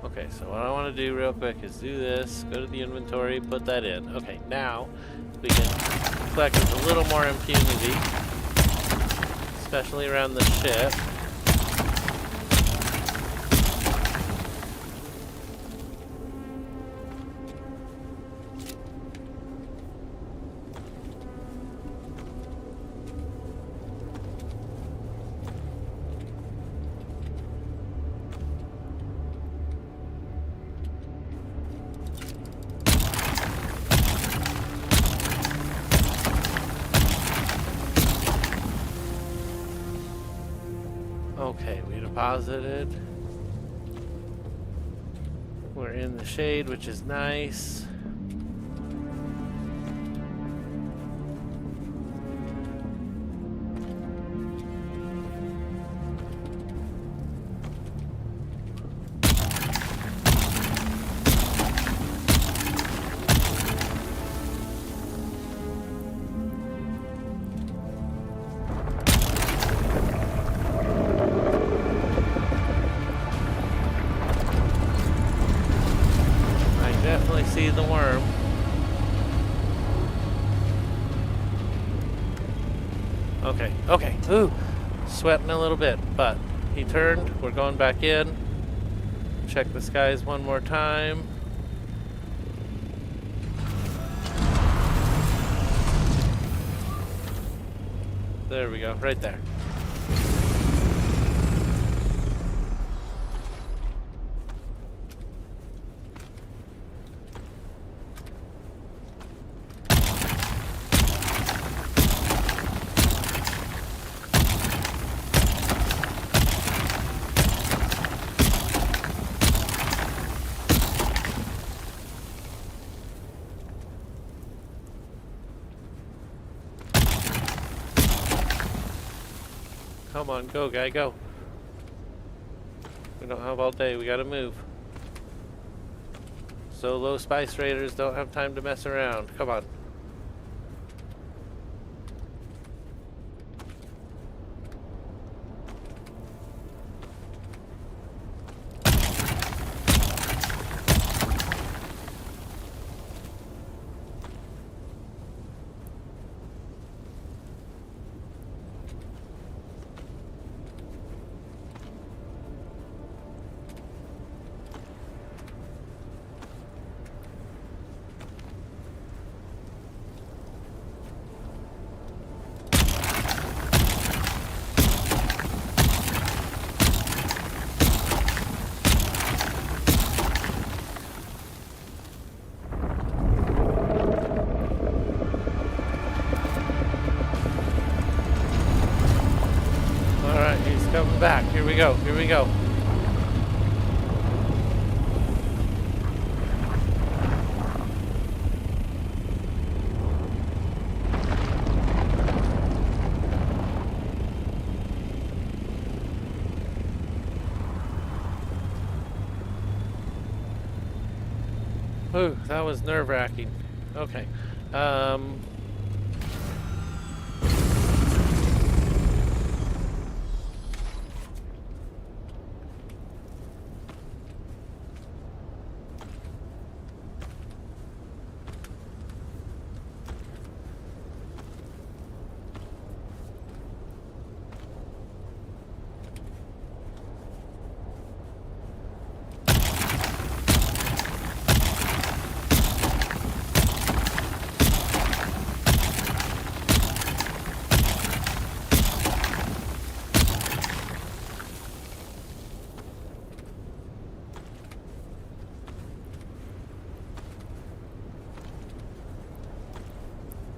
Okay, so what I want to do real quick is do this, go to the inventory, put that in. Okay, now we can collect with a little more impunity, especially around the ship. Okay, we deposited. We're in the shade, which is nice. See the worm. Okay, okay. Ooh, sweating a little bit, but he turned. We're going back in. Check the skies one more time. There we go, right there. Come on, go, guy, go. We don't have all day, we gotta move. Solo spice raiders don't have time to mess around. Come on. coming back. Here we go. Here we go. Ooh, that was nerve-wracking. Okay.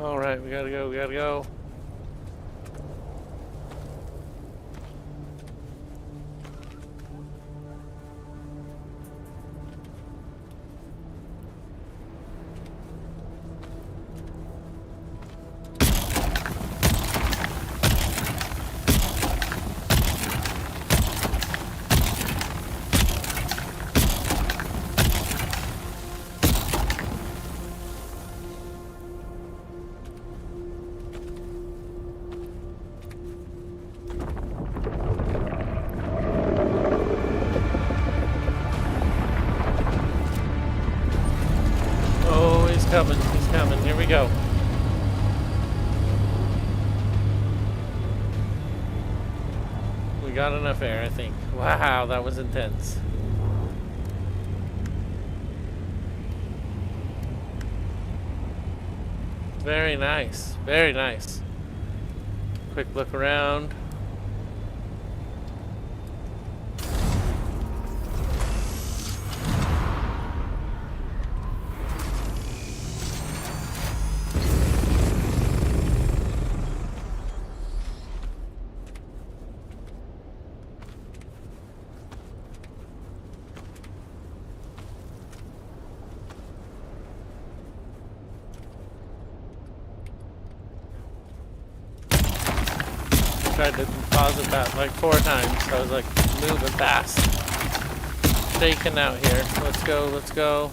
All right, we gotta go. We gotta go. Coming, he's coming. Here we go. We got enough air, I think. Wow, that was intense. Very nice. Very nice. Quick look around. Tried to pause it that like 4 times. I was like moving fast. Shaking out here. Let's go, let's go.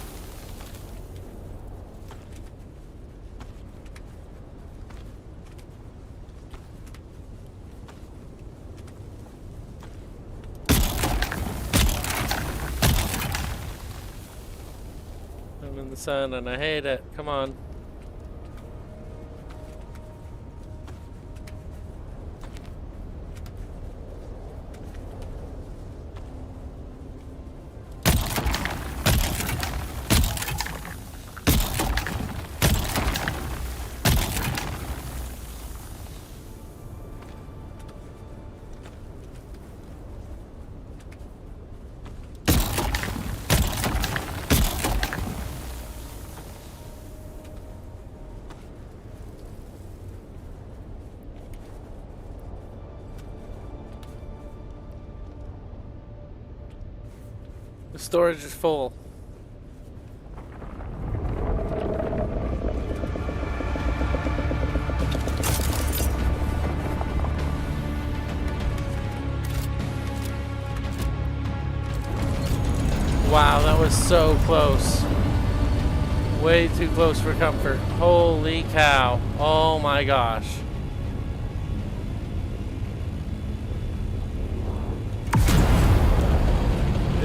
I'm in the sun and I hate it. Come on. The storage is full. Wow, that was so close. Way too close for comfort. Holy cow. Oh my gosh.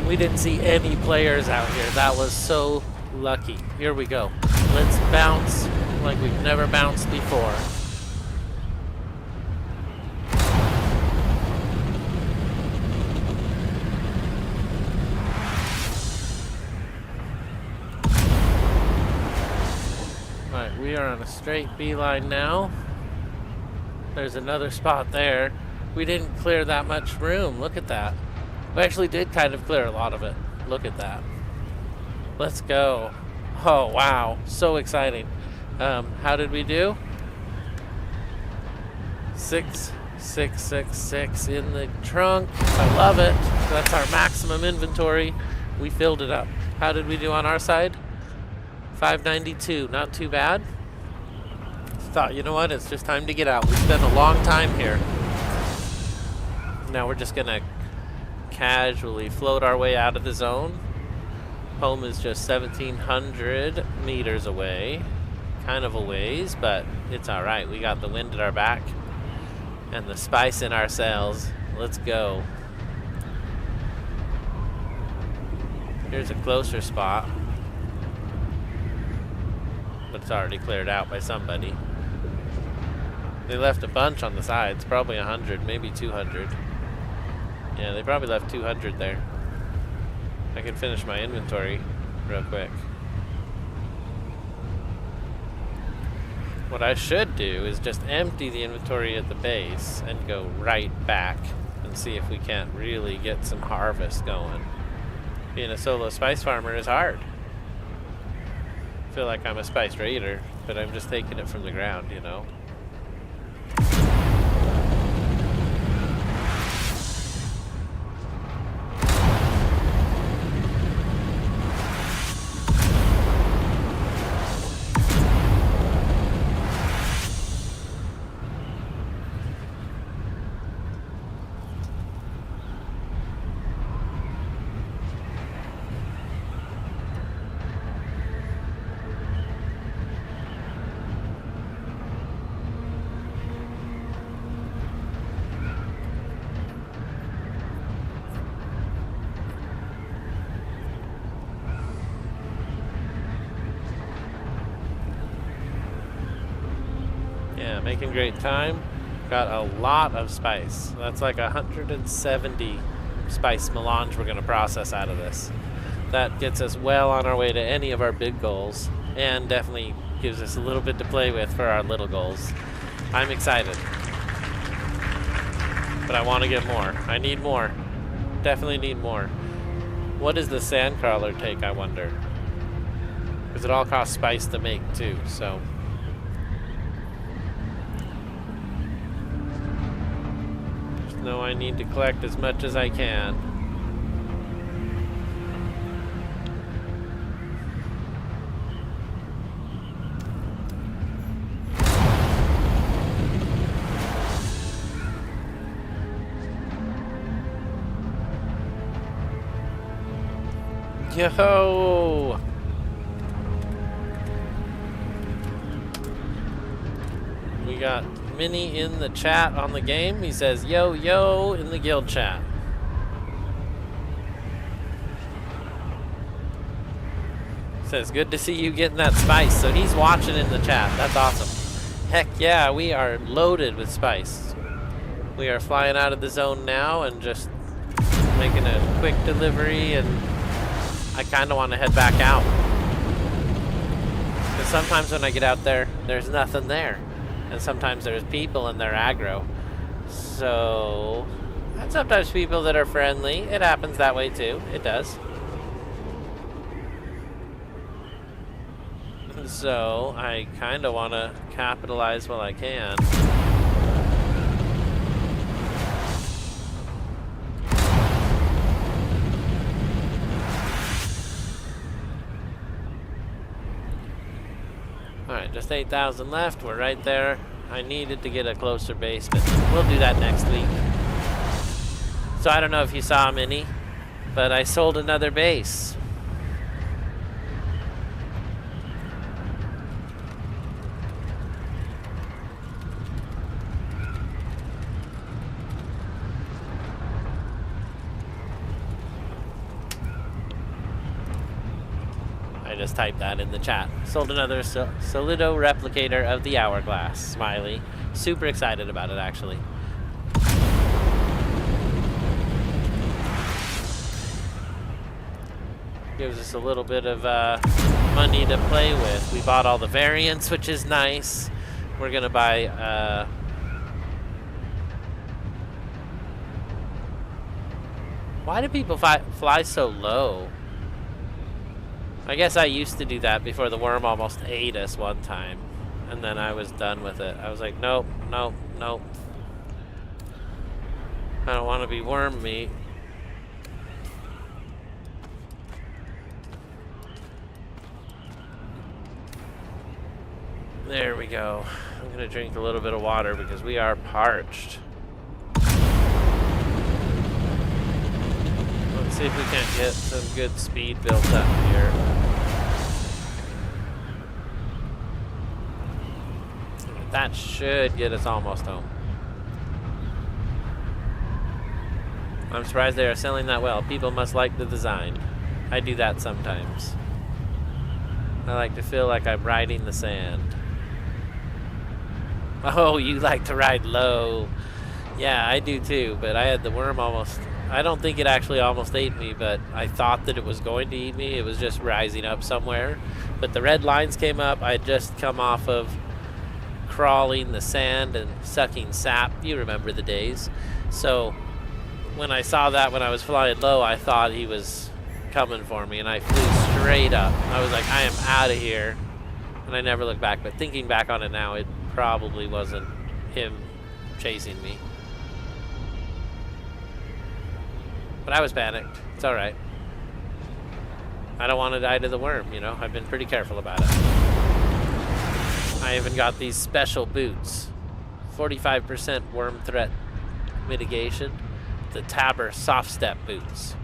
We didn't see any players out here. That was so lucky. Here we go. Let's bounce like we've never bounced before. Alright, we are on a straight beeline now. There's another spot there. We didn't clear that much room. Look at that. We actually did kind of clear a lot of it. Look at that. Let's go. Oh, wow. So exciting. How did we do? 6 666 in the trunk. I love it. That's our maximum inventory. We filled it up. How did we do on our side? 592. Not too bad. Thought, you know what? It's just time to get out. We spent a long time here. Now we're just gonna casually float our way out of the zone. Home is just 1,700 meters away. Kind of a ways, but it's alright. We got the wind at our back and the spice in our sails. Let's go. Here's a closer spot, but it's already cleared out by somebody. They left a bunch on the sides, probably 100, maybe 200. Yeah, they probably left 200 there. I can finish my inventory real quick. What I should do is just empty the inventory at the base and go right back and see if we can't really get some harvest going. Being a solo spice farmer is hard. I feel like I'm a spice raider, but I'm just taking it from the ground, you know? Yeah, making great time. Got a lot of spice. That's like 170 spice melange we're going to process out of this. That gets us well on our way to any of our big goals, and definitely gives us a little bit to play with for our little goals. I'm excited. But I want to get more. I need more. Definitely need more. What does the sandcrawler take, I wonder? Because it all costs spice to make too, so... No, I need to collect as much as I can. Yo! We got Minnie in the chat on the game. He says, yo, yo, in the guild chat. Says, good to see you getting that spice. So he's watching in the chat. That's awesome. Heck yeah, we are loaded with spice. We are flying out of the zone now and just making a quick delivery, and I kind of want to head back out. Because sometimes when I get out there, there's nothing there. And sometimes there's people and they're aggro. So, and sometimes people that are friendly. It happens that way too. It does. So, I kind of want to capitalize while I can. Alright, just 8,000 left. We're right there. I needed to get a closer base, but we'll do that next week. So I don't know if you saw Minnie, but I sold another base. Just type that in the chat. Sold another Solido replicator of the Hourglass. Smiley. Super excited about it, actually. Gives us a little bit of money to play with. We bought all the variants, which is nice. We're gonna buy why do people fly so low? I guess I used to do that before the worm almost ate us one time. And then I was done with it. I was like, nope, nope, nope. I don't want to be worm meat. There we go. I'm going to drink a little bit of water because we are parched. Let's see if we can't get some good speed built up here. That should get us almost home. I'm surprised they are selling that well. People must like the design. I do that sometimes. I like to feel like I'm riding the sand. Oh, you like to ride low. Yeah, I do too, but I had the worm almost... I don't think it actually almost ate me, but I thought that it was going to eat me. It was just rising up somewhere. But the red lines came up. I had just come off of crawling the sand and sucking sap. You remember the days. So when I saw that when I was flying low, I thought he was coming for me, and I flew straight up. I was like, I am out of here. And I never looked back. But thinking back on it now, it probably wasn't him chasing me. But I was panicked. It's alright. I don't want to die to the worm, you know? I've been pretty careful about it. I even got these special boots. 45% worm threat mitigation. The Tabor soft step boots.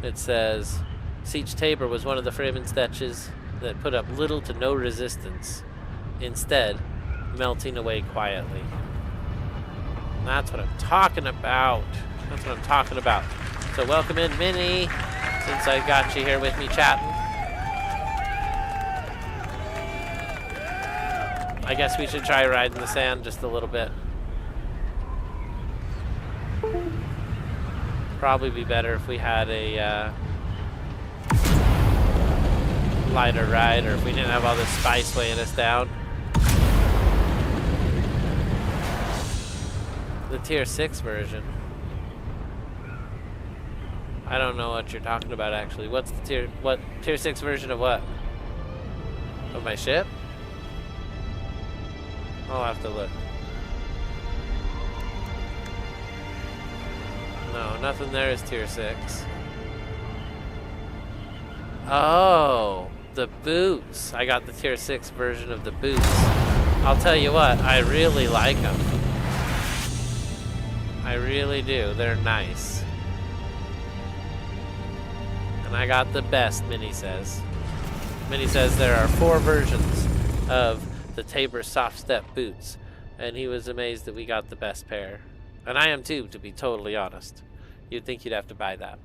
It says, Siege Tabor was one of the framing sketches that put up little to no resistance, instead melting away quietly. And that's what I'm talking about. That's what I'm talking about. So welcome in, Minnie, since I got you here with me chatting. I guess we should try riding the sand just a little bit. Probably be better if we had a lighter ride, or if we didn't have all this spice weighing us down. The tier 6 version. I don't know what you're talking about actually. What's the tier 6 version of what? Of my ship? I'll have to look. No, nothing there is tier 6. Oh, the boots. I got the tier 6 version of the boots. I'll tell you what, I really like them. I really do. They're nice. And I got the best, Minnie says. Minnie says there are 4 versions of the Tabor soft step boots, and he was amazed that we got the best pair. And I am too, to be totally honest. You'd think you'd have to buy that.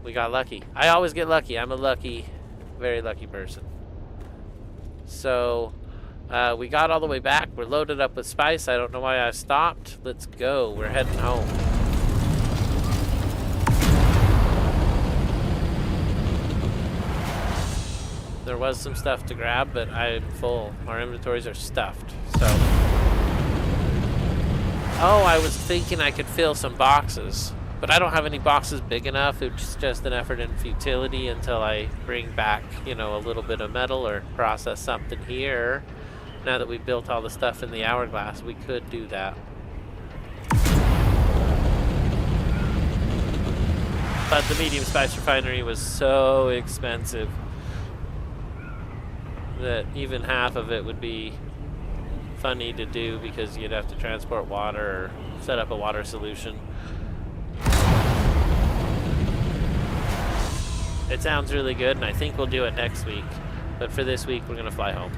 We got lucky. I always get lucky. I'm a lucky, very lucky person. So, we got all the way back. We're loaded up with spice. I don't know why I stopped. Let's go. We're heading home. There was some stuff to grab, but I'm full. Our inventories are stuffed, so... Oh, I was thinking I could fill some boxes, but I don't have any boxes big enough. It's just an effort in futility until I bring back, you know, a little bit of metal or process something here. Now that we've built all the stuff in the hourglass, we could do that. But the medium spice refinery was so expensive that even half of it would be funny to do because you'd have to transport water or set up a water solution. It sounds really good, and I think we'll do it next week. But for this week, we're going to fly home.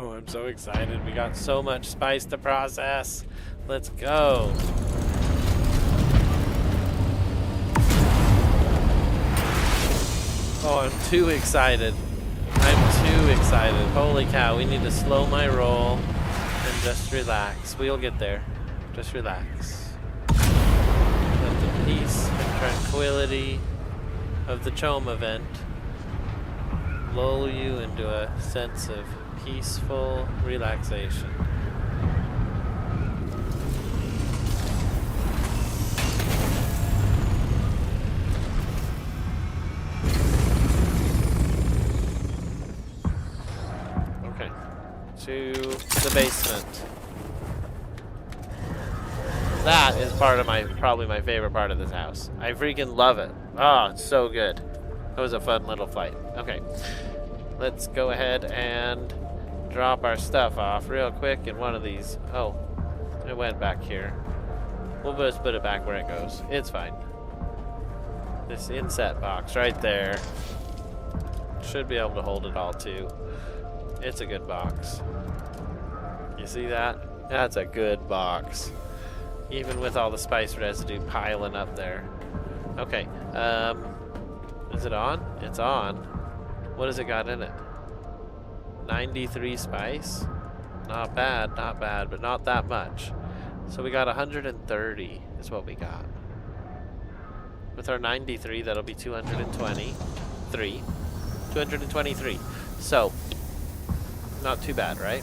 Oh, I'm so excited. We got so much spice to process. Let's go. Oh, I'm too excited. I'm too excited. Holy cow, we need to slow my roll and just relax. We'll get there. Just relax. Let the peace and tranquility of the Chome event lull you into a sense of peaceful relaxation. Okay, to the basement. That is part of probably my favorite part of this house. I freaking love it. Oh, it's so good. That was a fun little fight. Okay, let's go ahead and drop our stuff off real quick in one of these. Oh, it went back here. We'll just put it back where it goes. It's fine. This inset box right there should be able to hold it all too. It's a good box. You see that? That's a good box. Even with all the spice residue piling up there. Okay, is it on? It's on. What has it got in it? 93 spice? Not bad, but not that much. So we got 130 is what we got. With our 93, that'll be 223. 223. So, not too bad, right?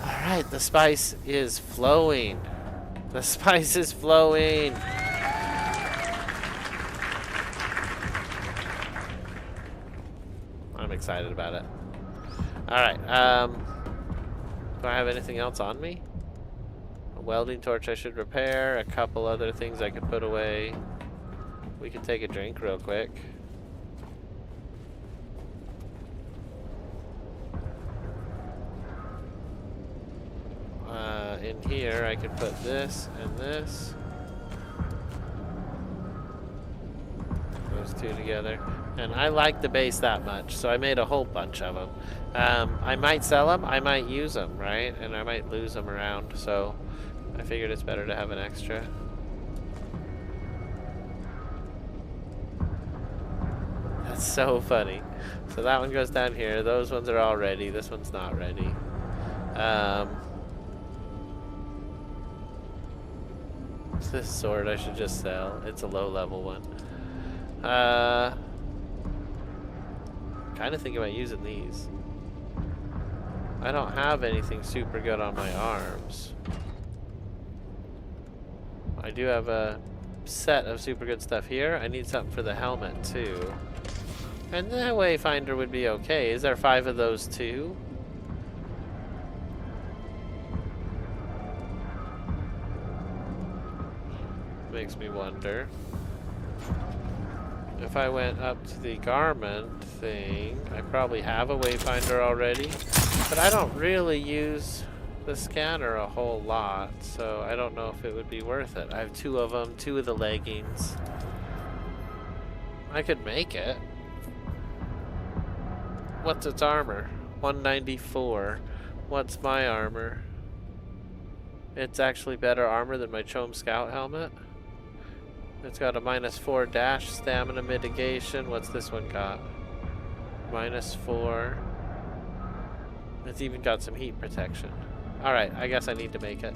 Alright, the spice is flowing. The spice is flowing. I'm excited about it. Alright, do I have anything else on me? A welding torch I should repair, a couple other things I could put away. We can take a drink real quick. In here I can put this and this. Those two together. And I like the base that much, so I made a whole bunch of them. I might sell them, I might use them, right? And I might lose them around, so I figured it's better to have an extra. That's so funny. So that one goes down here. Those ones are all ready. This one's not ready. This sword I should just sell. It's a low level one. Kind of thinking about using these. I don't have anything super good on my arms. I do have a set of super good stuff here. I need something for the helmet too. And the wayfinder would be okay. Is there 5 of those too? Makes me wonder. If I went up to the garment thing, I probably have a wayfinder already, but I don't really use the scanner a whole lot, so I don't know if it would be worth it. I have 2 of them, 2 of the leggings. I could make it. What's its armor? 194. What's my armor? It's actually better armor than my Chome Scout helmet. It's got a -4 dash stamina mitigation. What's this one got? -4. It's even got some heat protection. Alright, I guess I need to make it.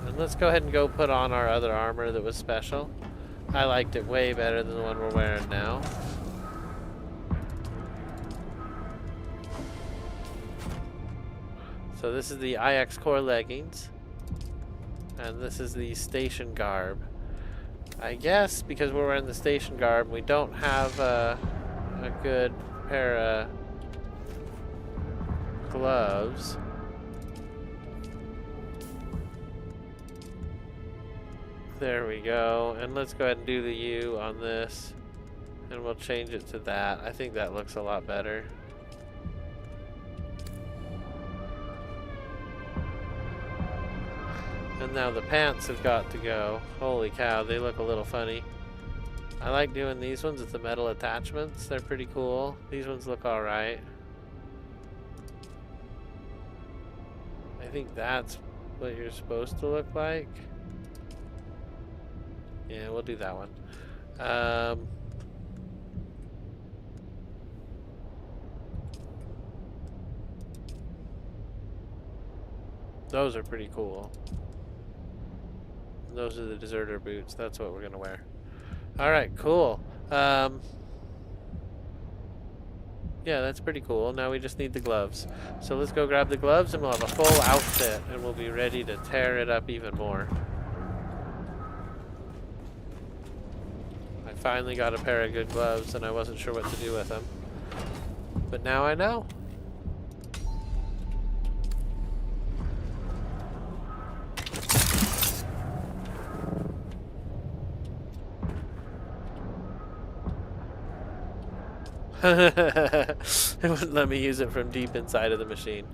And let's go ahead and go put on our other armor that was special. I liked it way better than the one we're wearing now. So this is the IX Core leggings, and this is the station garb. I guess because we're wearing the station garb, we don't have a good pair of gloves. There we go, and let's go ahead and do the U on this, and we'll change it to that. I think that looks a lot better. And now the pants have got to go. Holy cow, they look a little funny. I like doing these ones with the metal attachments. They're pretty cool. These ones look alright. I think that's what you're supposed to look like. Yeah, we'll do that one. Those are pretty cool. Those are the deserter boots. That's what we're gonna wear. Alright, cool. Yeah, that's pretty cool. Now we just need the gloves. So let's go grab the gloves and we'll have a full outfit and we'll be ready to tear it up even more. I finally got a pair of good gloves and I wasn't sure what to do with them. But now I know. It wouldn't let me use it from deep inside of the machine.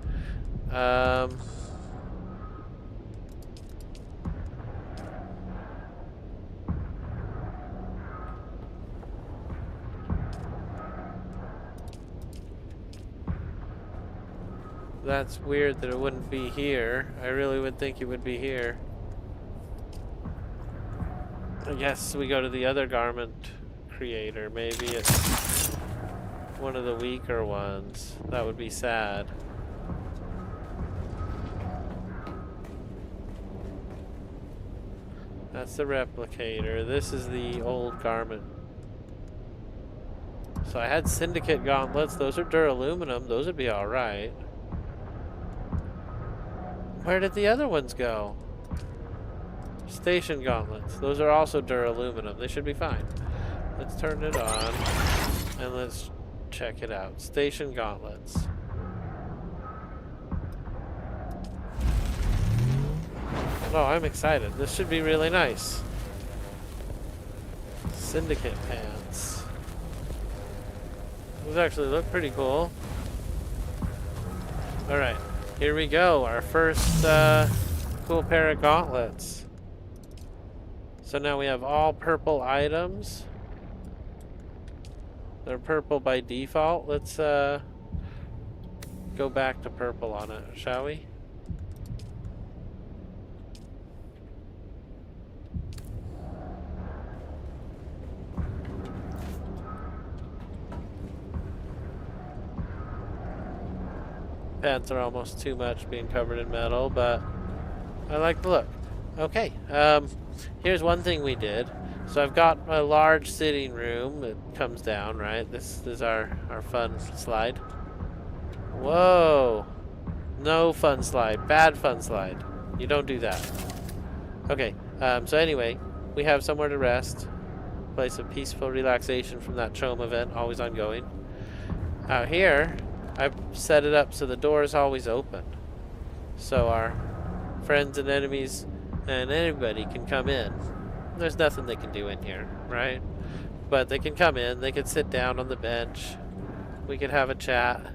That's weird that it wouldn't be here. I really would think it would be here. I guess we go to the other garment creator. Maybe it's one of the weaker ones. That would be sad. That's the replicator. This is the old garment. So I had syndicate gauntlets. Those are duraluminum. Those would be alright. Where did the other ones go? Station gauntlets. Those are also duraluminum. They should be fine. Let's turn it on and let's check it out. Station gauntlets. Oh, I'm excited. This should be really nice. Syndicate pants. Those actually look pretty cool. Alright, here we go. Our first cool pair of gauntlets. So now we have all purple items. They're purple by default. Let's go back to purple on it, shall we? Pants are almost too much being covered in metal, but I like the look. Okay, here's one thing we did. So I've got a large sitting room that comes down, right? This is our fun slide. Whoa! No fun slide. Bad fun slide. You don't do that. Okay, so anyway, we have somewhere to rest. Place of peaceful relaxation from that Chome event, always ongoing. Out here, I've set it up so the door is always open. So our friends and enemies and anybody can come in. There's nothing they can do in here, right? But they can come in, they can sit down on the bench, we could have a chat,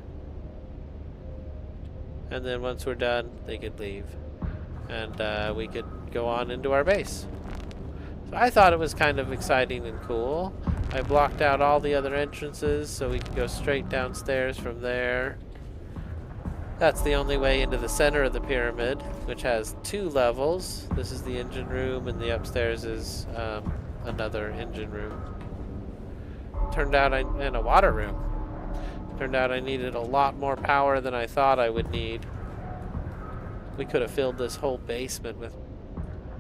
and then once we're done, they could leave. And we could go on into our base. So I thought it was kind of exciting and cool. I blocked out all the other entrances so we could go straight downstairs from there. That's the only way into the center of the pyramid, which has 2 levels. This is the engine room, and the upstairs is another engine room. Turned out and a water room. Turned out I needed a lot more power than I thought I would need. We could have filled this whole basement with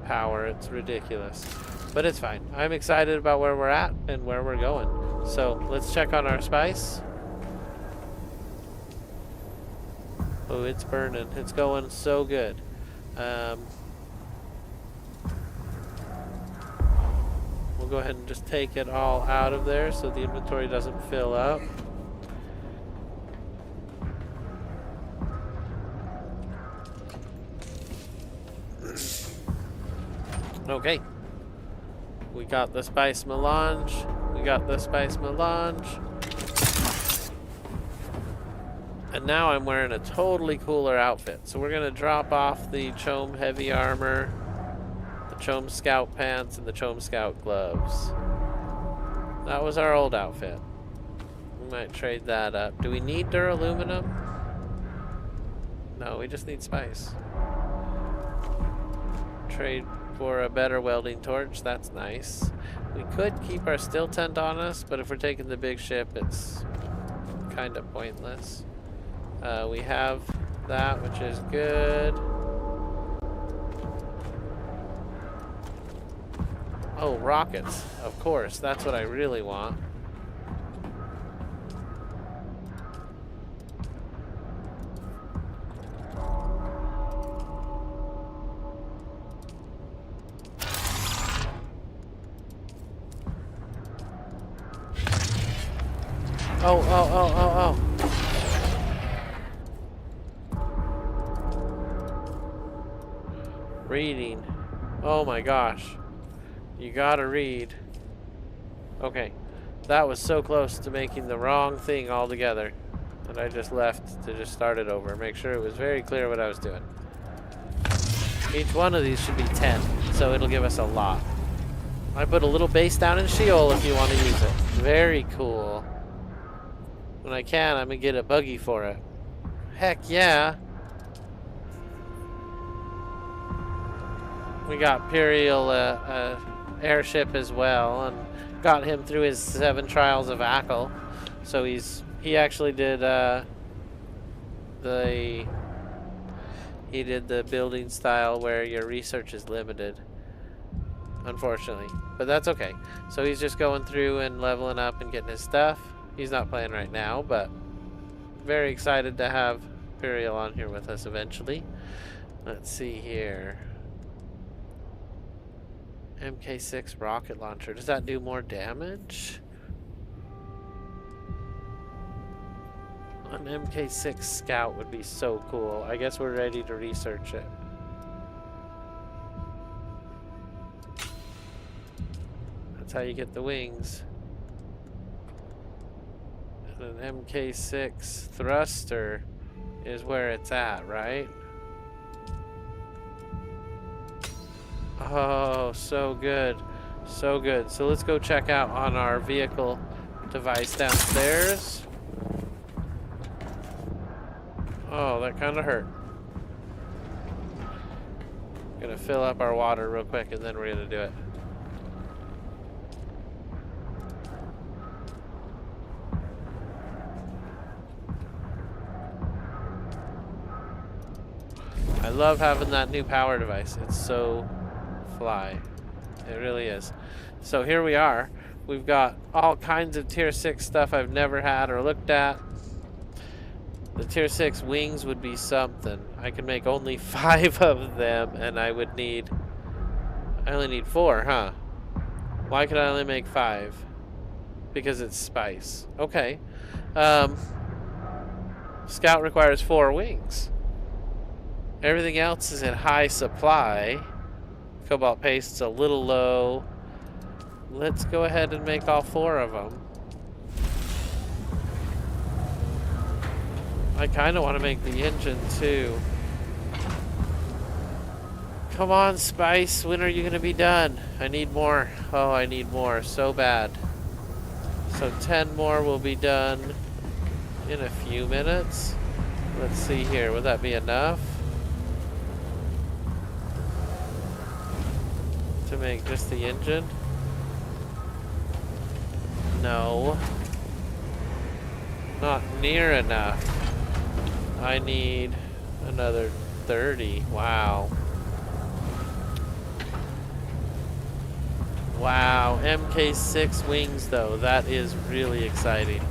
power. It's ridiculous. But it's fine. I'm excited about where we're at and where we're going. So let's check on our spice. Oh, it's burning. It's going so good. We'll go ahead and just take it all out of there so the inventory doesn't fill up. Okay. We got the spice melange. We got the spice melange. And now I'm wearing a totally cooler outfit. So we're gonna drop off the Chome heavy armor, the Chome scout pants, and the Chome scout gloves. That was our old outfit. We might trade that up. Do we need duraluminum? No, we just need spice. Trade for a better welding torch. That's nice. We could keep our steel tent on us, but if we're taking the big ship, it's kind of pointless. We have that, which is good. Oh, rockets. Of course, that's what I really want. Oh. Reading. Oh my gosh. You gotta read. Okay. That was so close to making the wrong thing altogether. And I just left to just start it over. Make sure it was very clear what I was doing. Each one of these should be 10. So it'll give us a lot. I put a little base down in Sheol if you want to use it. Very cool. When I can, I'm gonna get a buggy for it. Heck yeah. We got Imperial airship as well, and got him through his 7 trials of Ackle. So he actually did the building style where your research is limited, unfortunately, but that's okay. So he's just going through and leveling up and getting his stuff. He's not playing right now, but very excited to have Imperial on here with us eventually. Let's see here. MK6 rocket launcher. Does that do more damage? An MK6 scout would be so cool. I guess we're ready to research it. That's how you get the wings. And an MK6 thruster is where it's at, right? Oh, so good. So good. So let's go check out on our vehicle device downstairs. Oh, that kind of hurt. Gonna fill up our water real quick and then we're gonna do it. I love having that new power device. It's so fly. It really is. So here we are. We've got all kinds of tier 6 stuff I've never had or looked at. The tier 6 wings would be something. I could make only 5 of them and I only need 4, huh? Why could I only make 5? Because it's spice. Okay. Scout requires 4 wings. Everything else is in high supply. Cobalt paste's a little low. Let's go ahead and make all 4 of them. I kind of want to make the engine too. Come on, Spice. When are you going to be done? I need more. Oh, I need more so bad. So 10 more will be done in a few minutes. Let's see here. Would that be enough to make just the engine? No. Not near enough. I need another 30. Wow. Wow. MK6 wings, though. That is really exciting.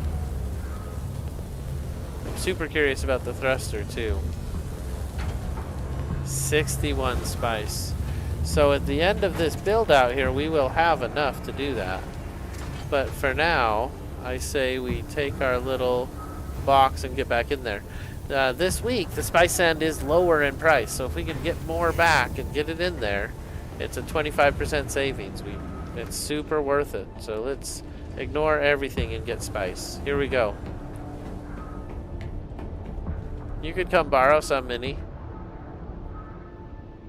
I'm super curious about the thruster, too. 61 spice. So at the end of this build out here, we will have enough to do that. But for now, I say we take our little box and get back in there. This week, the spice sand is lower in price, so if we can get more back and get it in there, it's a 25% savings. It's super worth it. So let's ignore everything and get spice. Here we go. You could come borrow some, Minnie.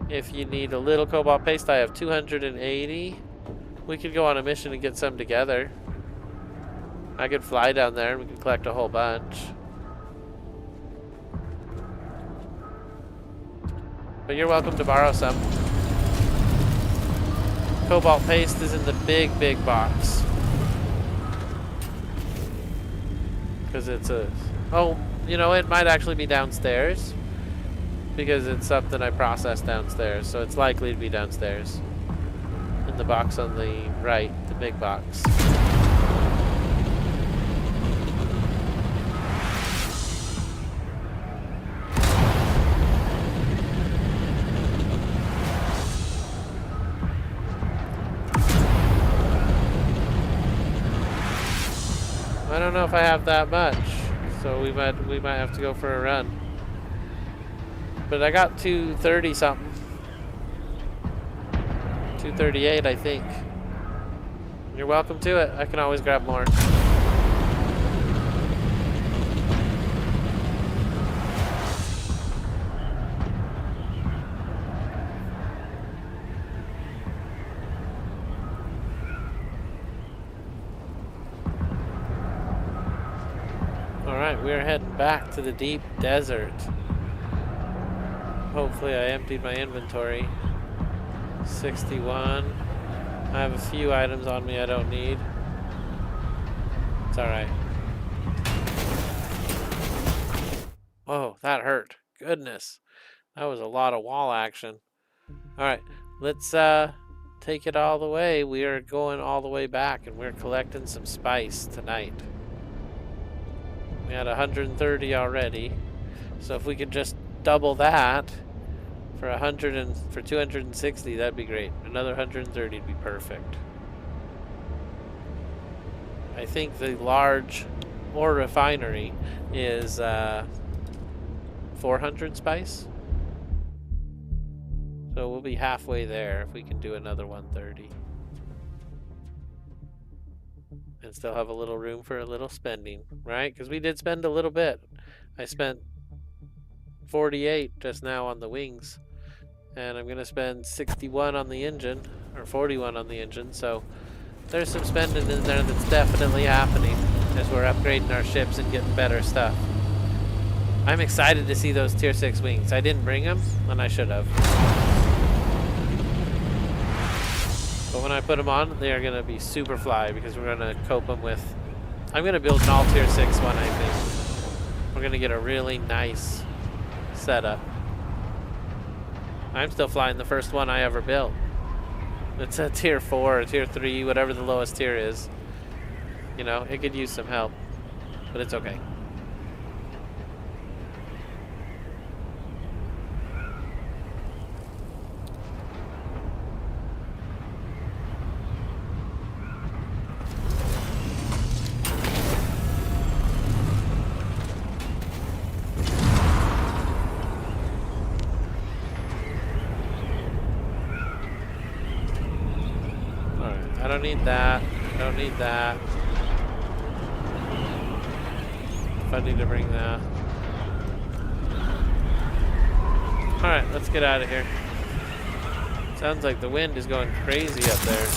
If you need a little cobalt paste, I have 280. We could go on a mission and get some together. I could fly down there and we could collect a whole bunch. But you're welcome to borrow some. Cobalt paste is in the big box. Because it's a... Oh, you know, it might actually be downstairs. Because it's something I processed downstairs. So it's likely to be downstairs. In the box on the right, the big box. I don't know if I have that much, so we might have to go for a run. But I got 230 something. 238, I think. You're welcome to it. I can always grab more. Alright, we're heading back to the deep desert. Hopefully I emptied my inventory. 61. I have a few items on me I don't need. It's alright. Whoa, that hurt. Goodness. That was a lot of wall action. Alright, let's take it all the way. We are going all the way back and we're collecting some spice tonight. We had 130 already. So if we could just double that for 260, that'd be great. Another 130 would be perfect. I think the large ore refinery is 400 spice. So we'll be halfway there if we can do another 130. And still have a little room for a little spending, right? Because we did spend a little bit. I spent 48 just now on the wings. And I'm going to spend 61 on the engine, or 41 on the engine. So there's some spending in there that's definitely happening as we're upgrading our ships and getting better stuff. I'm excited to see those tier 6 wings. I didn't bring them, and I should have. But when I put them on, they are going to be super fly because we're going to cope them with... I'm going to build an all tier 6 one, I think. We're going to get a really nice setup. I'm still flying the first one I ever built. It's a tier 4 or tier 3, whatever the lowest tier is. You know, it could use some help, but it's okay. I don't need that. I don't need that. If I need to bring that. Alright, let's get out of here. Sounds like the wind is going crazy up there.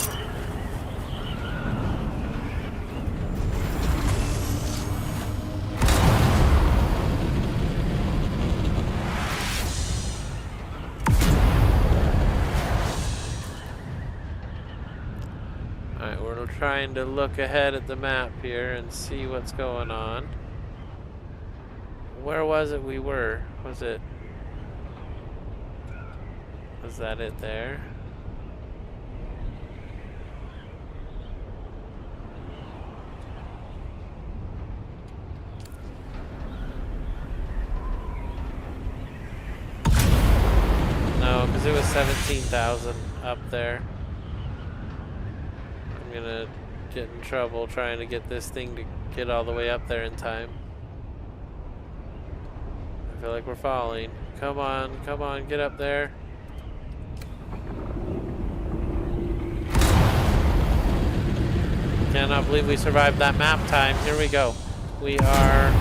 Alright, we're trying to look ahead at the map here and see what's going on. Where was it we were? Was that it there? No, because it was 17,000 up there. I'm gonna get in trouble trying to get this thing to get all the way up there in time. I feel like we're falling. Come on, get up there. Cannot believe we survived that map time. Here we go. We are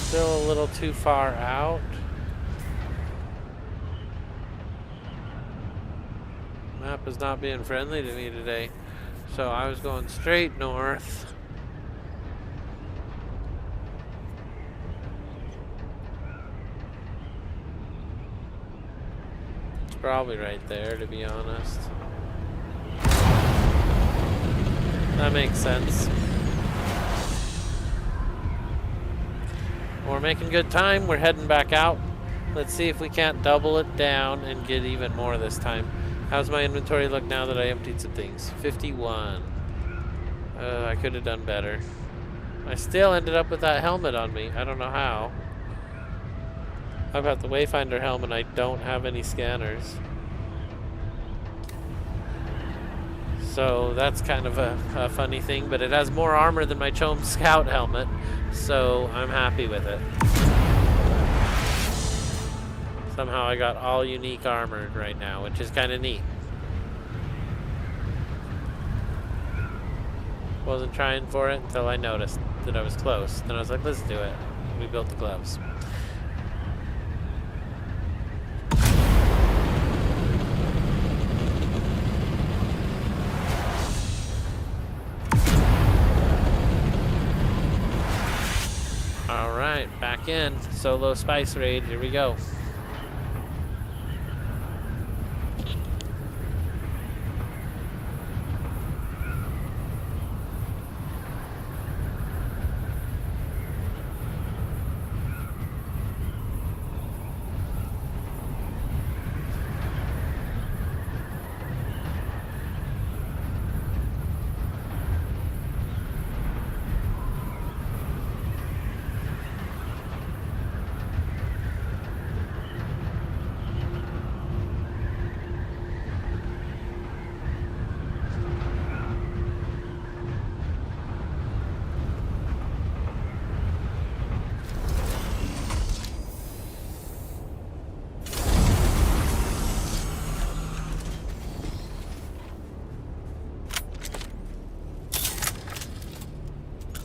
Still a little too far out. Map is not being friendly to me today. So I was going straight north. It's probably right there, to be honest. That makes sense. We're making good time. We're heading back out. Let's see if we can't double it down and get even more this time. How's my inventory look now that I emptied some things? 51. I could have done better. I still ended up with that helmet on me. I don't know how. I've got the Wayfinder helmet. I don't have any scanners. So that's kind of a funny thing, but it has more armor than my Chome Scout helmet, so I'm happy with it. Somehow I got all unique armored right now, which is kind of neat. Wasn't trying for it until I noticed that I was close. Then I was like, let's do it. We built the gloves. Alright, back in. Solo spice raid, here we go.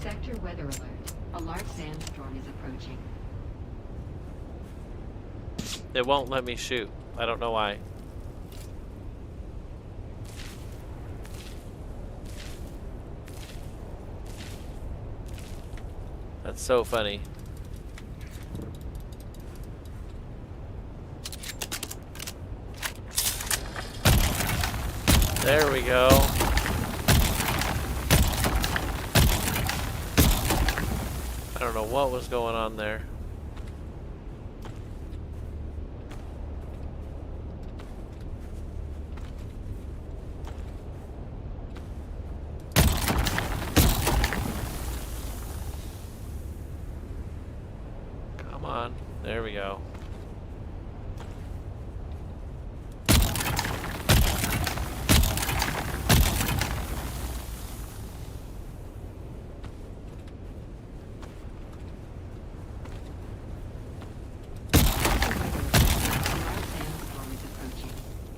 Sector weather alert. A large sandstorm is approaching. It won't let me shoot. I don't know why. That's so funny. There we go. I don't know what was going on there. Come on. There we go.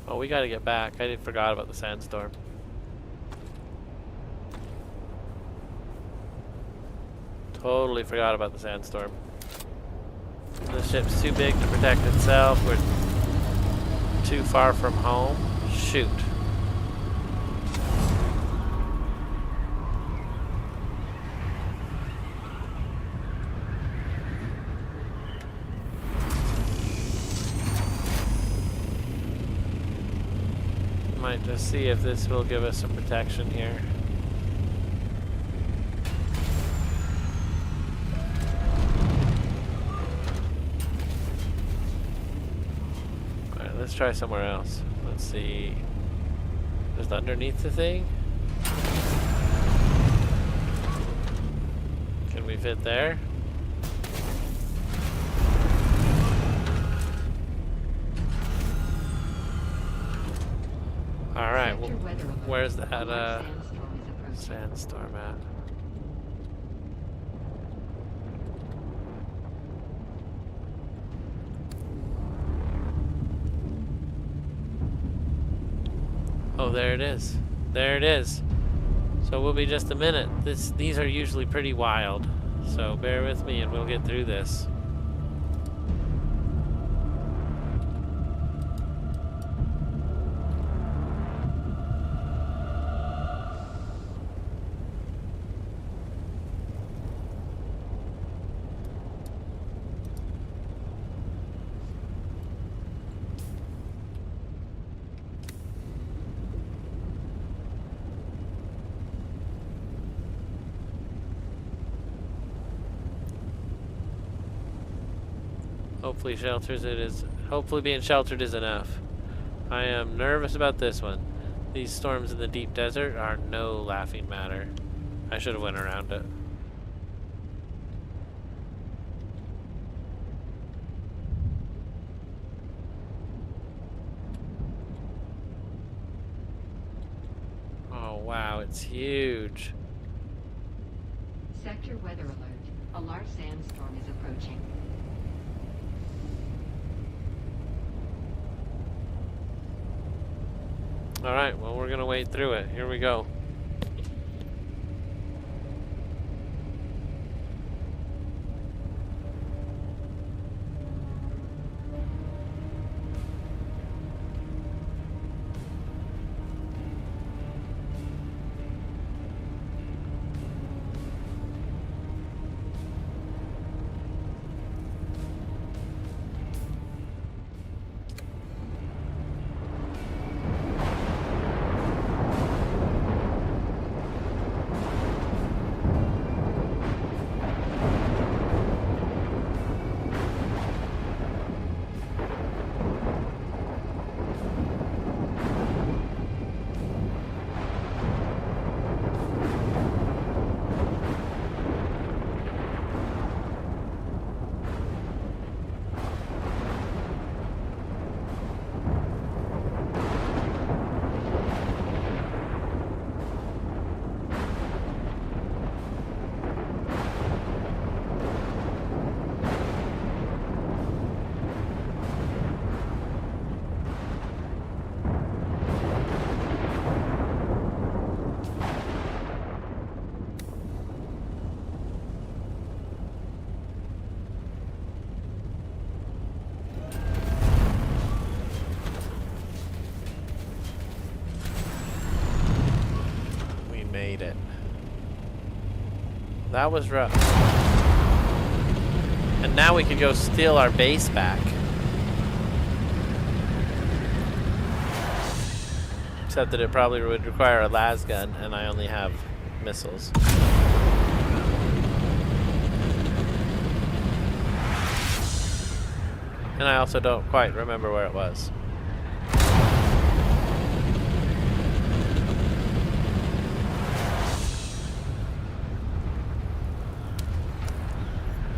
Oh, we gotta get back. I forgot about the sandstorm. Totally forgot about the sandstorm. The ship's too big to protect itself. We're too far from home. Shoot. Might just see if this will give us some protection here. Alright, let's try somewhere else. Let's see. Just underneath the thing? Can we fit there? Alright, well, where's that sandstorm at? Oh, there it is. There it is. So we'll be just a minute. These are usually pretty wild. So bear with me and we'll get through this. Hopefully being sheltered is enough. I am nervous about this one. These storms in the deep desert are no laughing matter. I should have went around it. Oh wow, it's huge. Sector weather alert. A large sandstorm is approaching. Alright, well we're gonna wade through it. Here we go. Made it. That was rough. And now we could go steal our base back. Except that it probably would require a las gun, and I only have missiles. And I also don't quite remember where it was.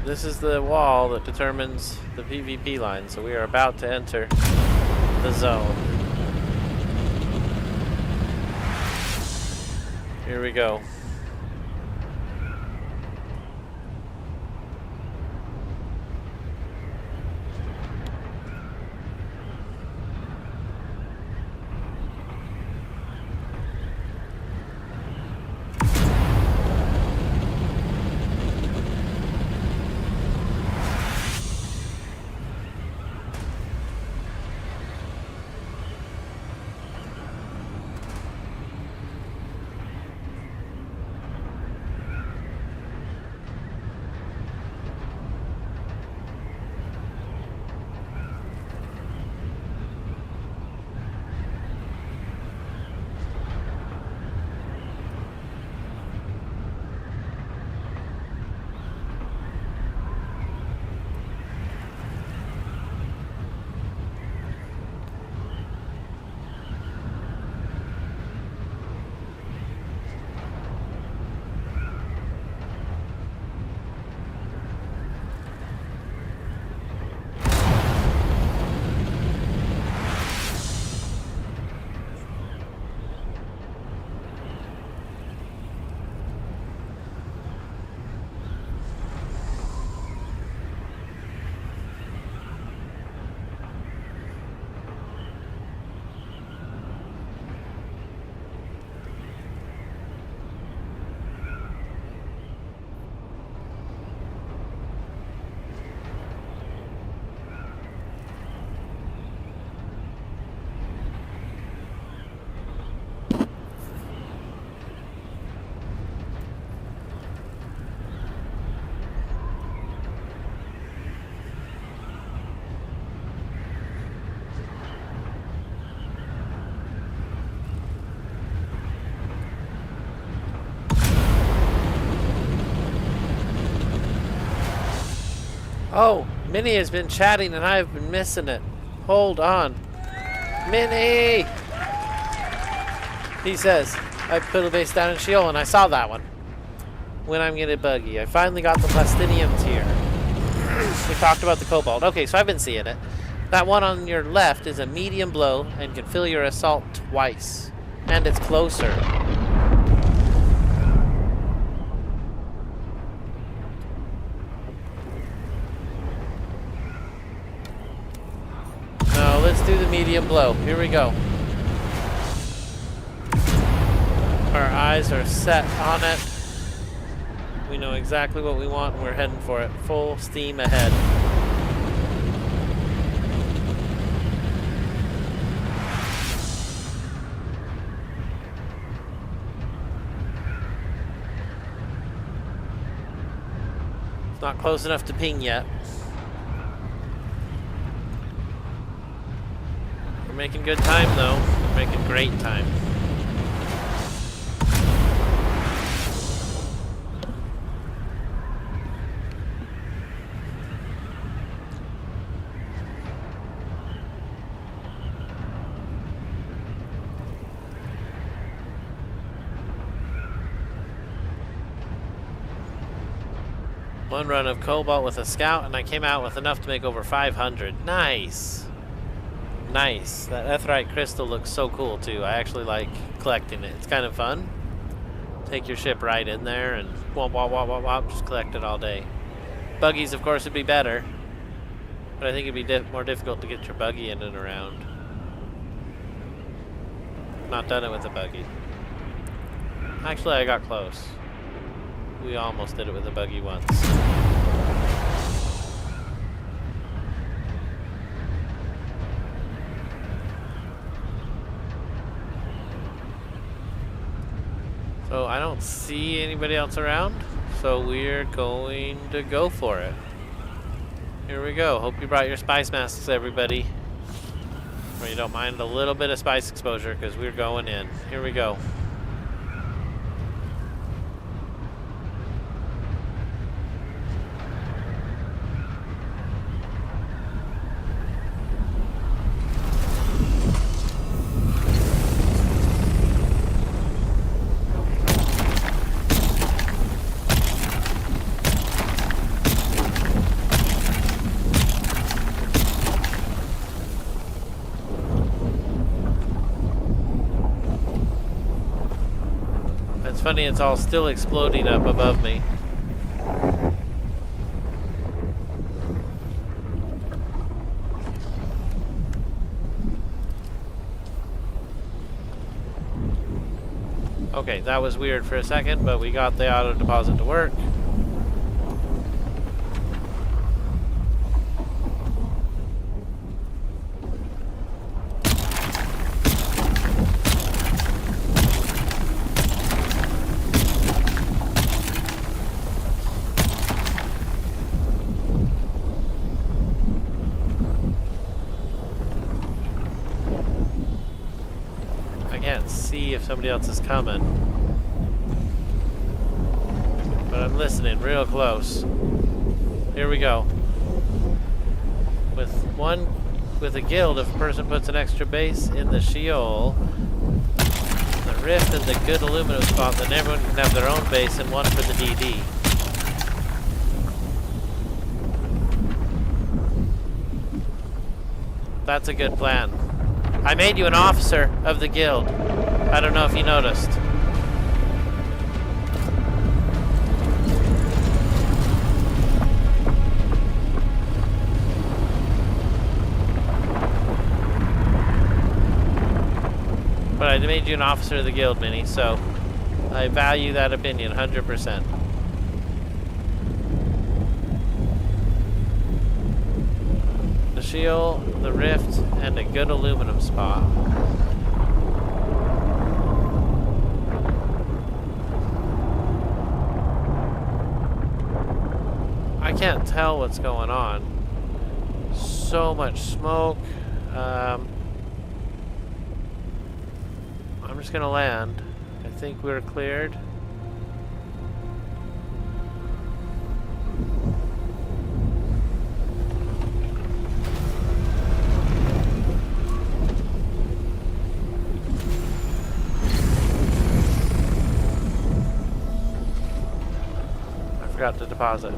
This is the wall that determines the PvP line, so we are about to enter the zone. Here we go. Oh, Minnie has been chatting and I've been missing it. Hold on. Minnie! He says, I put a base down in Sheol and I saw that one. When I'm getting buggy. I finally got the plastiniums here. We talked about the cobalt. Okay, so I've been seeing it. That one on your left is a medium blow and can fill your assault twice. And it's closer. No, let's do the medium blow. Here we go. Our eyes are set on it. We know exactly what we want and we're heading for it. Full steam ahead. It's not close enough to ping yet. We're making good time though. We're making great time. One run of cobalt with a scout, and I came out with enough to make over 500. Nice! Nice. That etherite crystal looks so cool, too. I actually like collecting it. It's kind of fun. Take your ship right in there and womp, womp, womp, womp, womp, just collect it all day. Buggies, of course, would be better. But I think it'd be more difficult to get your buggy in and around. Not done it with a buggy. Actually, I got close. We almost did it with a buggy once. So I don't see anybody else around, so we're going to go for it. Here we go. Hope you brought your spice masks, everybody. Or you don't mind a little bit of spice exposure, because we're going in. Here we go. It's funny, it's all still exploding up above me. Okay, that was weird for a second, but we got the auto deposit to work. See if somebody else is coming, but I'm listening real close. Here we go. With a guild, if a person puts an extra base in the Sheol, the rift, and the good aluminum spot, then everyone can have their own base and one for the DD. That's a good plan. I made you an officer of the guild. I don't know if you noticed. But I made you an officer of the guild, Minnie, so I value that opinion 100%. The Sheol, the rift, and a good aluminum spot. I can't tell what's going on. So much smoke. I'm just gonna land. I think we're cleared. forgot to deposit.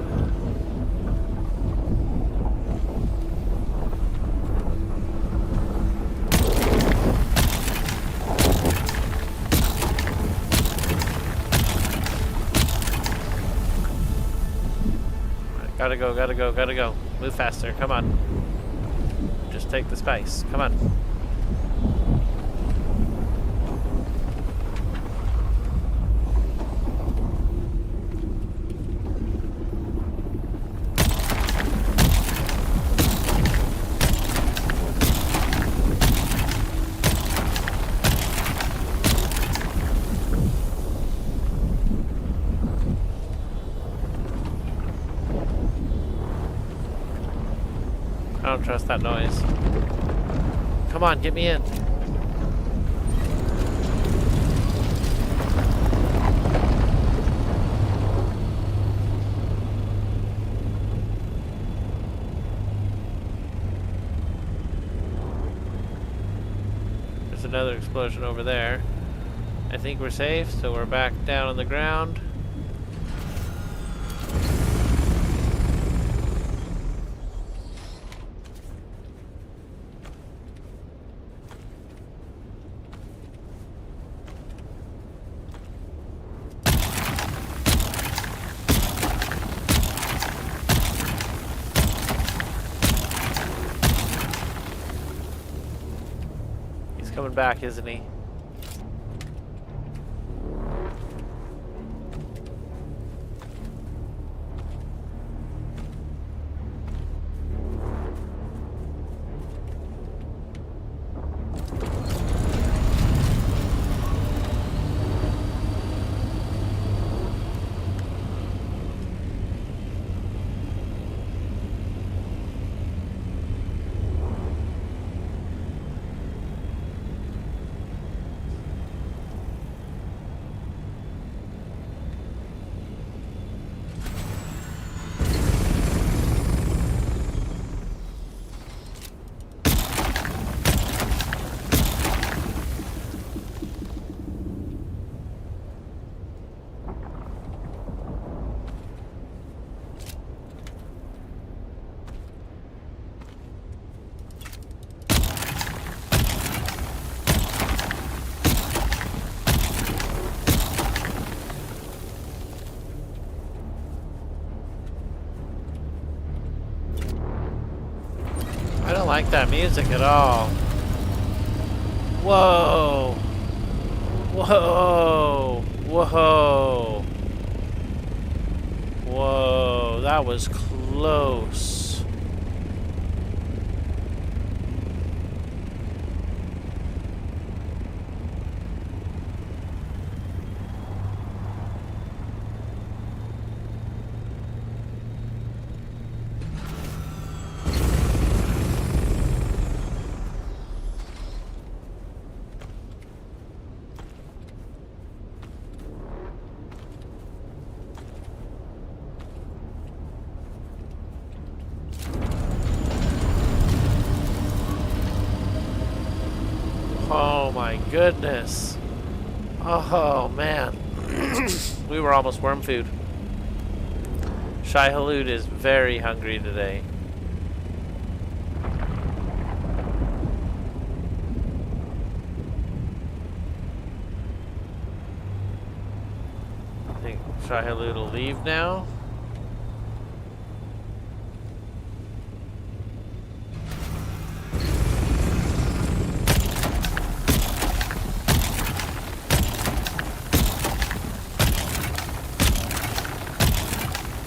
Gotta go, gotta go, gotta go. Move faster, come on. Just take the spice, come on. I don't trust that noise. Come on, get me in. There's another explosion over there. I think we're safe, so we're back down on the ground. Coming back, isn't he? I don't like that music at all. Whoa! Whoa! Whoa! Whoa! That was close. Oh my goodness. Oh man. We were almost worm food. Shai Halud is very hungry today. I think Shai Halud will leave now.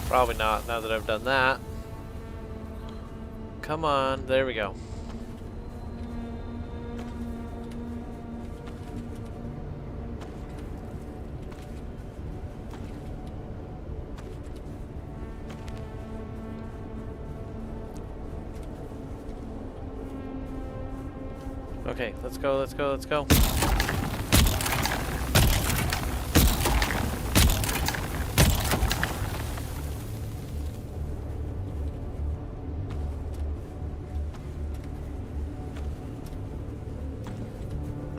Probably not, now that I've done that. Come on, there we go. Okay, let's go, let's go, let's go.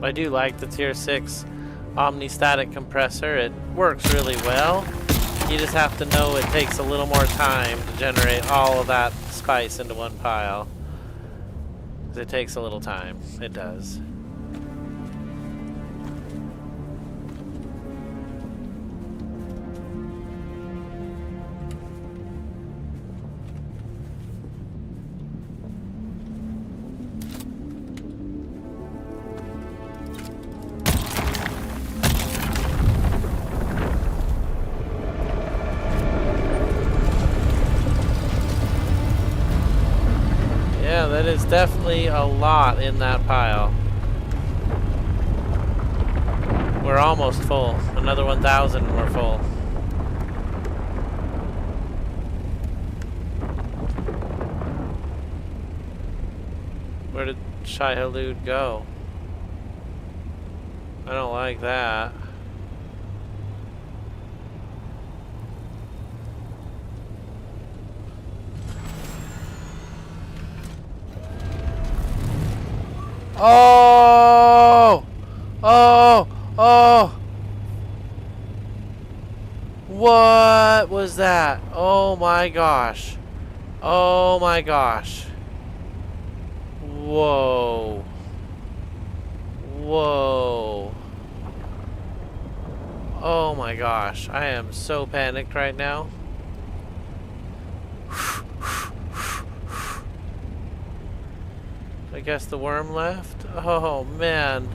I do like the tier 6 omni-static compressor. It works really well. You just have to know it takes a little more time to generate all of that spice into one pile. 'Cause it takes a little time. It does. Yeah, that is definitely a lot in that pile. We're almost full. Another 1,000 and we're full. Where did Shai Hulud go? I don't like that. Oh! Oh! Oh! What was that? Oh my gosh. Oh my gosh. Whoa. Whoa. Oh my gosh. I am so panicked right now. I guess the worm left? Oh man.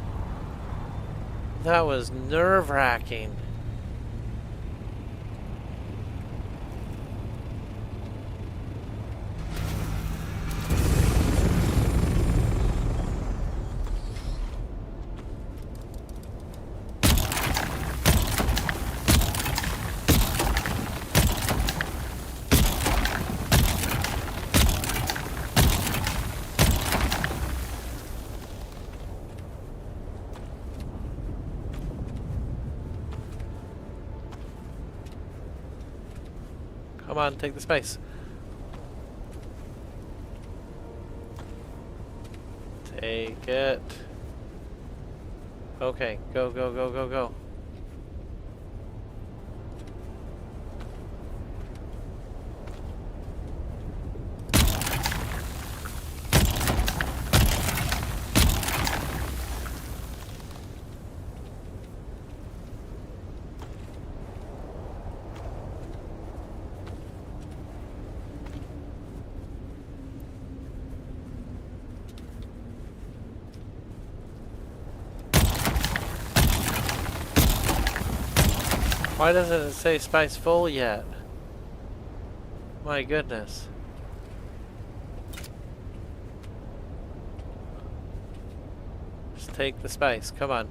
That was nerve-wracking. Come on, take the space. Take it. Okay, go, go, go, go, go. Why doesn't it say spice full yet? My goodness. Just take the spice, come on.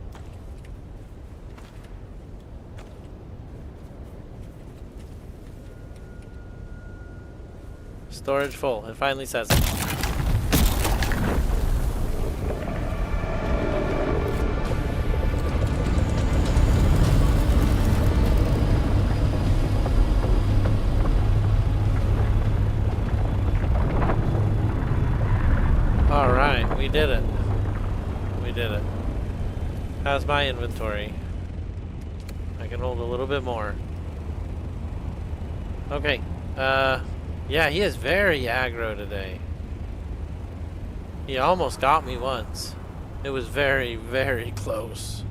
Storage full, it finally says it. Alright, we did it. We did it. How's my inventory? I can hold a little bit more. Okay. Yeah, he is very aggro today. He almost got me once. It was very, very close.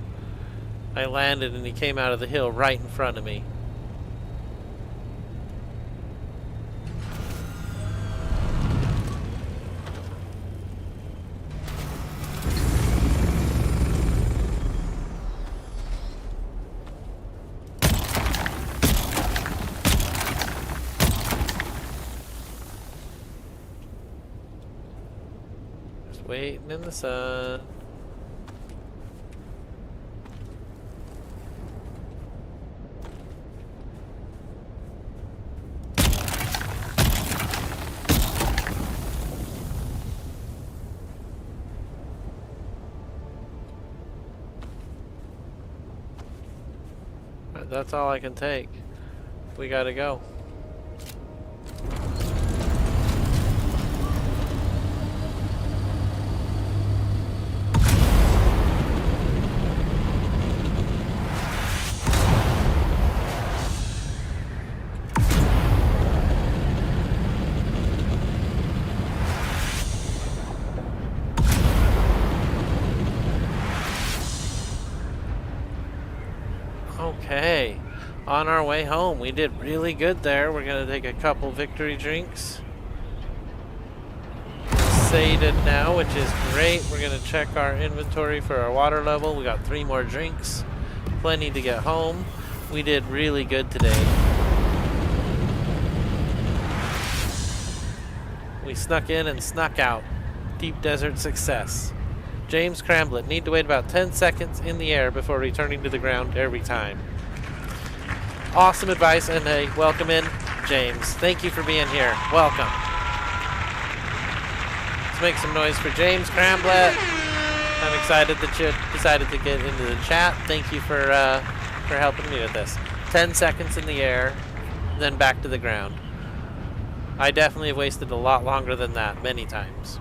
I landed and he came out of the hill right in front of me. Waiting in the sun. That's all I can take. We gotta go. Okay. On our way home. We did really good there. We're going to take a couple victory drinks. Sated now, which is great. We're going to check our inventory for our water level. We got 3 more drinks. Plenty to get home. We did really good today. We snuck in and snuck out. Deep desert success. James Cramblett. Need to wait about 10 seconds in the air before returning to the ground every time. Awesome advice, and hey, welcome in, James. Thank you for being here. Welcome. Let's make some noise for James Cramblett. I'm excited that you decided to get into the chat. Thank you for helping me with this. 10 seconds in the air, then back to the ground. I definitely have wasted a lot longer than that, many times.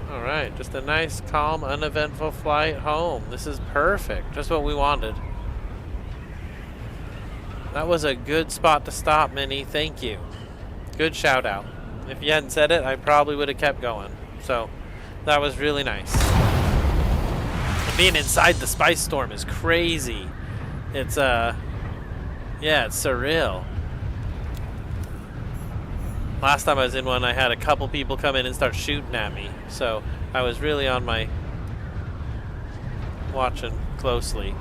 Alright, just a nice, calm, uneventful flight home. This is perfect. Just what we wanted. That was a good spot to stop, Minnie. Thank you. Good shout out. If you hadn't said it, I probably would have kept going. So, that was really nice. And being inside the spice storm is crazy. It's, yeah, it's surreal. Last time I was in one, I had a couple people come in and start shooting at me. So, I was really on my... watching closely.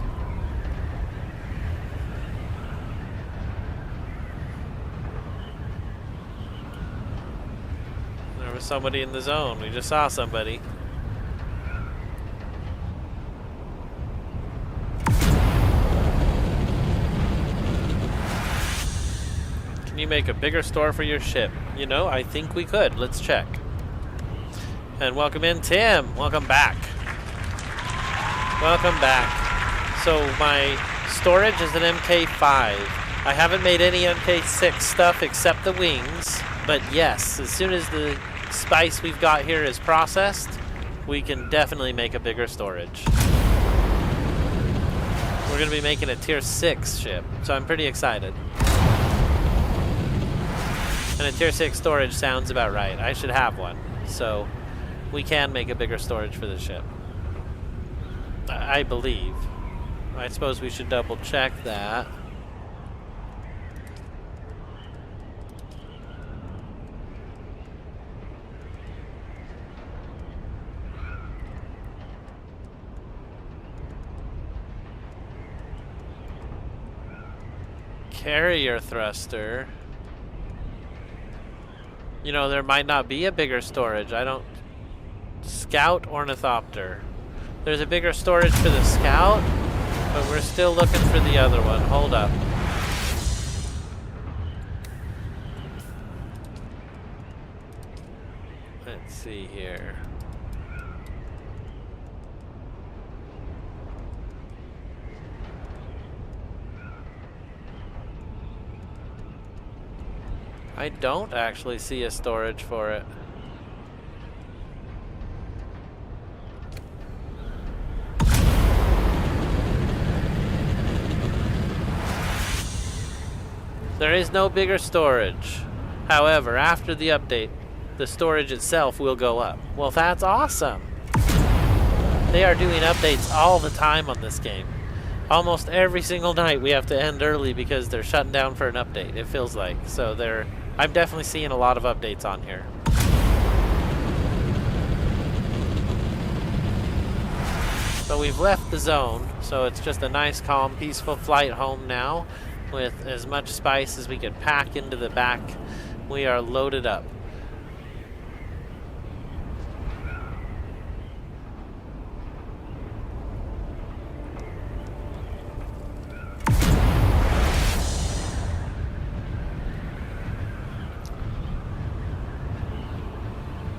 There was somebody in the zone. We just saw somebody. Can you make a bigger store for your ship? You know, I think we could. Let's check. And welcome in, Tim. Welcome back. Welcome back. So my storage is an MK5. I haven't made any MK6 stuff except the wings. But yes, as soon as the spice we've got here is processed, we can definitely make a bigger storage. We're going to be making a tier 6 ship, so I'm pretty excited. And a tier 6 storage sounds about right. I should have one, so we can make a bigger storage for the ship. I believe. I suppose we should double check that. Carrier thruster. You know, there might not be a bigger storage. I don't... Scout ornithopter. There's a bigger storage for the scout, but we're still looking for the other one. Hold up. Let's see here. I don't actually see a storage for it. There is no bigger storage. However, after the update, the storage itself will go up. Well, that's awesome. They are doing updates all the time on this game. Almost every single night we have to end early because they're shutting down for an update, it feels like. So I'm definitely seeing a lot of updates on here. So we've left the zone, so it's just a nice, calm, peaceful flight home now with as much spice as we can pack into the back. We are loaded up.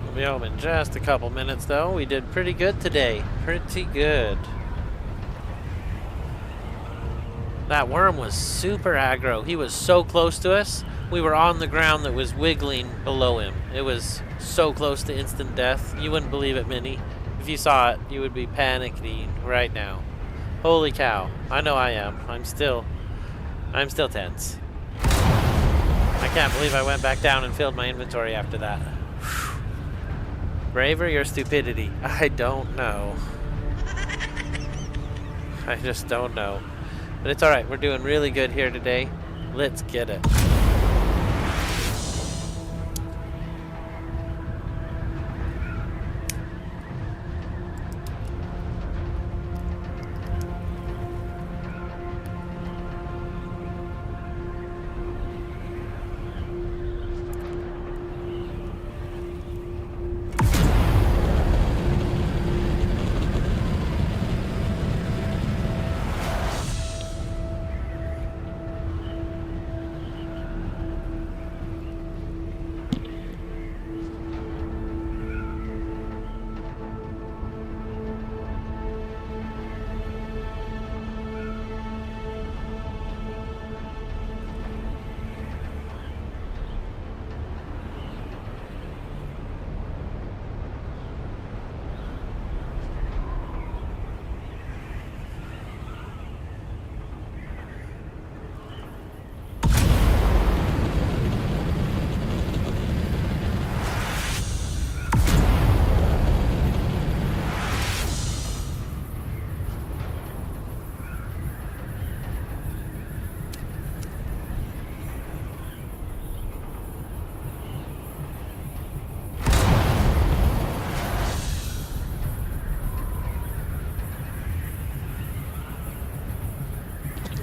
We'll be home in just a couple minutes though. We did pretty good today. Pretty good. That worm was super aggro. He was so close to us. We were on the ground that was wiggling below him. It was so close to instant death. You wouldn't believe it, Minnie. If you saw it, you would be panicking right now. Holy cow. I know I am. I'm still I'm still tense. I can't believe I went back down and filled my inventory after that. Bravery or stupidity? I don't know. I just don't know. But it's alright, we're doing really good here today. Let's get it.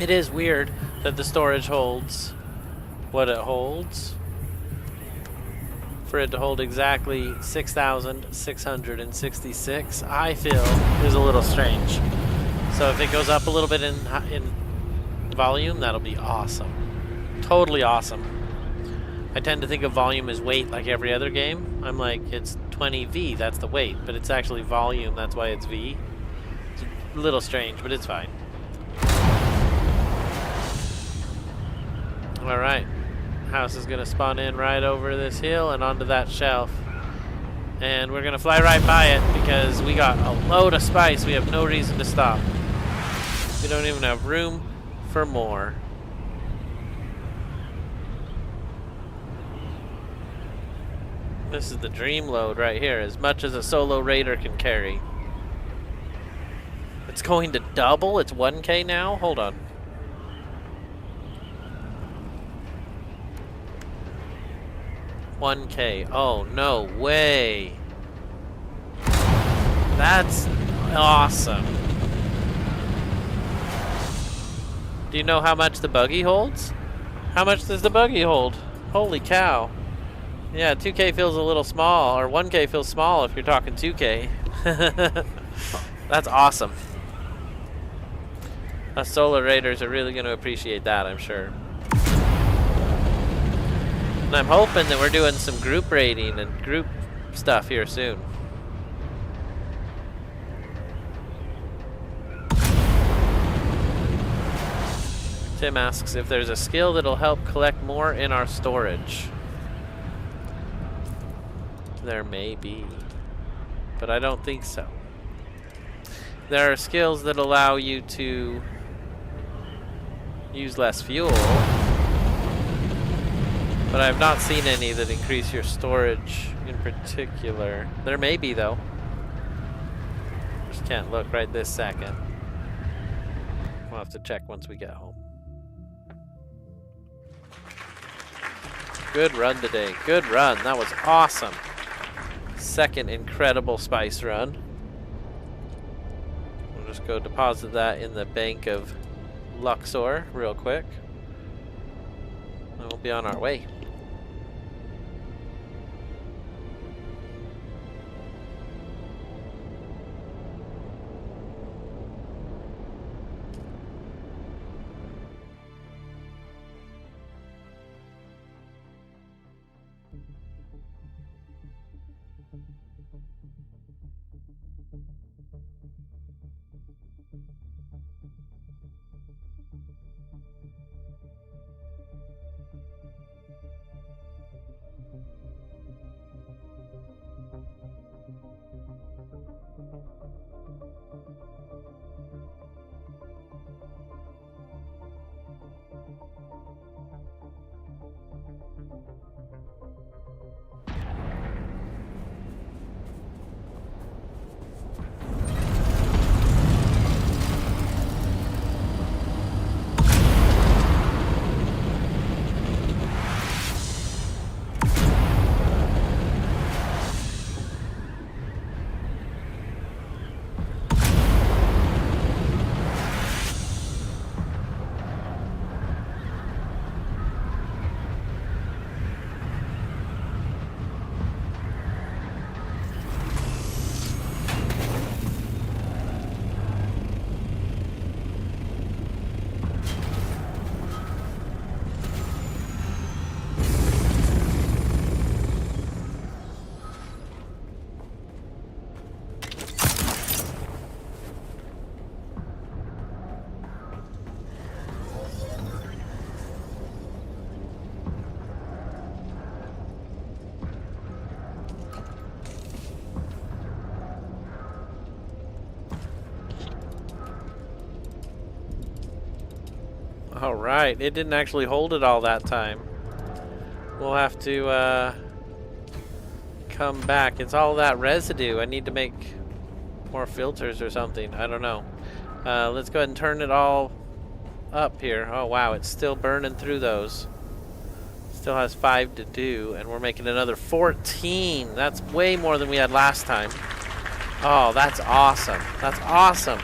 It is weird that the storage holds what it holds. For it to hold exactly 6,666, I feel is a little strange. So if it goes up a little bit in volume, that'll be awesome. Totally awesome. I tend to think of volume as weight like every other game. I'm like, it's 20V, that's the weight, but it's actually volume, that's why it's V. It's a little strange, but it's fine. Alright, house is gonna spawn in right over this hill and onto that shelf. And we're gonna fly right by it because we got a load of spice. We have no reason to stop. We don't even have room for more. This is the dream load right here, as much as a solo raider can carry. It's going to double? It's 1K now? Hold on. $1K. Oh, no way. That's awesome. Do you know how much the buggy holds? How much does the buggy hold? Holy cow. Yeah, 2K feels a little small, or 1K feels small if you're talking 2K. That's awesome. Us solar raiders are really going to appreciate that, I'm sure. And I'm hoping that we're doing some group raiding and group stuff here soon. Tim asks if there's a skill that'll help collect more in our storage. There may be, but I don't think so. There are skills that allow you to use less fuel, but I've not seen any that increase your storage in particular. There may be though. Just can't look right this second. We'll have to check once we get home. Good run today. Good run. That was awesome. Second incredible spice run. We'll just go deposit that in the bank of Luxor real quick. And we'll be on our way. All right, it didn't actually hold it all that time. We'll have to come back. It's all that residue. I need to make more filters or something. I don't know. Let's go ahead and turn it all up here. Oh wow, it's still burning through those. Still has 5 to do, and we're making another 14. That's way more than we had last time. Oh, that's awesome. That's awesome.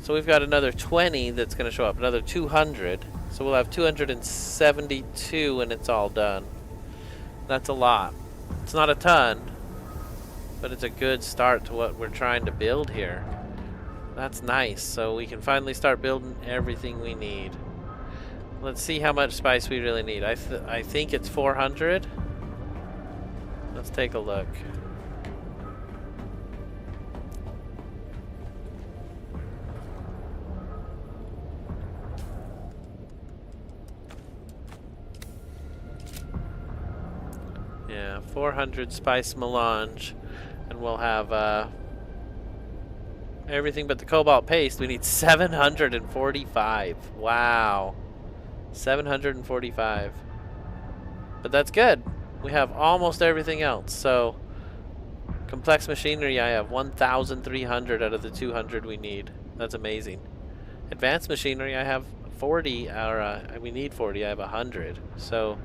So we've got another 20 that's going to show up, another 200. So we'll have 272 when it's all done. That's a lot. It's not a ton, but it's a good start to what we're trying to build here. That's nice. So we can finally start building everything we need. Let's see how much spice we really need. I think it's 400. Let's take a look. Yeah, 400 spice melange, and we'll have everything but the cobalt paste. We need 745. Wow. 745. But that's good. We have almost everything else. So complex machinery, I have 1,300 out of the 200 we need. That's amazing. Advanced machinery, I have 40, or we need 40. I have 100. So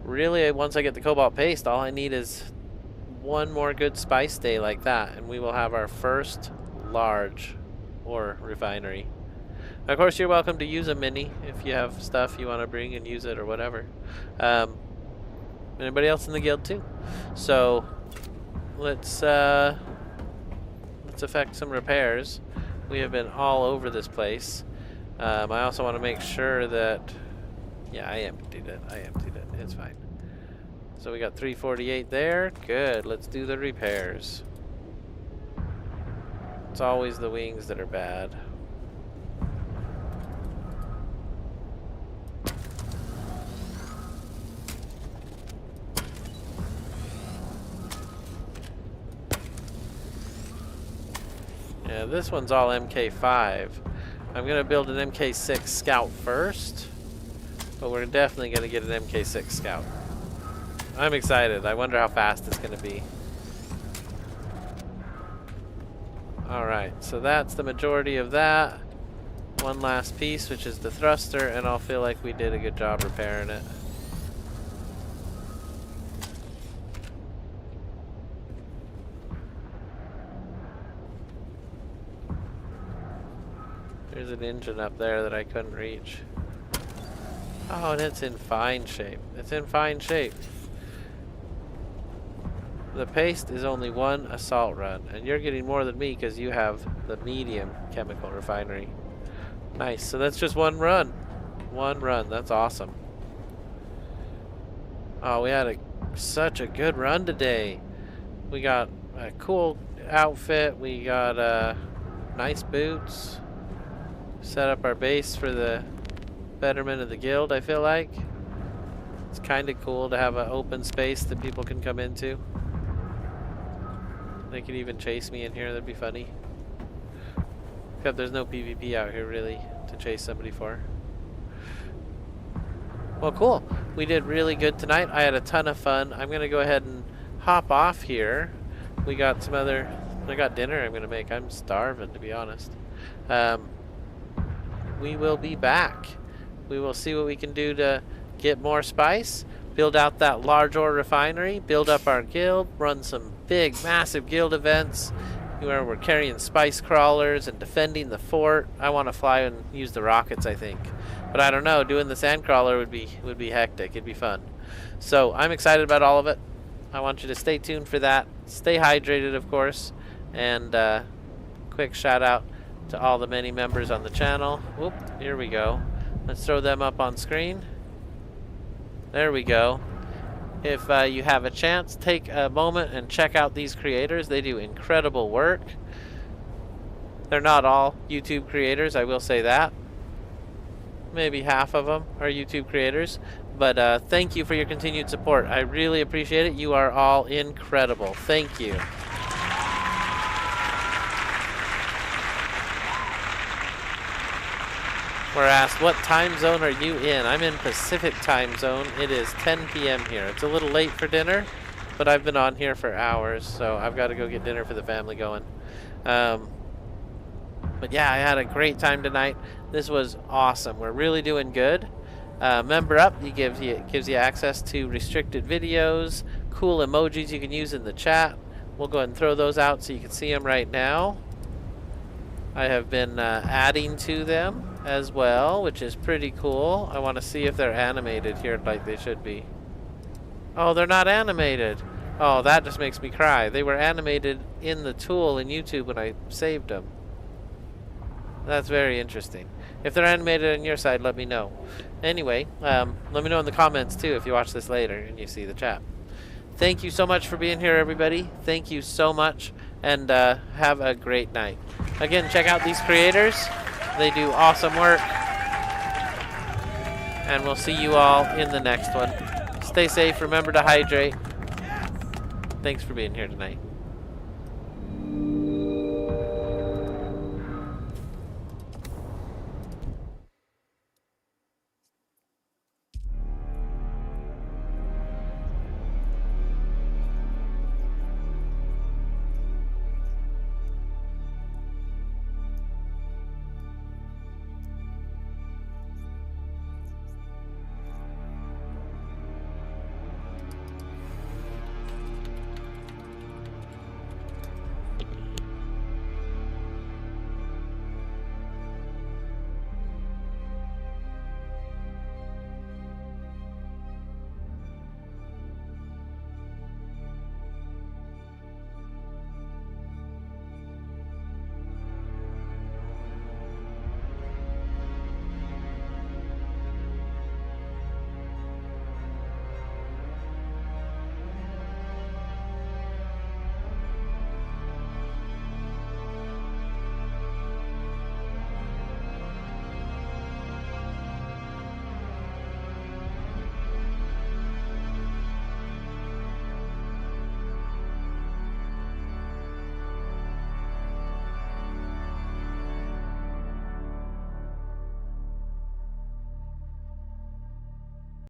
really, once I get the cobalt paste, all I need is one more good spice day like that, and we will have our first large ore refinery. Of course, you're welcome to use a mini if you have stuff you want to bring and use it or whatever. Anybody else in the guild too? So let's effect some repairs. We have been all over this place. I also want to make sure that, yeah, I emptied it. It's fine. So we got 348 there. Good. Let's do the repairs. It's always the wings that are bad. Yeah, this one's all MK5. I'm going to build an MK6 Scout first, but we're definitely going to get an MK6 Scout. I'm excited. I wonder how fast it's going to be. Alright, so that's the majority of that. One last piece, which is the thruster, and I'll feel like we did a good job repairing it. There's an engine up there that I couldn't reach. Oh, and it's in fine shape. It's in fine shape. The paste is only one assault run, and you're getting more than me because you have the medium chemical refinery. Nice, so that's just one run. One run, that's awesome. Oh, we had such a good run today. We got a cool outfit, we got nice boots. Set up our base for the betterment of the guild, I feel like. It's kind of cool to have an open space that people can come into. They could even chase me in here, that'd be funny. Except there's no PvP out here really to chase somebody for. Well, cool. We did really good tonight. I had a ton of fun. I'm gonna go ahead and hop off here. We got some other, I got dinner I'm gonna make. I'm starving, to be honest. We will be back. We will see what we can do to get more spice, build out that large ore refinery, build up our guild, run some big, massive guild events where we're carrying spice crawlers and defending the fort. I want to fly and use the rockets, I think. But I don't know, doing the sand crawler would be hectic. It'd be fun. So I'm excited about all of it. I want you to stay tuned for that. Stay hydrated, of course. And quick shout out to all the many members on the channel. Whoop, here we go. Let's throw them up on screen. There we go. If you have a chance, take a moment and check out these creators. They do incredible work. They're not all YouTube creators, I will say that. Maybe half of them are YouTube creators. But thank you for your continued support. I really appreciate it. You are all incredible. Thank you. We're asked, what time zone are you in? I'm in Pacific time zone. It is 10 p.m. here. It's a little late for dinner, but I've been on here for hours, so I've got to go get dinner for the family going. But yeah, I had a great time tonight. This was awesome. We're really doing good. Member Up, it gives you access to restricted videos, cool emojis you can use in the chat. We'll go ahead and throw those out so you can see them right now. I have been adding to them as well, which is pretty cool. I want to see if they're animated here like they should be. Oh, they're not animated. Oh, that just makes me cry. They were animated in the tool in YouTube when I saved them. That's very interesting. If they're animated on your side, let me know. Anyway, let me know in the comments too if you watch this later and you see the chat. Thank you so much for being here, everybody. Thank you so much, and have a great night. Again, check out these creators. They do awesome work. And we'll see you all in the next one. Stay safe. Remember to hydrate. Thanks for being here tonight.